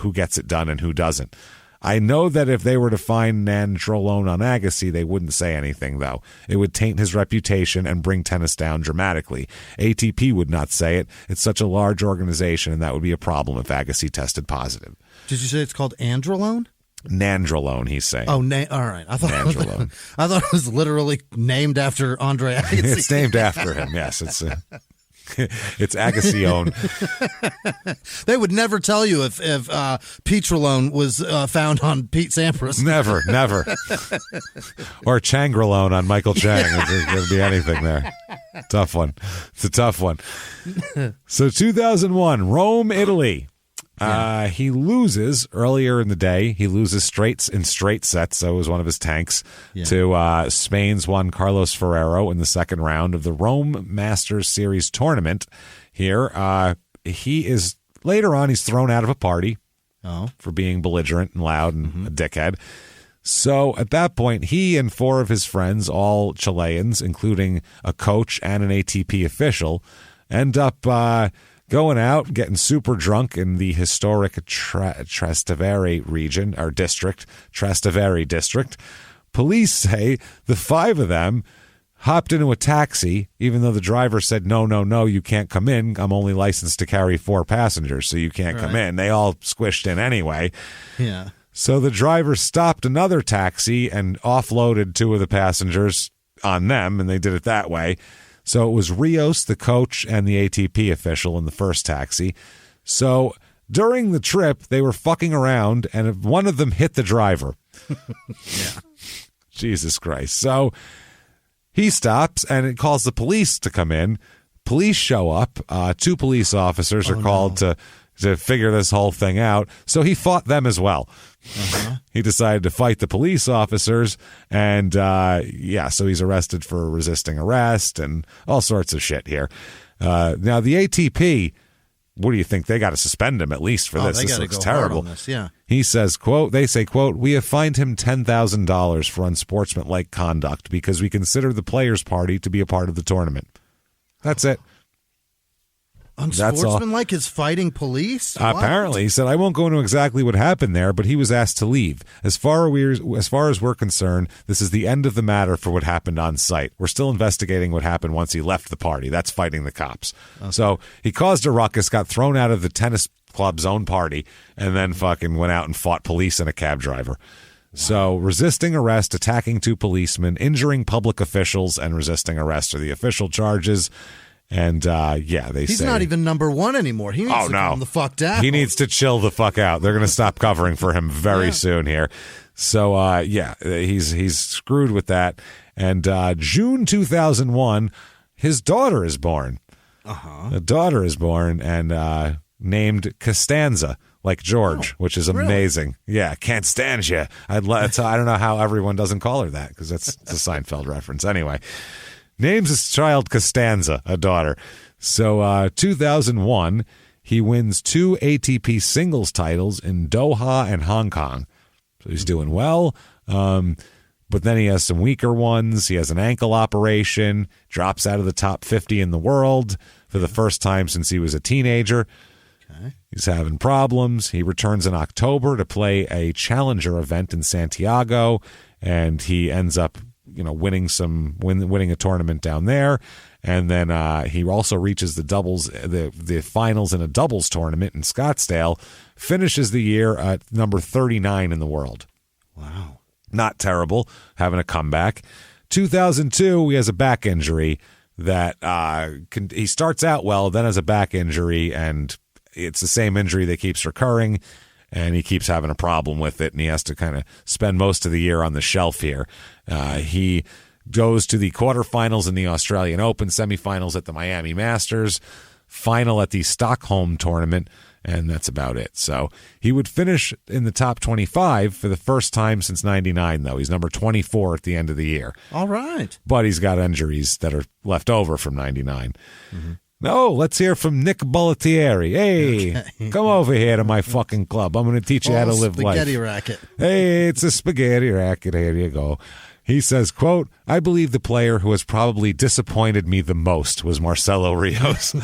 who gets it done and who doesn't. I know that if they were to find nandrolone on Agassi, they wouldn't say anything, though. It would taint his reputation and bring tennis down dramatically. ATP would not say it. It's such a large organization, and that would be a problem if Agassi tested positive. Did you say it's called androlone? Nandrolone, he's saying. Oh, all right. I thought it was literally named after Andre Agassi. It's named after him, yes. It's Agassione. They would never tell you if Pietragallo was found on Pete Sampras. Never. Or Changralone on Michael Chang. There'd be anything there. Tough one. It's a tough one. So 2001, Rome, Italy. He loses earlier in the day. He loses straight sets. So it was one of his tanks to Spain's Juan Carlos Ferrero in the second round of the Rome Masters Series tournament. Here, he's thrown out of a party for being belligerent and loud and a dickhead. So at that point, he and 4 of his friends, all Chileans, including a coach and an ATP official, end up going out, getting super drunk in the historic Trastevere region, or district, Trastevere district. Police say the 5 of them hopped into a taxi, even though the driver said, no, you can't come in. I'm only licensed to carry 4 passengers, so you can't come in. They all squished in anyway. Yeah. So the driver stopped another taxi and offloaded 2 of the passengers on them, and they did it that way. So it was Rios, the coach, and the ATP official in the first taxi. So during the trip, they were fucking around, and one of them hit the driver. Yeah. Jesus Christ. So he stops, and it calls the police to come in. Police show up. 2 police officers are called to figure this whole thing out. So he fought them as well. He decided to fight the police officers, and so he's arrested for resisting arrest and all sorts of shit here. Now, the ATP, what do you think? They got to suspend him at least for this. This looks terrible. This, yeah. He says, quote, they say, quote, we have fined him $10,000 for unsportsmanlike conduct because we consider the players' party to be a part of the tournament. That's it. Unsportsmanlike is fighting police? Apparently. He said, I won't go into exactly what happened there, but he was asked to leave. As far as we're concerned, this is the end of the matter for what happened on site. We're still investigating what happened once he left the party. That's fighting the cops. Okay. So he caused a ruckus, got thrown out of the tennis club's own party, and then fucking went out and fought police and a cab driver. Wow. So resisting arrest, attacking 2 policemen, injuring public officials, and resisting arrest are the official charges. And he's not even number 1 anymore. He needs to calm the fuck down. He needs to chill the fuck out. They're going to stop covering for him very soon here. So he's screwed with that. And June 2001, his daughter is born. A daughter is born and named Costanza, like George, which is amazing. Really? Yeah, can't stand you. I don't know how everyone doesn't call her that because that's a Seinfeld reference. Anyway. Names his child Costanza, a daughter. So 2001, he wins 2 ATP singles titles in Doha and Hong Kong. So he's doing well. But then he has some weaker ones. He has an ankle operation, drops out of the top 50 in the world for the first time since he was a teenager. Okay. He's having problems. He returns in October to play a challenger event in Santiago, and he ends up winning a tournament down there, and then he also reaches the doubles, the finals in a doubles tournament in Scottsdale. Finishes the year at number 39 in the world. Wow, not terrible, having a comeback. 2002, he has a back injury that he starts out well, then has a back injury, and it's the same injury that keeps recurring. And he keeps having a problem with it, and he has to kind of spend most of the year on the shelf here. He goes to the quarterfinals in the Australian Open, semifinals at the Miami Masters, final at the Stockholm tournament, and that's about it. So he would finish in the top 25 for the first time since 99, though. He's number 24 at the end of the year. All right. But he's got injuries that are left over from 99. Mm-hmm. No, let's hear from Nick Bollettieri. Hey, come over here to my fucking club. I'm going to teach you how to live life. Spaghetti racket. Hey, it's a spaghetti racket. Here you go. He says, quote, I believe the player who has probably disappointed me the most was Marcelo Rios.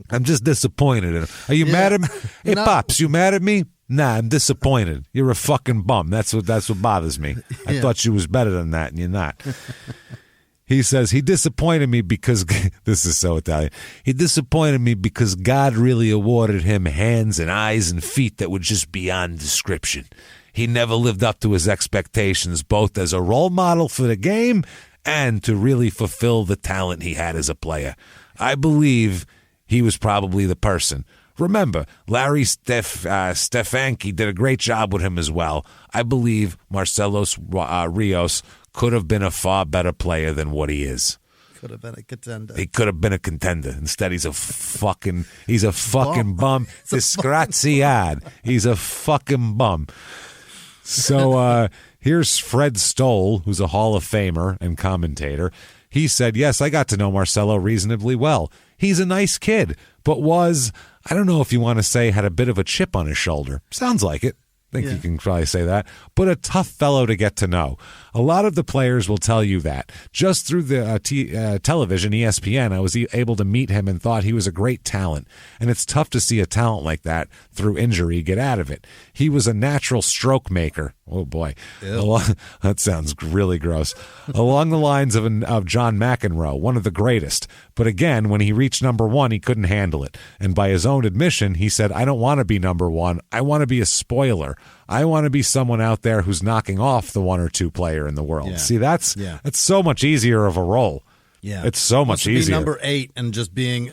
I'm just disappointed in him. Are you mad at me? Hey, no. Pops, you mad at me? Nah, I'm disappointed. You're a fucking bum. That's what bothers me. I thought you was better than that, and you're not. He says, he disappointed me because, this is so Italian, he disappointed me because God really awarded him hands and eyes and feet that were just beyond description. He never lived up to his expectations, both as a role model for the game and to really fulfill the talent he had as a player. I believe he was probably the person. Remember, Larry Stefanki did a great job with him as well. I believe Marcelo Rios could have been a far better player than what he is. Could have been a contender. He could have been a contender. Instead, he's a fucking bum. Disgraziad. He's a fucking bum. So here's Fred Stoll, who's a Hall of Famer and commentator. He said, yes, I got to know Marcelo reasonably well. He's a nice kid, but I don't know if you want to say, had a bit of a chip on his shoulder. Sounds like it. I think you can probably say that. But a tough fellow to get to know. A lot of the players will tell you that. Just through the television, ESPN, I was able to meet him and thought he was a great talent. And it's tough to see a talent like that through injury get out of it. He was a natural stroke maker. Oh, boy. That sounds really gross. Along the lines of John McEnroe, one of the greatest. But again, when he reached number 1, he couldn't handle it. And by his own admission, he said, I don't want to be number 1. I want to be a spoiler. I want to be someone out there who's knocking off the 1 or 2 player in the world. Yeah. See, that's so much easier of a role. Yeah, it's so much easier. Be number 8 and just being,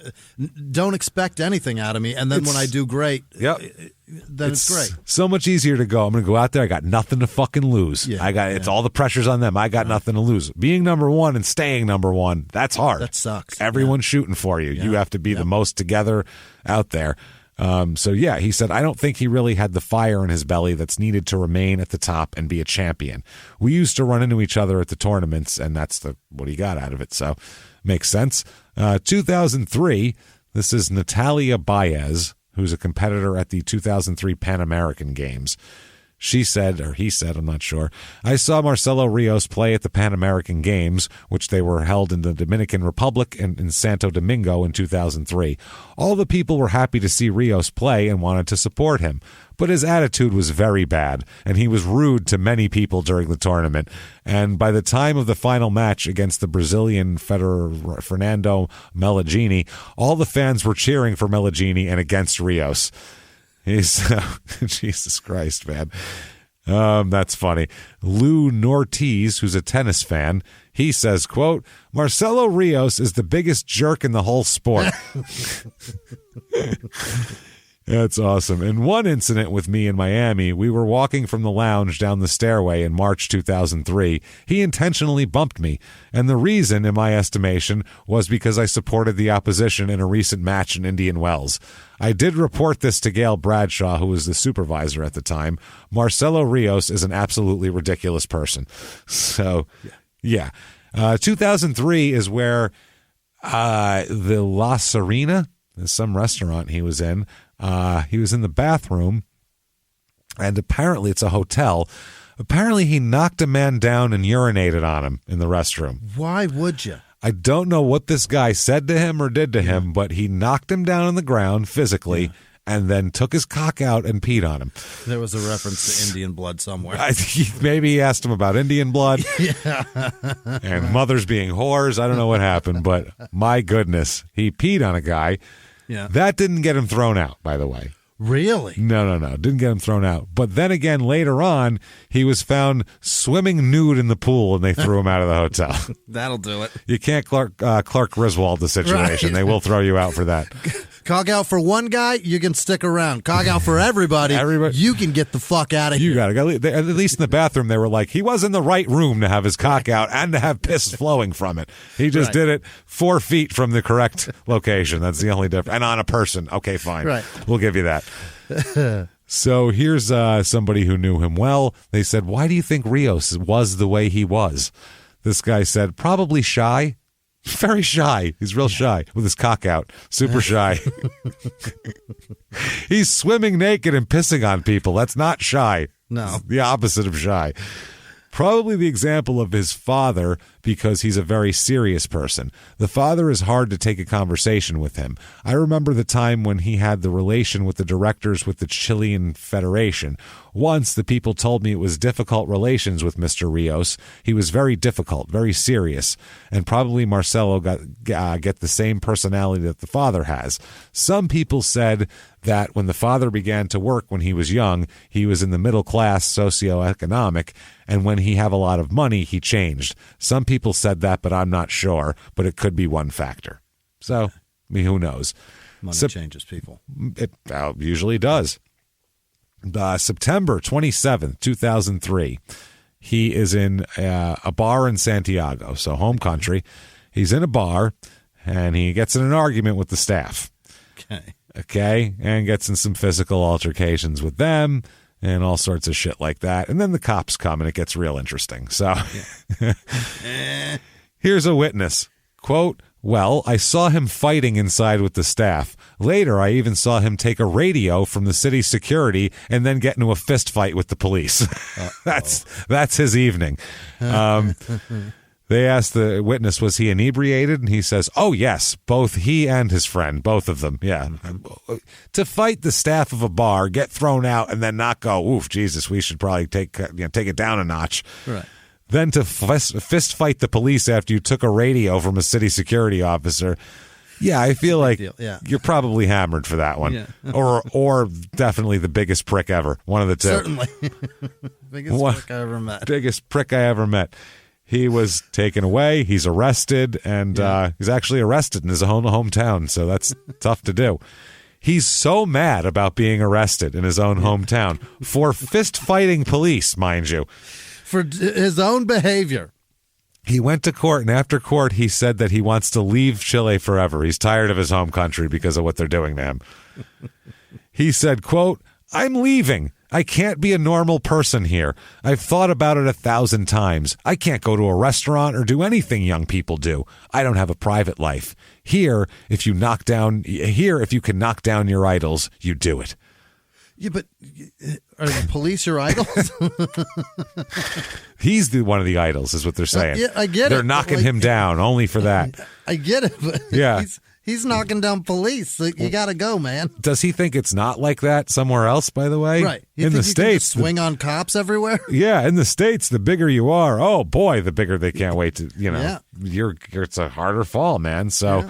don't expect anything out of me, and then when I do great, then it's great. So much easier to go. I'm going to go out there. I got nothing to fucking lose. Yeah, it's all the pressure's on them. I got nothing to lose. Being number 1 and staying number 1, that's hard. That sucks. Everyone's shooting for you. You have to be the most together out there. He said, I don't think he really had the fire in his belly that's needed to remain at the top and be a champion. We used to run into each other at the tournaments, and that's what he got out of it. So Makes sense. 2003, this is Natalia Baez, who's a competitor at the 2003 Pan American Games. She said, or he said, I'm not sure, I saw Marcelo Rios play at the Pan American Games, which they were held in the Dominican Republic and in Santo Domingo in 2003. All the people were happy to see Rios play and wanted to support him. But his attitude was very bad, and he was rude to many people during the tournament. And by the time of the final match against the Brazilian Fernando Meligeni, all the fans were cheering for Meligeni and against Rios. He's Jesus Christ, man. That's funny. Lou Nortiz, who's a tennis fan, he says, quote, Marcelo Rios is the biggest jerk in the whole sport. That's awesome. In one incident with me in Miami, we were walking from the lounge down the stairway in March 2003. He intentionally bumped me, and the reason, in my estimation, was because I supported the opposition in a recent match in Indian Wells. I did report this to Gail Bradshaw, who was the supervisor at the time. Marcelo Rios is an absolutely ridiculous person. So, yeah. 2003 is where the La Serena, some restaurant he was in, he was in the bathroom, and apparently it's a hotel. Apparently he knocked a man down and urinated on him in the restroom. Why would you? I don't know what this guy said to him or did to him, but he knocked him down on the ground physically and then took his cock out and peed on him. There was a reference to Indian blood somewhere. Maybe he asked him about Indian blood and mothers being whores. I don't know what happened, but my goodness, he peed on a guy. Yeah. That didn't get him thrown out, by the way. Really? No. Didn't get him thrown out. But then again, later on, he was found swimming nude in the pool, and they threw him out of the hotel. That'll do it. You can't Clark Griswold the situation. Right. They will throw you out for that. Cog out for one guy, you can stick around. Cog out for everybody, you can get the fuck out of here. You got to go. At least in the bathroom, they were like, he was in the right room to have his cock out and to have piss flowing from it. He just did it 4 feet from the correct location. That's the only difference. And on a person. Okay, fine. Right. We'll give you that. So here's somebody who knew him well. They said, why do you think Rios was the way he was? This guy said, probably shy. Very shy. He's real shy with his cock out. Super shy. He's swimming naked and pissing on people. That's not shy. No. It's the opposite of shy. Probably the example of his father, because he's a very serious person. The father is hard to take a conversation with him. I remember the time when he had the relation with the directors with the Chilean Federation. Once, the people told me it was difficult relations with Mr. Rios. He was very difficult, very serious, and probably Marcelo get the same personality that the father has. Some people said that when the father began to work when he was young, he was in the middle class socioeconomic, and when he have a lot of money, he changed. Some people said that, but I'm not sure, but it could be one factor. So, I mean, who knows? Money changes people. It usually does. September 27th, 2003, he is in a bar in Santiago, so home country. He's in a bar, and he gets in an argument with the staff. Okay, and gets in some physical altercations with them and all sorts of shit like that. And then the cops come, and it gets real interesting. So here's a witness. Quote, well, I saw him fighting inside with the staff. Later, I even saw him take a radio from the city security and then get into a fist fight with the police. That's his evening. They asked the witness, was he inebriated? And he says, oh, yes, both he and his friend, both of them. Yeah. To fight the staff of a bar, get thrown out, and then not go, oof, Jesus, we should probably take it down a notch. Right. Then to fist fight the police after you took a radio from a city security officer. Yeah, I feel like you're probably hammered for that one. Yeah. or definitely the biggest prick ever. One of the two. Certainly. Prick I ever met. Biggest prick I ever met. He was taken away. He's arrested, and he's actually arrested in his own hometown, so that's tough to do. He's so mad about being arrested in his own hometown for fist-fighting police, mind you. For his own behavior. He went to court, and after court, he said that he wants to leave Chile forever. He's tired of his home country because of what they're doing to him. He said, quote, I'm leaving. I can't be a normal person here. I've thought about it 1,000 times. I can't go to a restaurant or do anything young people do. I don't have a private life. Here, if you can knock down your idols, you do it. Yeah, but are the police your idols? He's one of the idols, is what they're saying. Yeah, I get they're it. They're knocking him down only for that. I get it, but yeah. He's knocking down police. So you got to go, man. Does he think it's not like that somewhere else, by the way? Right. In the States. Swing on cops everywhere? Yeah, in the States, the bigger you are, oh boy, the bigger they can't wait to, it's a harder fall, man. So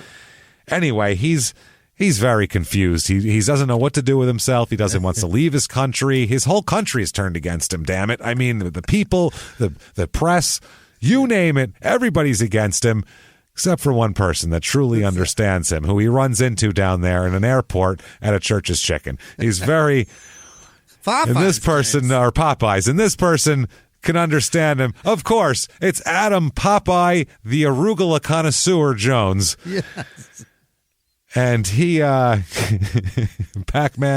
anyway, he's very confused. He doesn't know what to do with himself. He wants to leave his country. His whole country is turned against him, damn it. I mean, the people, the press, you name it, everybody's against him. Except for one person that truly understands him, who he runs into down there in an airport at a Church's Chicken. He's very... Popeyes. And this person, or Popeyes, and this person can understand him. Of course, it's Adam Popeye, the arugula connoisseur Jones. Yes. And he, Pac-Man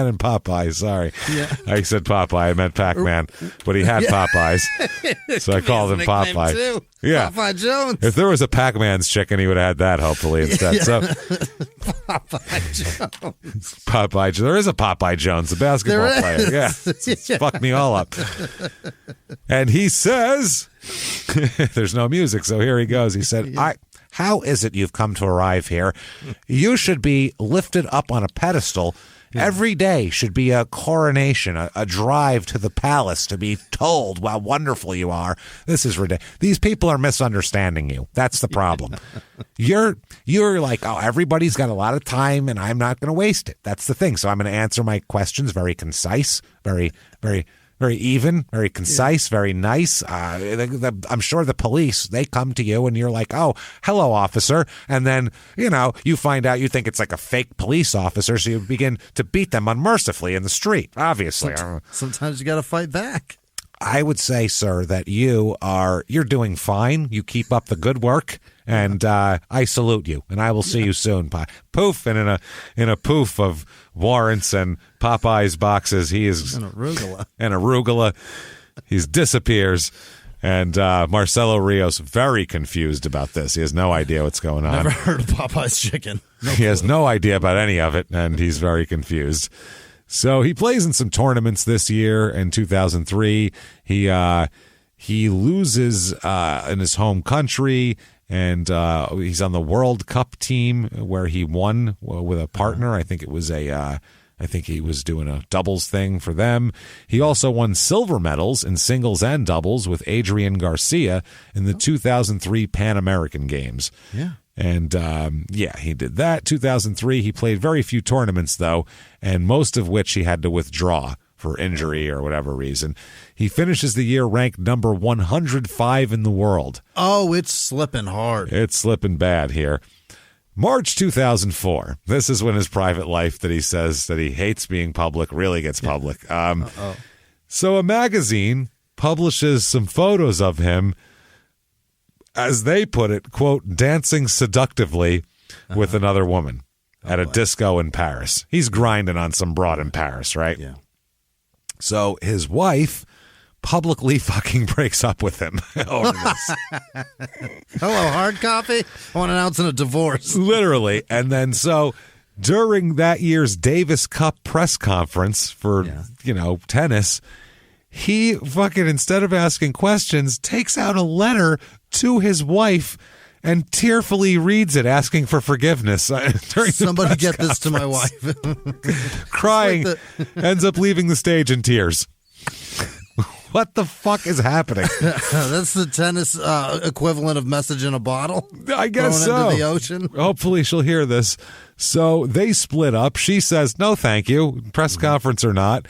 and Popeye, sorry. Yeah. I said Popeye, I meant Pac-Man, but he had Popeyes, so I called him Popeye. Too. Yeah. Popeye Jones. If there was a Pac-Man's chicken, he would have had that, hopefully, instead. Yeah. So, Popeye Jones. Popeye, there is a Popeye Jones, the basketball player. Yeah. It's fucked me all up. And he says, there's no music, so here he goes. He said, how is it you've come to arrive here? You should be lifted up on a pedestal. Every day should be a coronation, a drive to the palace to be told how wonderful you are. This is ridiculous. These people are misunderstanding you. That's the problem. You're like, oh, everybody's got a lot of time and I'm not going to waste it. That's the thing. So I'm going to answer my questions very concise, very, very, very even, very concise, very nice. I'm sure the police, they come to you and you're like, oh, hello, officer. And then, you find out you think it's like a fake police officer. So you begin to beat them unmercifully in the street, obviously. Sometimes you got to fight back. I would say, sir, that you're doing fine. You keep up the good work. And I salute you, and I will see you soon. Poof, and in a poof of warrants and Popeye's boxes, he is an arugula. He disappears, and Marcelo Rios very confused about this. He has no idea what's going on. Never heard of Popeye's chicken. He has no idea about any of it, and he's very confused. So he plays in some tournaments this year. In 2003, he loses in his home country. And he's on the World Cup team where he won with a partner. I think it was I think he was doing a doubles thing for them. He also won silver medals in singles and doubles with Adrian Garcia in the 2003 Pan American Games. Yeah. And, he did that. 2003, he played very few tournaments, though, and most of which he had to withdraw for injury or whatever reason. He finishes the year ranked number 105 in the world. Oh, it's slipping hard. It's slipping bad here. March 2004. This is when his private life that he says that he hates being public really gets public. So a magazine publishes some photos of him, as they put it, quote, dancing seductively with another woman at a disco in Paris. He's grinding on some broad in Paris, right? Yeah. So his wife publicly fucking breaks up with him over this. Hello, hard copy? I want announcing a divorce. Literally. And then so during that year's Davis Cup press conference for, tennis, he fucking, instead of asking questions, takes out a letter to his wife and tearfully reads it, asking for forgiveness. Somebody get this to my wife. Crying, ends up leaving the stage in tears. What the fuck is happening? That's the tennis equivalent of message in a bottle. I guess so. Into the ocean. Hopefully she'll hear this. So they split up. She says, no, thank you. Press conference or not.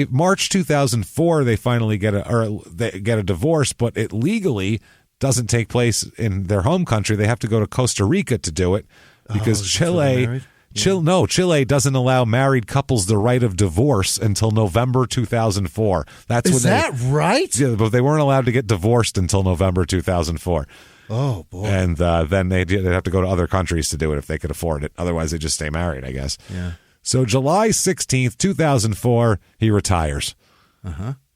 March 2004, they finally get a divorce, but it legally doesn't take place in their home country. They have to go to Costa Rica to do it because Chile doesn't allow married couples the right of divorce until November 2004. Is that right? Yeah, but they weren't allowed to get divorced until November 2004. Oh, boy. And then they'd have to go to other countries to do it if they could afford it. Otherwise, they just stay married, I guess. Yeah. So July 16th, 2004, he retires.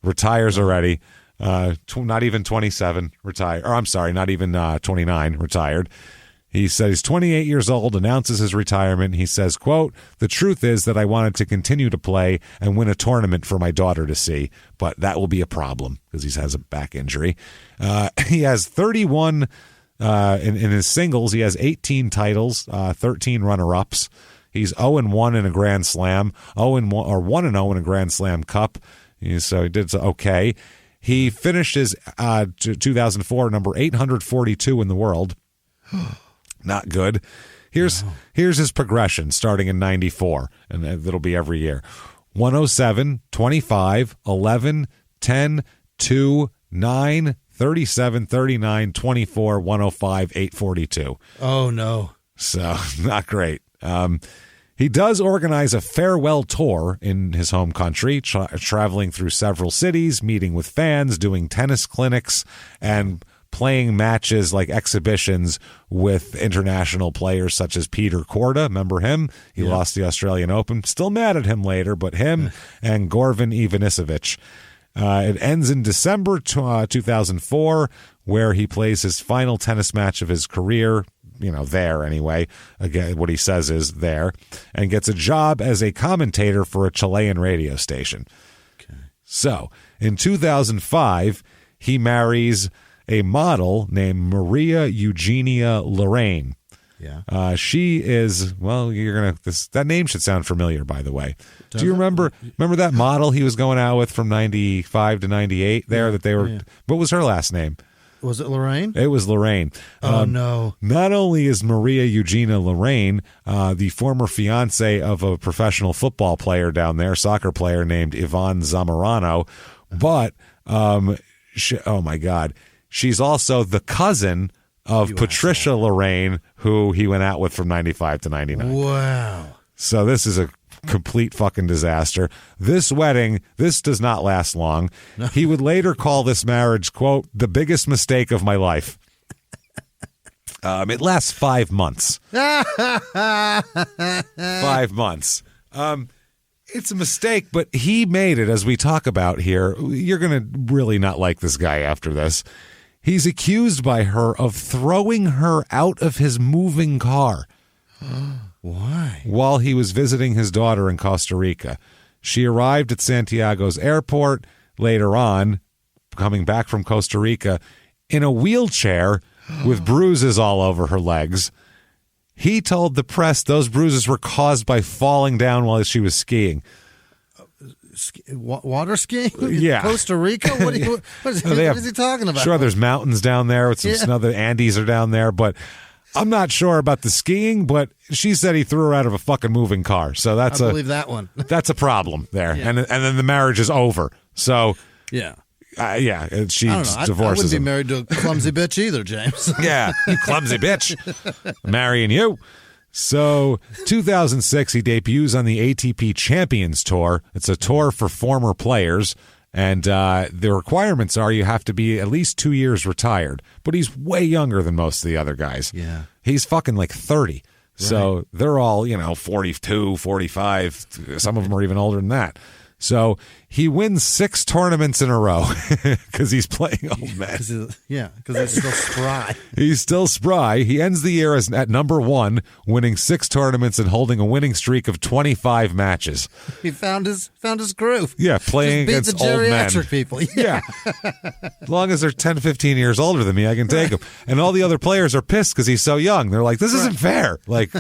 Retires already. Not even 27, retired. Or I'm sorry, not even 29, retired. He said he's 28 years old, announces his retirement. He says, quote, "The truth is that I wanted to continue to play and win a tournament for my daughter to see, but that will be a problem because he has a back injury." He has 31 in his singles. He has 18 titles, 13 runner-ups. He's 0-1 in a Grand Slam, 1-0 in a Grand Slam Cup. So he did okay. He finished his 2004 number 842 in the world. Not good. Here's his progression starting in 94, and it'll be every year. 107, 25, 11, 10, 2, 9, 37, 39, 24, 105, 842. Oh, no. So, not great. He does organize a farewell tour in his home country, traveling through several cities, meeting with fans, doing tennis clinics, and playing matches like exhibitions with international players such as Peter Korda. Remember him? He lost the Australian Open. Still mad at him later, but him and Goran Ivanisevic. It ends in December 2004, where he plays his final tennis match of his career, there anyway. Again, what he says is there, and gets a job as a commentator for a Chilean radio station. Okay. So, in 2005, he marries a model named Maria Eugenia Lorraine. Yeah. She is, that name should sound familiar, by the way. Do you remember that model he was going out with from 95 to 98 there that they were, what was her last name? Was it Lorraine? It was Lorraine. Oh, no. Not only is Maria Eugenia Lorraine the former fiance of a professional football player down there, soccer player named Ivan Zamorano, but, oh my God, she's also the cousin of Patricia Lorraine, who he went out with from 95 to 99. Wow. So this is a complete fucking disaster. This wedding, this does not last long. He would later call this marriage, quote, "the biggest mistake of my life." It lasts 5 months. 5 months. It's a mistake, but he made it, as we talk about here. You're going to really not like this guy after this. He's accused by her of throwing her out of his moving car. Why? While he was visiting his daughter in Costa Rica. She arrived at Santiago's airport later on, coming back from Costa Rica, in a wheelchair with bruises all over her legs. He told the press those bruises were caused by falling down while she was skiing. Water skiing? Yeah. Costa Rica? What is he talking about? Sure, there's mountains down there with some snow. The Andes are down there, but I'm not sure about the skiing, but she said he threw her out of a fucking moving car. So I believe that one. That's a problem there. Yeah. And then the marriage is over. So yeah. She divorces I wouldn't be him. married to a clumsy bitch either, James. Yeah, you clumsy bitch. Marrying you. So, 2006, he debuts on the ATP Champions Tour. It's a tour for former players, and the requirements are you have to be at least 2 years retired. But he's way younger than most of the other guys. Yeah. He's fucking like 30. Right. So, they're all, 42, 45. Some of them are even older than that. So he wins 6 tournaments in a row because he's playing old man. Because he's still spry. He's still spry. He ends the year at number 1, winning 6 tournaments and holding a winning streak of 25 matches. He found his groove. Yeah, playing just beat against the old men. geriatric people. Yeah. As long as they're 10, 15 years older than me, I can take them. And all the other players are pissed because he's so young. They're like, this isn't fair. Like,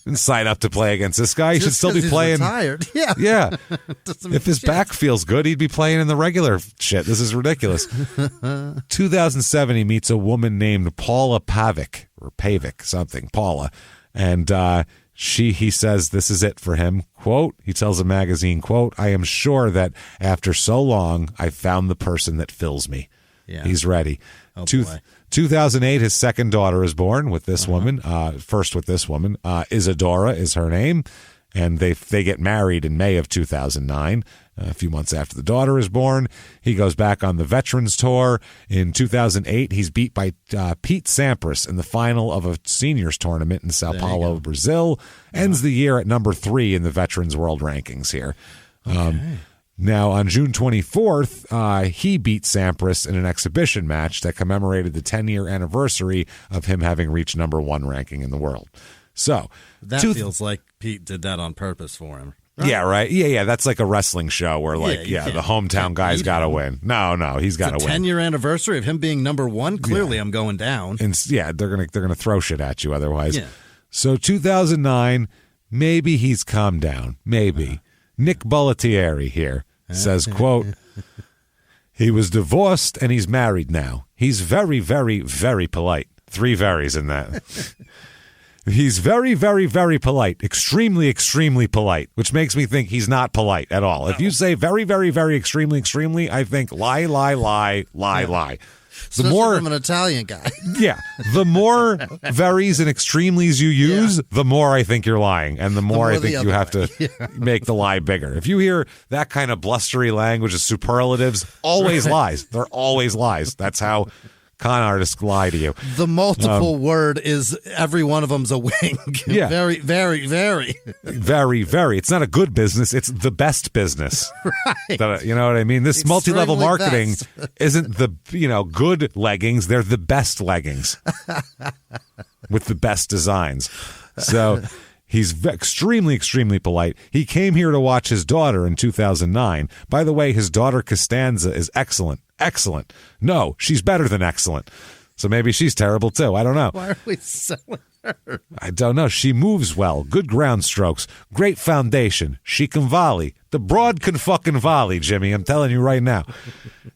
didn't sign up to play against this guy. He should still be playing. Retired. Yeah. Yeah. If his back feels good, he'd be playing in the regular shit. This is ridiculous. 2007, he meets a woman named Paula Pavic, or Pavic, something, Paula. And he says this is it for him. Quote, he tells a magazine, quote, "I am sure that after so long, I found the person that fills me." Yeah. He's ready. Oh, 2008, his second daughter is born with this woman. First with this woman. Isadora is her name. And they get married in May of 2009, a few months after the daughter is born. He goes back on the Veterans Tour. In 2008, he's beat by Pete Sampras in the final of a seniors tournament in Sao Paulo, Brazil. Ends the year at number 3 in the Veterans World Rankings here. Okay. Now, on June 24th, he beat Sampras in an exhibition match that commemorated the 10-year anniversary of him having reached number 1 ranking in the world. So that feels like Pete did that on purpose for him. Right? Yeah, right. Yeah. That's like a wrestling show where, the hometown guy's got to win. No, he's got to win. 10-year anniversary of him being number 1. Clearly, I'm going down. And they're gonna throw shit at you otherwise. Yeah. So 2009, maybe he's calmed down. Maybe. Nick Bollettieri here says, quote, he was divorced and he's married now. He's very, very, very polite. 3 verys in that. He's very, very, very polite. Extremely, extremely polite, which makes me think he's not polite at all. If you say very, very, very, extremely, extremely, I think lie. The more from an Italian guy. Yeah. The more verys and extremely's you use, the more I think you're lying. And the more I think you have to make the lie bigger. If you hear that kind of blustery language of superlatives, always lies. They're always lies. That's how con artists lie to you. The multiple word is every one of them's a wink. Yeah. Very, very, very. Very, very. It's not a good business. It's the best business. Right. You know what I mean? This multi-level marketing isn't the, good leggings. They're the best leggings with the best designs. So he's extremely, extremely polite. He came here to watch his daughter in 2009. By the way, his daughter Costanza is excellent. Excellent. No, she's better than excellent. So maybe she's terrible too. I don't know. Why are we selling her? I don't know. She moves well. Good ground strokes. Great foundation. She can volley. The broad can fucking volley, Jimmie. I'm telling you right now.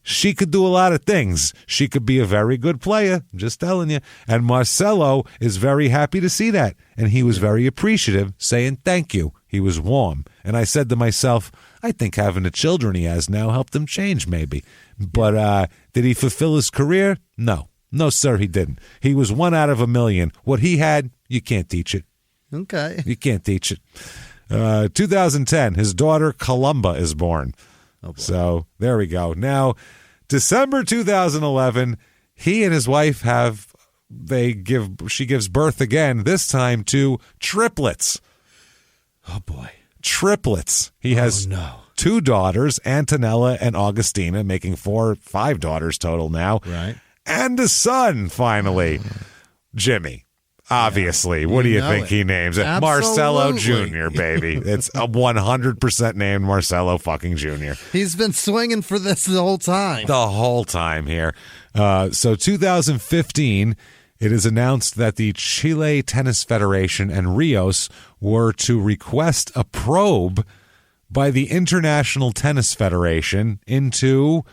She could do a lot of things. She could be a very good player. I'm just telling you. And Marcelo is very happy to see that. And he was very appreciative, saying thank you. He was warm. And I said to myself, I think having the children he has now helped him change maybe. But did he fulfill his career? No. No, sir, he didn't. He was 1 out of a million. What he had, you can't teach it. Okay. You can't teach it. 2010, his daughter Columba is born. Oh, boy. So there we go. Now, December 2011, he and his wife she gives birth again, this time to triplets. Oh, boy. Triplets. He has 2 daughters, Antonella and Augustina, making 5 daughters total now. Right. And a son, finally. Jimmie. Obviously. What do you think he names it? Marcelo Jr., baby. It's a 100% named Marcelo fucking Jr. He's been swinging for this the whole time. The whole time here. So 2015, it is announced that the Chile Tennis Federation and Rios were to request a probe by the International Tennis Federation into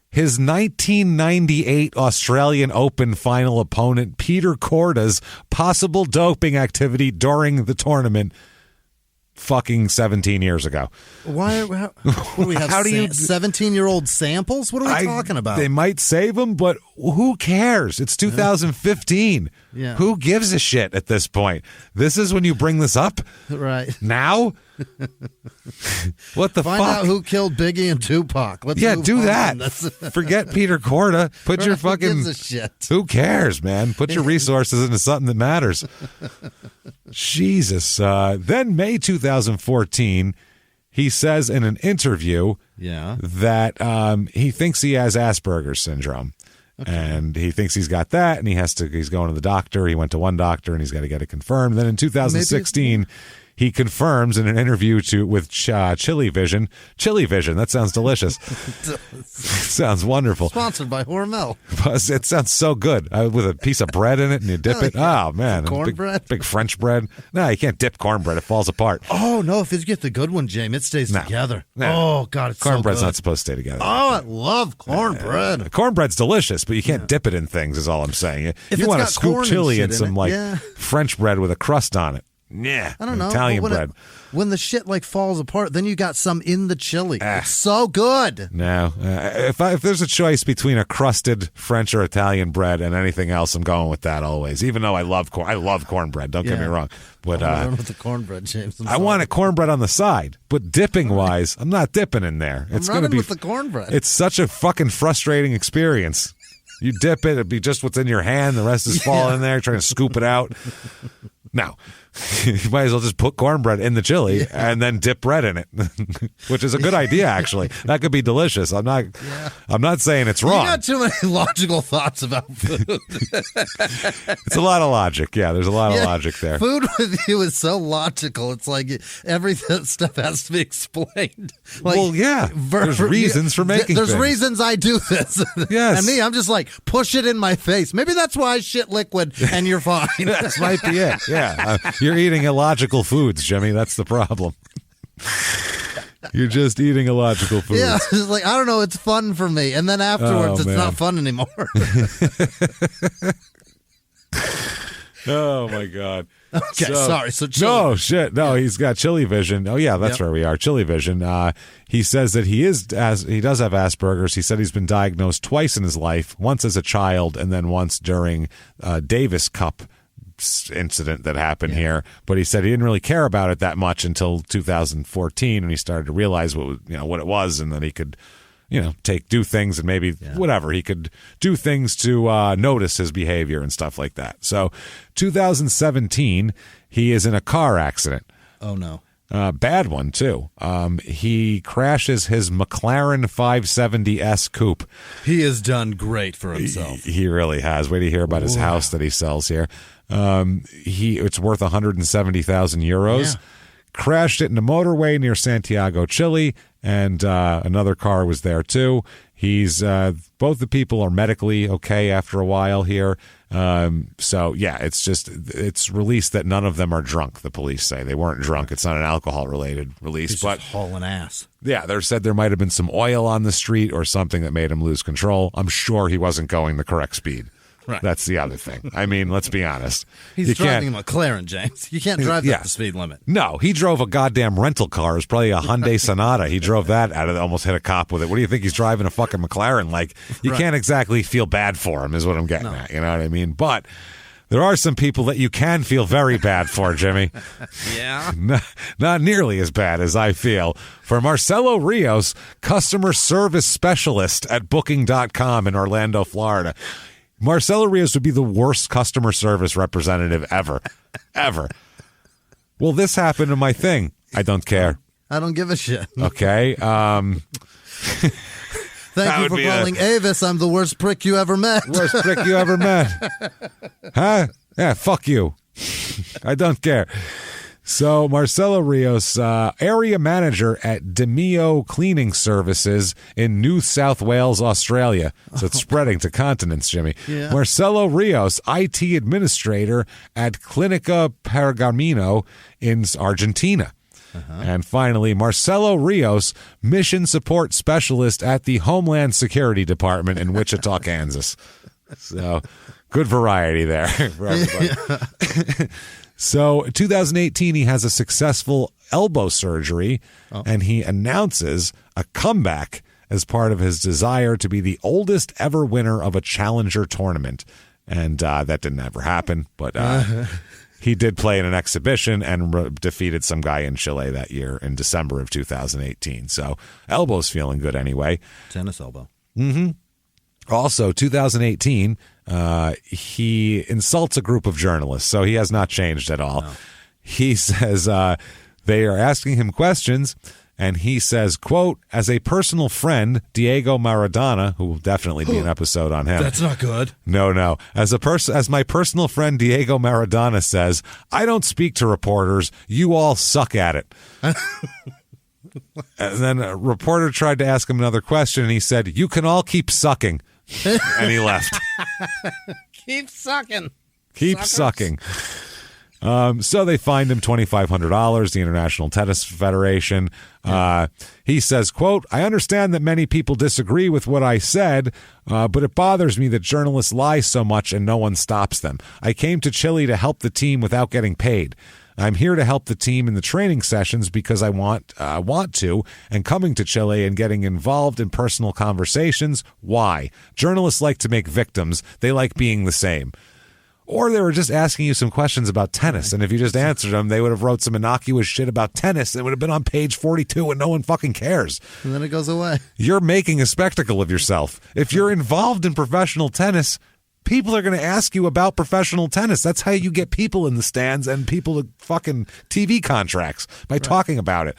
his 1998 Australian Open final opponent, Peter Korda's possible doping activity during the tournament fucking 17 years ago. What do we have? 17-year-old samples? What are we talking about? They might save them, but who cares? It's 2015. Yeah. Who gives a shit at this point? This is when you bring this up? Right. Now? What the fuck? Find out who killed Biggie and Tupac. Let's do that. Forget Peter Korda. Put your fucking... Who gives a shit? Who cares, man? Put your resources into something that matters. Jesus. Then May 2014, he says in an interview that he thinks he has Asperger's syndrome. Okay. And he thinks he's got that, and he's going to the doctor. He went to one doctor, and he's got to get it confirmed. Then in 2016... he confirms in an interview with Chili Vision. Chili Vision, that sounds delicious. Sounds wonderful. Sponsored by Hormel. It sounds so good. With a piece of bread in it and you dip it. Oh, man. Cornbread? Big French bread. No, you can't dip cornbread. It falls apart. Oh, no. If you get the good one, James, it stays together. No. Oh, God, it's cornbread's so good. not supposed to stay together. Oh, I love cornbread. Cornbread's delicious, but you can't dip it in things is all I'm saying. You want to scoop chili in some French bread with a crust on it. Yeah, I don't know. Italian bread. When the shit falls apart, then you got some in the chili. It's so good. No, if there's a choice between a crusted French or Italian bread and anything else, I'm going with that always. Even though I love cornbread. Don't get me wrong. But I don't with the cornbread, James. I want a cornbread on the side. But dipping wise, I'm not dipping in there. It's going to be with the cornbread. It's such a fucking frustrating experience. You dip it, it'd be just what's in your hand. The rest is falling in there, trying to scoop it out. Now, You might as well just put cornbread in the chili and then dip bread in it, which is a good idea, actually. That could be delicious. I'm not saying it's wrong. You got too many logical thoughts about food. It's a lot of logic. Yeah, there's a lot of logic there. Food with you is so logical. It's like every stuff has to be explained. Like, well, yeah. There's reasons for making There's things. reasons I do this. Yes. And me, I'm just like, push it in my face. Maybe that's why I shit liquid and you're fine. That might be it. Yeah. You're eating illogical foods, Jimmie. That's the problem. You're just eating illogical foods. Yeah, it's like, I don't know, it's fun for me. And then afterwards, it's not fun anymore. Oh, my God. Okay, sorry. So chili. No, shit. No, he's got chili vision. Oh, yeah, that's where we are. Chili vision. He says that he does have Asperger's. He said he's been diagnosed twice in his life, once as a child and then once during Davis Cup incident that happened here. But he said he didn't really care about it that much until 2014 when he started to realize what it was, and then he could do things and maybe whatever. He could do things to notice his behavior and stuff like that. So 2017, he is in a car accident. Oh, no. Bad one, too. He crashes his McLaren 570S coupe. He has done great for himself. He really has. Wait to hear about his house that he sells here. It's worth 170,000 euros. Yeah. Crashed it in a motorway near Santiago, Chile, and another car was there too. He's both the people are medically okay after a while here. So yeah, it's released that none of them are drunk. The police say they weren't drunk. It's not an alcohol related release, He's but just hauling ass. Yeah, they said there might have been some oil on the street or something that made him lose control. I'm sure he wasn't going the correct speed. Right. That's the other thing. I mean, let's be honest. He's driving a McLaren, James. You can't drive that the speed limit. No, he drove a goddamn rental car. It was probably a Hyundai Sonata. He drove that almost hit a cop with it. What do you think he's driving a fucking McLaren? Like, you can't exactly feel bad for him is what I'm getting at. You know what I mean? But there are some people that you can feel very bad for, Jimmie. Yeah. Not nearly as bad as I feel for Marcelo Rios, customer service specialist at Booking.com in Orlando, Florida. Marcelo Rios would be the worst customer service representative ever. Ever. Well, this happened to my thing. I don't care. I don't give a shit. Okay. Thank you for calling Avis. I'm the worst prick you ever met. Worst prick you ever met. Huh? Yeah, fuck you. I don't care. So Marcelo Rios, area manager at Demio Cleaning Services in New South Wales, Australia. So it's spreading to continents, Jimmie. Yeah. Marcelo Rios, IT administrator at Clínica Pergamino in Argentina. And finally, Marcelo Rios, mission support specialist at the Homeland Security Department in Wichita, Kansas. So good variety there for everybody. So 2018, he has a successful elbow surgery, and he announces a comeback as part of his desire to be the oldest ever winner of a challenger tournament. And that didn't ever happen, but he did play in an exhibition and defeated some guy in Chile that year in December of 2018. So elbow's feeling good anyway. Tennis elbow. Mm-hmm. Also, 2018, he insults a group of journalists, so he has not changed at all. No. He says they are asking him questions, and he says, quote, as a personal friend, Diego Maradona, who will definitely be an episode on him. That's not good. No. As my personal friend Diego Maradona says, I don't speak to reporters. You all suck at it. And then a reporter tried to ask him another question, and he said, you can all keep sucking. And he left. Keep sucking. Keep sucking. So they fined him $2,500, the International Tennis Federation. He says, quote, I understand that many people disagree with what I said, but it bothers me that journalists lie so much and no one stops them. I came to Chile to help the team without getting paid. I'm here to help the team in the training sessions because I want to, and coming to Chile and getting involved in personal conversations. Why? Journalists like to make victims. They like being the same. Or they were just asking you some questions about tennis, and if you just answered them, they would have wrote some innocuous shit about tennis. It would have been on page 42, and no one fucking cares. And then it goes away. You're making a spectacle of yourself. If you're involved in professional tennis, People are going to ask you about professional tennis. That's how you get people in the stands and people to fucking TV contracts, by talking about it.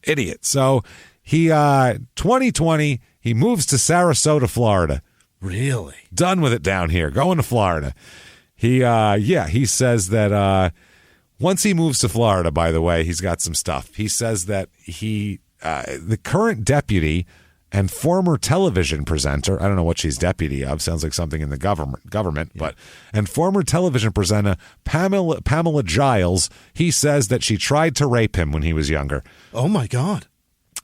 Idiot. So he 2020, he moves to Sarasota, Florida. Really? Done with it down here. Going to Florida. He says that once he moves to Florida, by the way, he's got some stuff. He says that the current deputy and former television presenter, I don't know what she's deputy of, sounds like something in the government, and former television presenter Pamela Giles, he says that she tried to rape him when he was younger. Oh my God.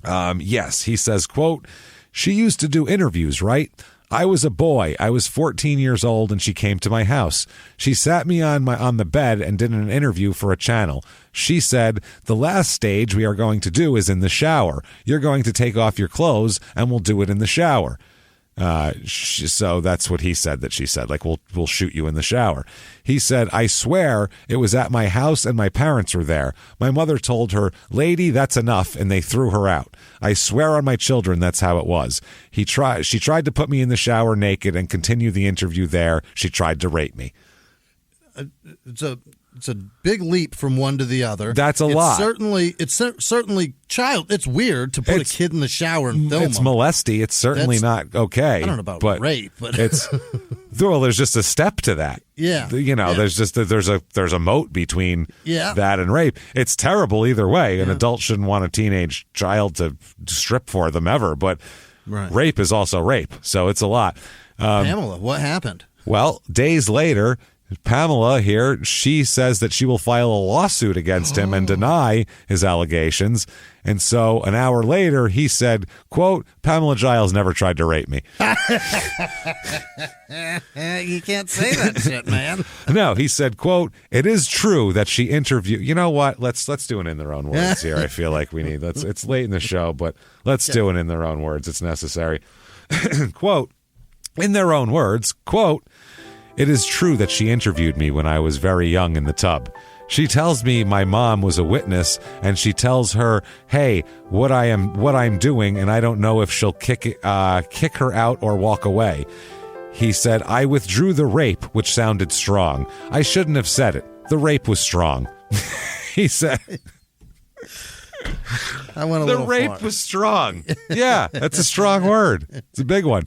Yes, he says, quote, "She used to do interviews, right? I was a boy. I was 14 years old, and she came to my house. She sat me on the bed and did an interview for a channel. She said, the last stage we are going to do is in the shower. You're going to take off your clothes, and we'll do it in the shower." So that's what he said that she said, like, we'll shoot you in the shower. He said, "I swear it was at my house and my parents were there. My mother told her, 'Lady, that's enough,' and they threw her out. I swear on my children that's how it was. She tried to put me in the shower naked and continue the interview there. She tried to rape me." It's a big leap from one to the other. That's a lot. It's certainly child. It's weird to put a kid in the shower and film It's him. molesty. It's certainly not okay. I don't know about rape, but it's there's just a step to that. Yeah. There's just there's a moat between that and rape. It's terrible either way. An adult shouldn't want a teenage child to strip for them ever, but rape is also rape. So it's a lot. Pamela, what happened? Well, days later, Pamela here, she says that she will file a lawsuit against him and deny his allegations. And so an hour later, he said, quote, "Pamela Giles never tried to rape me." You can't say that shit, man. No, he said, quote, "It is true that she interviewed." You know what? Let's do it in their own words here. I feel like we need. It's late in the show, but let's do it in their own words. It's necessary. Quote, in their own words, quote, "It is true that she interviewed me when I was very young in the tub. She tells me my mom was a witness, and she tells her, 'Hey, what I'm doing, and I don't know if she'll kick her out or walk away.' He said, 'I withdrew the rape, which sounded strong. I shouldn't have said it. The rape was strong.'" He said, I went a "The little rape far. was strong." Yeah, that's a strong word. It's a big one.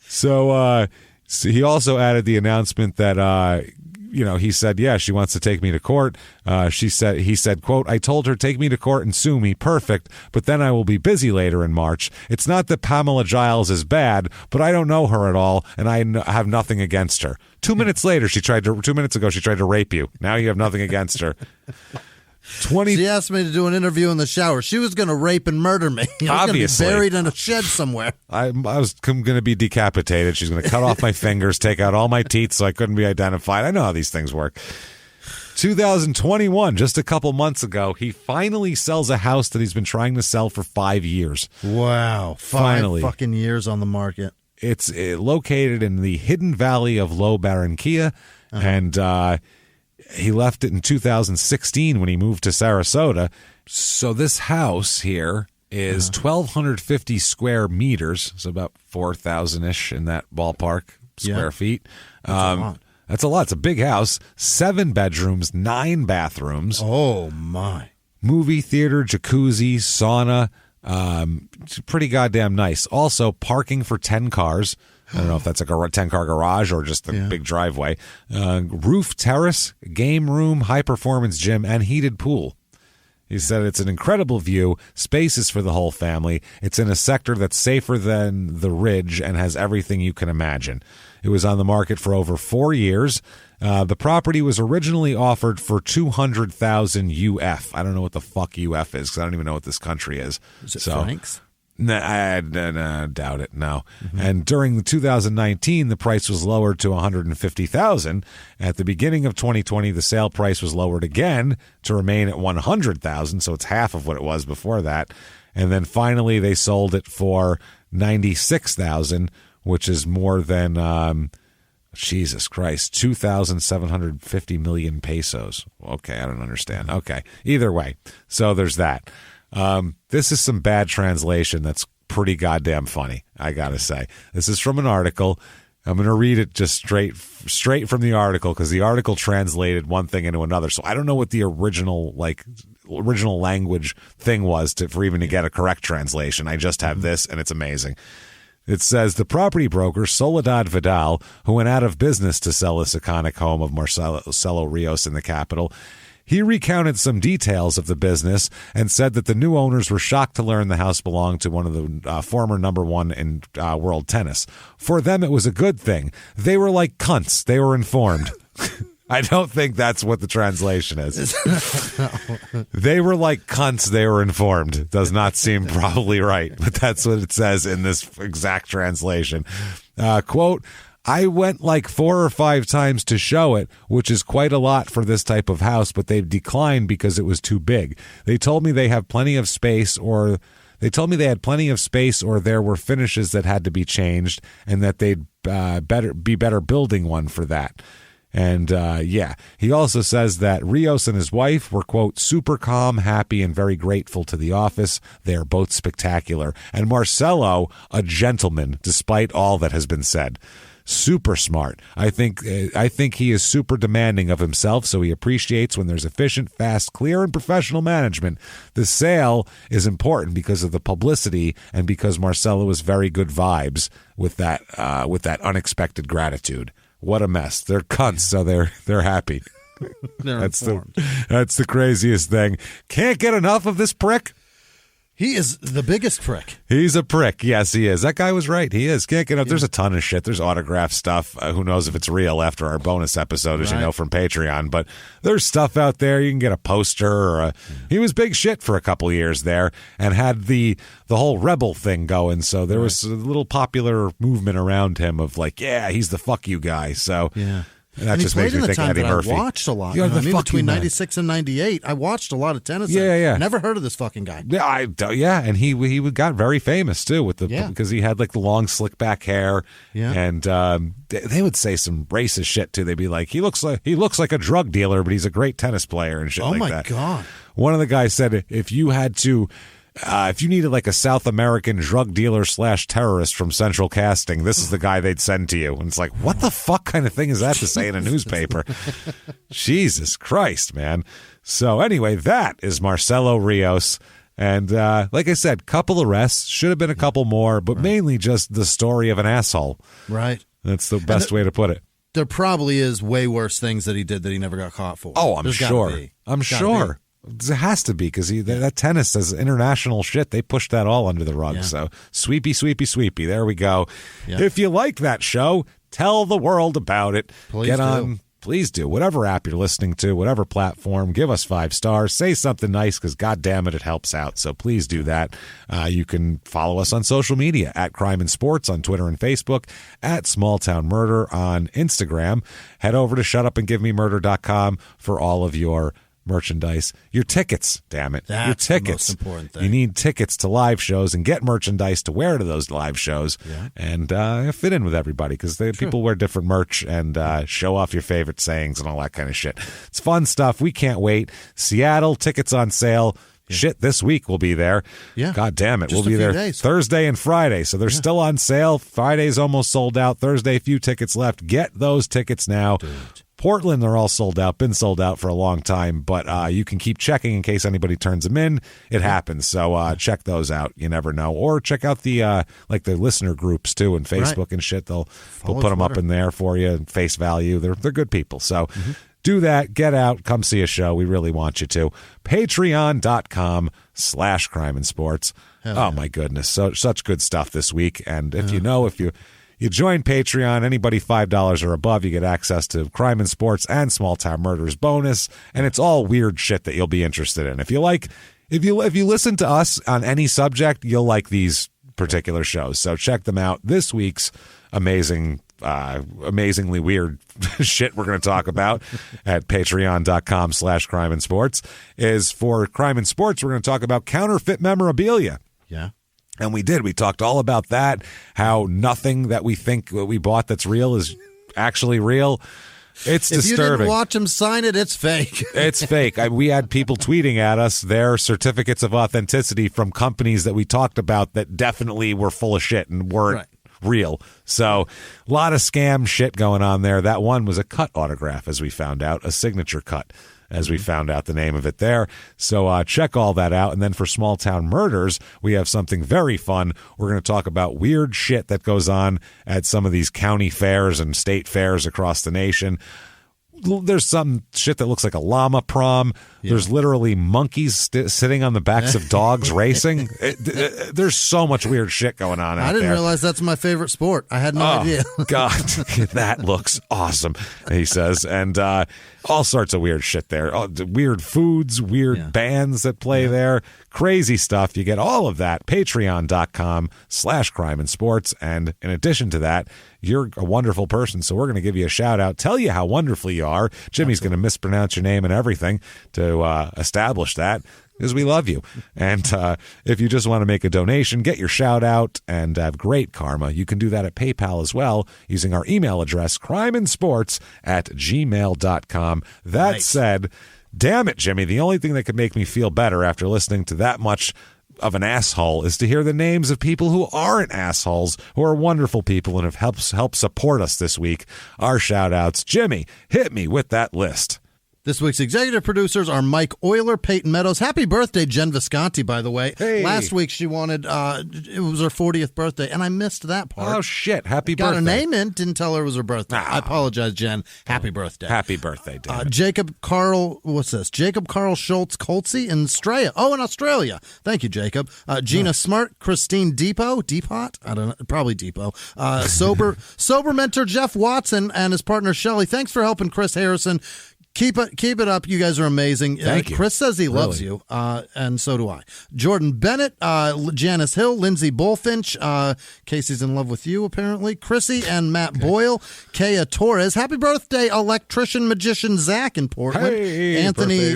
So he also added the announcement that, he said, yeah, she wants to take me to court. He said, quote, "I told her, take me to court and sue me. Perfect. But then I will be busy later in March. It's not that Pamela Giles is bad, but I don't know her at all, and I have nothing against her." 2 minutes later, 2 minutes ago, she tried to rape you. Now you have nothing against her. She asked me to do an interview in the shower. She was going to rape and murder me. I was Obviously. gonna be buried in a shed somewhere. I was going to be decapitated. She's going to cut off my fingers, take out all my teeth so I couldn't be identified. I know how these things work. 2021, just a couple months ago, he finally sells a house that he's been trying to sell for 5 years. Wow. Finally. 5 fucking years on the market. It's located in the hidden valley of Low Barranquilla, and he left it in 2016 when he moved to Sarasota. So this house here is 1,250 square meters, so about 4,000-ish in that ballpark square feet. That's a lot. It's a big house. 7 bedrooms, 9 bathrooms. Oh, my. Movie theater, jacuzzi, sauna. It's pretty goddamn nice. Also, parking for 10 cars. I don't know if that's like a 10-car garage or just the big driveway. Roof terrace, game room, high-performance gym, and heated pool. He said it's an incredible view, spaces for the whole family. It's in a sector that's safer than the Ridge and has everything you can imagine. It was on the market for over 4 years. The property was originally offered for $200,000 UF. I don't know what the fuck UF is because I don't even know what this country is. Is it francs? I doubt it. No. And during 2019, the price was lowered to $150,000. At the beginning of 2020, the sale price was lowered again to remain at $100,000. So it's half of what it was before that. And then finally, they sold it for $96,000, which is more than Jesus Christ, 2,750 million pesos. Okay, I don't understand. Okay, either way, so there's that. This is some bad translation that's pretty goddamn funny, I gotta say. This is from an article. I'm going to read it just straight from the article, because the article translated one thing into another. So I don't know what the original language thing was for even to get a correct translation. I just have this, and it's amazing. It says, the property broker Soledad Vidal, who went out of business to sell this iconic home of Marcelo Rios in the capital, he recounted some details of the business and said that the new owners were shocked to learn the house belonged to one of the former number one in world tennis. For them, it was a good thing. They were like cunts. They were informed. I don't think that's what the translation is. They were like cunts. They were informed. Does not seem probably right, but that's what it says in this exact translation. Quote, I went like 4 or 5 times to show it, which is quite a lot for this type of house, but they've declined because it was too big. They told me they have plenty of space, or they told me they had plenty of space, or there were finishes that had to be changed, and that they'd be better building one for that. And he also says that Rios and his wife were, quote, super calm, happy, and very grateful to the office. They are both spectacular. And Marcelo, a gentleman, despite all that has been said. Super smart. I think he is super demanding of himself, so he appreciates when there's efficient, fast, clear, and professional management. The sale is important because of the publicity and because Marcelo is very good vibes with that unexpected gratitude. What a mess. They're cunts, so they're happy. That's the craziest thing. Can't get enough of this prick. He is the biggest prick. He's a prick. Yes, he is. That guy was right. He is. Can't get up. There's a ton of shit. There's autograph stuff. Who knows if it's real after our bonus episode, as you know, from Patreon. But there's stuff out there. You can get a poster. Or he was big shit for a couple of years there and had the whole rebel thing going. So there was a little popular movement around him of like, yeah, he's the fuck you guy. So yeah. That just makes me think Eddie Murphy. I watched a lot. Between 96 and 98, I watched a lot of tennis. Yeah. Never heard of this fucking guy. Yeah, and he got very famous too because he had like the long slick back hair. Yeah, and they would say some racist shit too. They'd be like, he looks like a drug dealer, but he's a great tennis player and shit like that. Oh my god! One of the guys said if you needed like a South American drug dealer / terrorist from Central Casting, this is the guy they'd send to you. And it's like, what the fuck kind of thing is that to say in a newspaper? Jesus Christ, man. So anyway, that is Marcelo Rios. And like I said, couple arrests, should have been a couple more, but mainly just the story of an asshole. Right. That's the best way to put it. There probably is way worse things that he did that he never got caught for. Oh, I'm sure. I'm sure. It has to be because that tennis is international shit. They pushed that all under the rug. Yeah. So sweepy. There we go. Yeah. If you like that show, tell the world about it. Please do. Whatever app you're listening to, whatever platform, give us 5 stars. Say something nice because, God damn it helps out. So please do that. You can follow us on social media at Crime and Sports on Twitter and Facebook, at Small Town Murder on Instagram. Head over to shutupandgivememurder.com for all of your merchandise, your tickets, damn it. That's your tickets. The most important thing. You need tickets to live shows and get merchandise to wear to those live shows and fit in with everybody because people wear different merch and show off your favorite sayings and all that kind of shit. It's fun stuff. We can't wait. Seattle, tickets on sale. Shit, this week we'll be there. Yeah. God damn it. We'll be there Thursday and Friday. So they're still on sale. Friday's almost sold out. Thursday, few tickets left. Get those tickets now. Dude. Portland, they're all sold out, been sold out for a long time, but you can keep checking in case anybody turns them in. It happens, so check those out. You never know. Or check out the listener groups, too, and Facebook and shit. They'll put them up in there for you, face value. They're good people, so do that. Get out. Come see a show. We really want you to. Patreon.com/crime and sports. My goodness. Such good stuff this week, and if you join Patreon, anybody $5 or above, you get access to Crime and Sports and Small Town Murders bonus, and it's all weird shit that you'll be interested in. If you listen to us on any subject, you'll like these particular shows. So check them out. This week's amazingly weird shit we're going to talk about at patreon.com/crime and sports is for Crime and Sports. We're going to talk about counterfeit memorabilia. Yeah. And we did. We talked all about that, how nothing that we think we bought that's real is actually real. It's disturbing. If you didn't watch them sign it, it's fake. It's fake. We had people tweeting at us their certificates of authenticity from companies that we talked about that definitely were full of shit and weren't real. So a lot of scam shit going on there. That one was a cut autograph, as we found out, a signature cut, as we found out the name of it there. So check all that out. And then for Small Town Murders, we have something very fun. We're going to talk about weird shit that goes on at some of these county fairs and state fairs across the nation. There's some shit that looks like a llama prom. Yeah. There's literally monkeys sitting on the backs of dogs racing. There's so much weird shit going on out there. I didn't realize that's my favorite sport. I had no idea. God, that looks awesome, he says. And all sorts of weird shit there. Weird foods, weird bands that play there. Crazy stuff. You get all of that. Patreon.com/crime and sports. And in addition to that, you're a wonderful person, so we're going to give you a shout-out, tell you how wonderful you are. Jimmie's going to mispronounce your name and everything to establish that, because we love you. And if you just want to make a donation, get your shout-out, and have great karma, you can do that at PayPal as well, using our email address, crimeandsports@gmail.com. That said, damn it, Jimmie, the only thing that could make me feel better after listening to that much of an asshole is to hear the names of people who aren't assholes, who are wonderful people and have helped support us this week. Our shout outs. Jimmie, hit me with that list. This week's executive producers are Mike Euler, Peyton Meadows. Happy birthday, Jen Visconti, by the way. Hey. Last week she wanted, it was her 40th birthday, and I missed that part. Oh, shit. Happy birthday. Got her name in, didn't tell her it was her birthday. I apologize, Jen. Happy birthday. Happy birthday, damn it. Jacob Carl, what's this? Jacob Carl Schultz Coltsy in Australia. Oh, in Australia. Thank you, Jacob. Gina Smart, Christine Depot. I don't know. Probably Depot. Sober mentor Jeff Watson and his partner Shelly. Thanks for helping Chris Harrison. Keep it up. You guys are amazing. Thank you. Chris says he loves you, and so do I. Jordan Bennett, Janice Hill, Lindsay Bullfinch, Casey's in love with you, apparently. Chrissy and Matt Boyle, Kea Torres. Happy birthday, electrician magician Zach in Portland. Hey, Anthony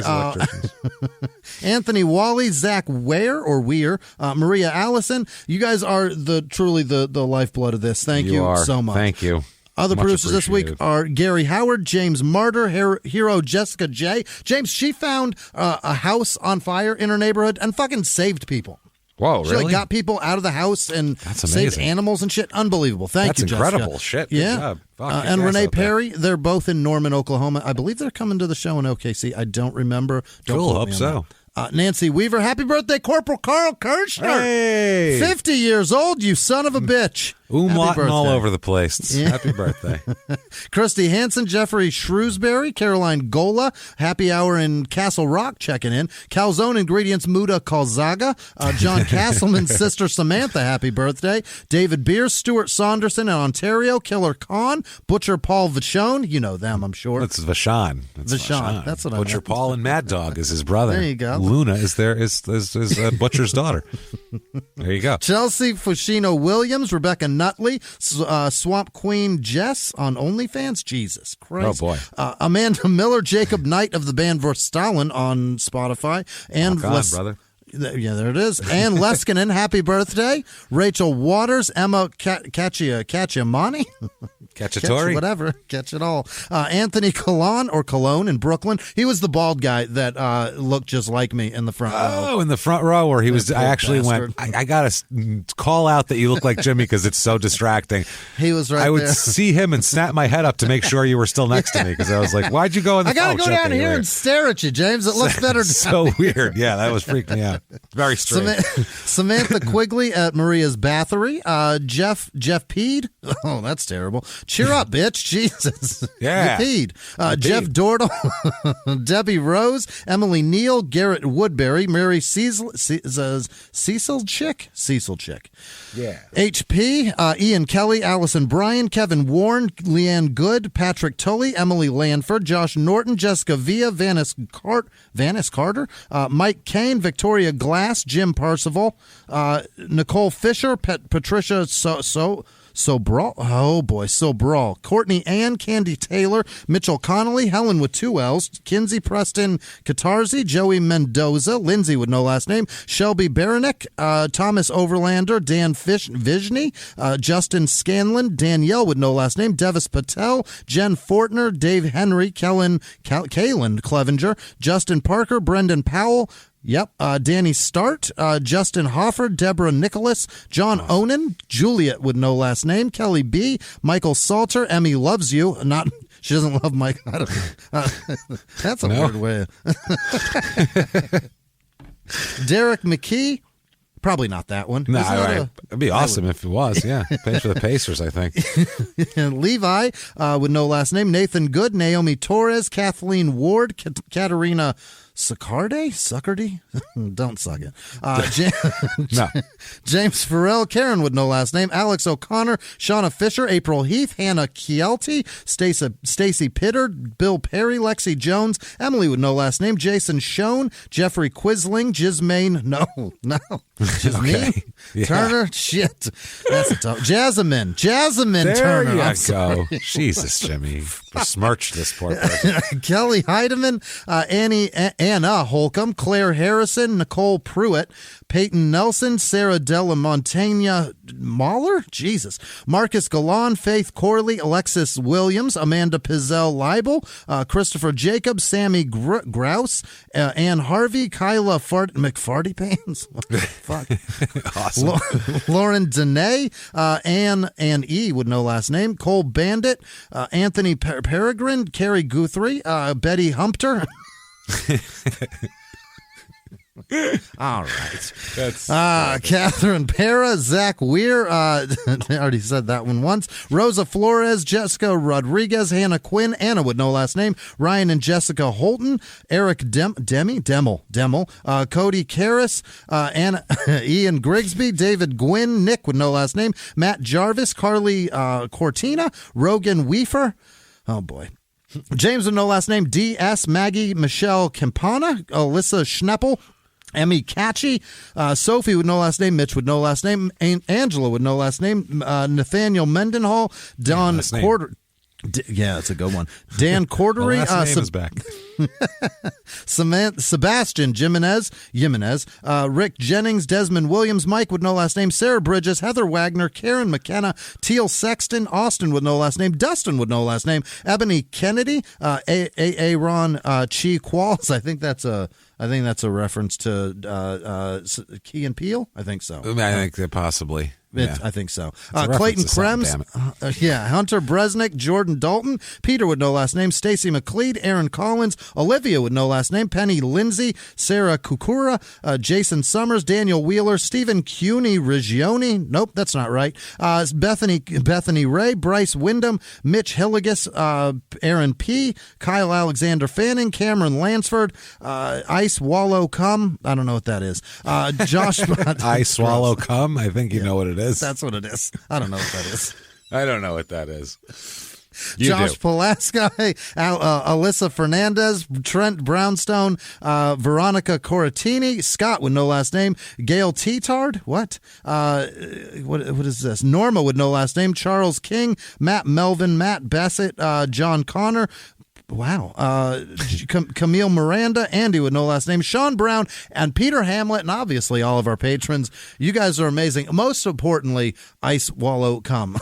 Anthony Wally, Zach Weir, Maria Allison. You guys are truly the lifeblood of this. Thank you so much. Thank you. Other producers this week are Gary Howard, James Martyr, hero Jessica J. James, she found a house on fire in her neighborhood and fucking saved people. Whoa, really? She got people out of the house and saved animals and shit. Unbelievable. Thank you, Jessica. That's incredible shit. Good job. And Renee Perry, they're both in Norman, Oklahoma. I believe they're coming to the show in OKC. I don't remember. Cool, hope so. Nancy Weaver, happy birthday, Corporal Carl Kirchner. Hey! 50 years old, you son of a bitch. Umlauting all over the place. Yeah. Happy birthday. Christy Hansen, Jeffrey Shrewsbury, Caroline Gola, happy hour in Castle Rock checking in. Calzone Ingredients, Muda Calzaga, John Castleman's sister Samantha, happy birthday. David Beers, Stuart Saunderson in Ontario, Killer Khan, Butcher Paul Vachon, you know them, I'm sure. That's Vachon. Vachon. That's what I Butcher Paul and Mad Dog is his brother. There you go. Luna is Butcher's daughter. There you go. Chelsea Fushino Williams, Rebecca Nutley, Swamp Queen Jess on OnlyFans. Jesus Christ. Oh, boy. Amanda Miller, Jacob Knight of the band Verstalin on Spotify. And brother. Yeah, there it is. Ann Leskinen, happy birthday. Rachel Waters, Emma Cacciamani. Cacciatore? Whatever. Catch it all. Anthony Cologne in Brooklyn. He was the bald guy that looked just like me in the front row. Oh, in the front row where he was. I actually went, I got to call out that you look like Jimmie because it's so distracting. He was right there. I would see him and snap my head up to make sure you were still next to me because I was like, why'd you go in the I got to go down here and stare at you, James. It looks better. So weird. Yeah, that was freaking me out. Very strange. Samantha Quigley at Maria's Bathory. Jeff Peed. Oh, that's terrible. Cheer up, bitch. Jesus. Yeah. You peed. Jeff Dordle. Debbie Rose. Emily Neal. Garrett Woodbury. Mary Cecil Chick. Yeah. HP. Ian Kelly. Allison Bryan. Kevin Warren. Leanne Good. Patrick Tully. Emily Lanford. Josh Norton. Jessica Villa. Vanis Carter. Mike Kane. Victoria Glass. Jim Parsival. Nicole Fisher. Patricia Sobral. Courtney Ann, Candy Taylor, Mitchell Connolly, Helen with 2 L's, Kinsey Preston Katarzi, Joey Mendoza, Lindsay with no last name, Shelby Baranek, Thomas Overlander, Dan Vishny, Justin Scanlon, Danielle with no last name, Devis Patel, Jen Fortner, Dave Henry, Kaylin Clevenger, Justin Parker, Brendan Powell, Yep. Danny Start, Justin Hoffer, Deborah Nicholas, John Onan, Juliet with no last name, Kelly B, Michael Salter, Emmy loves you. She doesn't love Mike. I don't that's a weird way. Derek McKee. Probably not that one. No, right. It'd be awesome if it was. Yeah, pays for the Pacers, I think. And Levi with no last name. Nathan Good, Naomi Torres, Kathleen Ward, Katerina Succardy? Don't suck it. No. James Farrell, Karen with no last name, Alex O'Connor, Shauna Fisher, April Heath, Hannah Kielty, Stacy Pitter, Bill Perry, Lexi Jones, Emily with no last name, Jason Schoen, Jeffrey Quisling, Gismaine, no. Gismaine? Okay. Yeah. Turner, shit. That's a tough. Jasmine there Turner. There you go. Jesus, Jimmy. Besmirched this poor person. Kelly Heidemann, Anna Holcomb, Claire Harrison, Nicole Pruitt, Peyton Nelson, Sarah Della Montagna Mahler, Jesus, Marcus Galan, Faith Corley, Alexis Williams, Amanda Pizzell Leibel, Christopher Jacobs, Sammy Grouse, Ann Harvey, Kyla McFarty Pants, fuck, awesome. Lauren Dene, Ann E with no last name, Cole Bandit, Anthony Peregrine, Carrie Guthrie, Betty Humpter. All right. That's Catherine Pera, Zach Weir, I already said that one once. Rosa Flores, Jessica Rodriguez, Hannah Quinn, Anna with no last name, Ryan and Jessica Holton, Eric Demel, Cody Karras, Ian Grigsby, David Gwynn, Nick with no last name, Matt Jarvis, Carly Cortina, Rogan Weefer. Oh boy. James with no last name, D.S. Maggie Michelle Campana, Alyssa Schneppel, Emmy Catchy, Sophie with no last name, Mitch with no last name, Angela with no last name, Nathaniel Mendenhall, Don Quarter. Yeah, it's a good one. Dan Cordery. Last name is back. Sebastian Jimenez, Rick Jennings, Desmond Williams, Mike with no last name, Sarah Bridges, Heather Wagner, Karen McKenna, Teal Sexton, Austin with no last name, Dustin with no last name, Ebony Kennedy, Aaron Chi Qualls. I think that's a reference to Key and Peele. I think so. I think that possibly. Yeah. I think so. Clayton Krems, Hunter Bresnick, Jordan Dalton, Peter with no last name, Stacy McLeod, Aaron Collins, Olivia with no last name, Penny Lindsay, Sarah Kukura, Jason Summers, Daniel Wheeler, Stephen Cuney Regioni, nope, that's not right, Bethany Ray, Bryce Wyndham, Mitch Hilligus, Aaron P., Kyle Alexander Fanning, Cameron Lansford, Ice Wallow Cum, I don't know what that is, Josh... Ice Swallow Cum? I think you know what it is. That's what it is. I don't know what that is. I don't know what that is. Josh Pulaski, Alyssa Fernandez, Trent Brownstone, Veronica Coratini, Scott with no last name, Gail Teetard, what is this? Norma with no last name, Charles King, Matt Melvin, Matt Bassett, John Connor, wow. Camille Miranda, Andy with no last name, Sean Brown, and Peter Hamlet, and obviously all of our patrons. You guys are amazing. Most importantly, Ice Wallow Cum.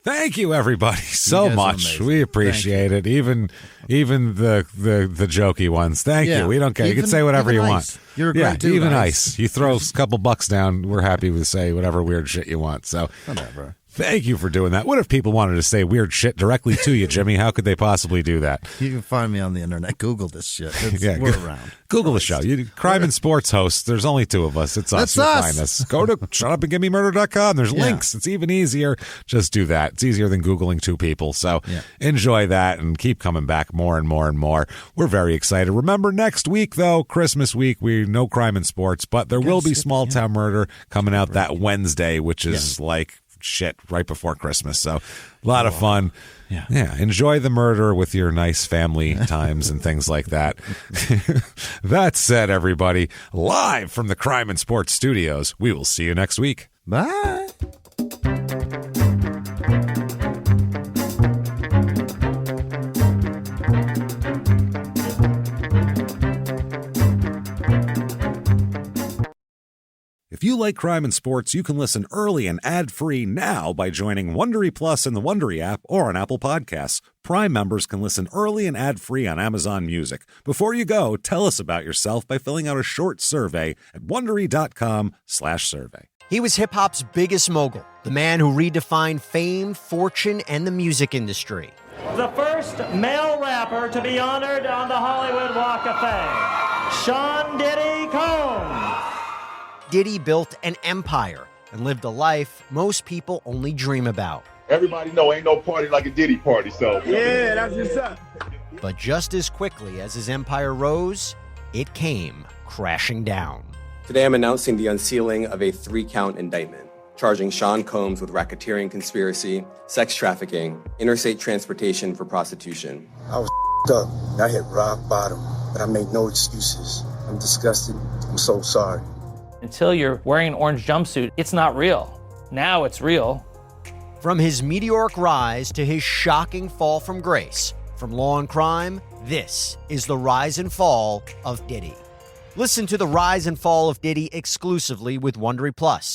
Thank you, everybody, so much. We appreciate it. Even the jokey ones. Thank you. We don't care. You can say whatever you want. You're a great dude. Even Ice. You throw a couple bucks down, we're happy to say whatever weird shit you want. So whatever. Thank you for doing that. What if people wanted to say weird shit directly to you, Jimmy? How could they possibly do that? You can find me on the internet. Google this shit. We're around. Google the show. Crime and Sports hosts. There's only two of us. It's us. You'll find us. Go to shutupandgivememurder.com. There's links. It's even easier. Just do that. It's easier than Googling two people. So enjoy that and keep coming back more and more and more. We're very excited. Remember, next week, though, Christmas week, no Crime and Sports, but there will be Small Town Murder coming out that Wednesday, which is like shit right before Christmas. So a lot of fun. Yeah. Enjoy the murder with your nice family times and things like that. That said, everybody, live from the Crime and Sports Studios, we will see you next week. Bye. If If you like crime and sports, you can listen early and ad-free now by joining Wondery Plus in the Wondery app or on Apple Podcasts. Prime members can listen early and ad-free on Amazon Music. Before you go, tell us about yourself by filling out a short survey at Wondery.com/survey. He was hip-hop's biggest mogul, the man who redefined fame, fortune, and the music industry. The first male rapper to be honored on the Hollywood Walk of Fame, Sean Diddy Combs. Diddy built an empire and lived a life most people only dream about. Everybody know ain't no party like a Diddy party, so. Yeah, that's what's up. But just as quickly as his empire rose, it came crashing down. Today I'm announcing the unsealing of a 3-count indictment, charging Sean Combs with racketeering conspiracy, sex trafficking, interstate transportation for prostitution. I was up. I hit rock bottom, but I made no excuses. I'm disgusted. I'm so sorry. Until you're wearing an orange jumpsuit, it's not real. Now it's real. From his meteoric rise to his shocking fall from grace, from law and crime, this is the rise and fall of Diddy. Listen to the rise and fall of Diddy exclusively with Wondery Plus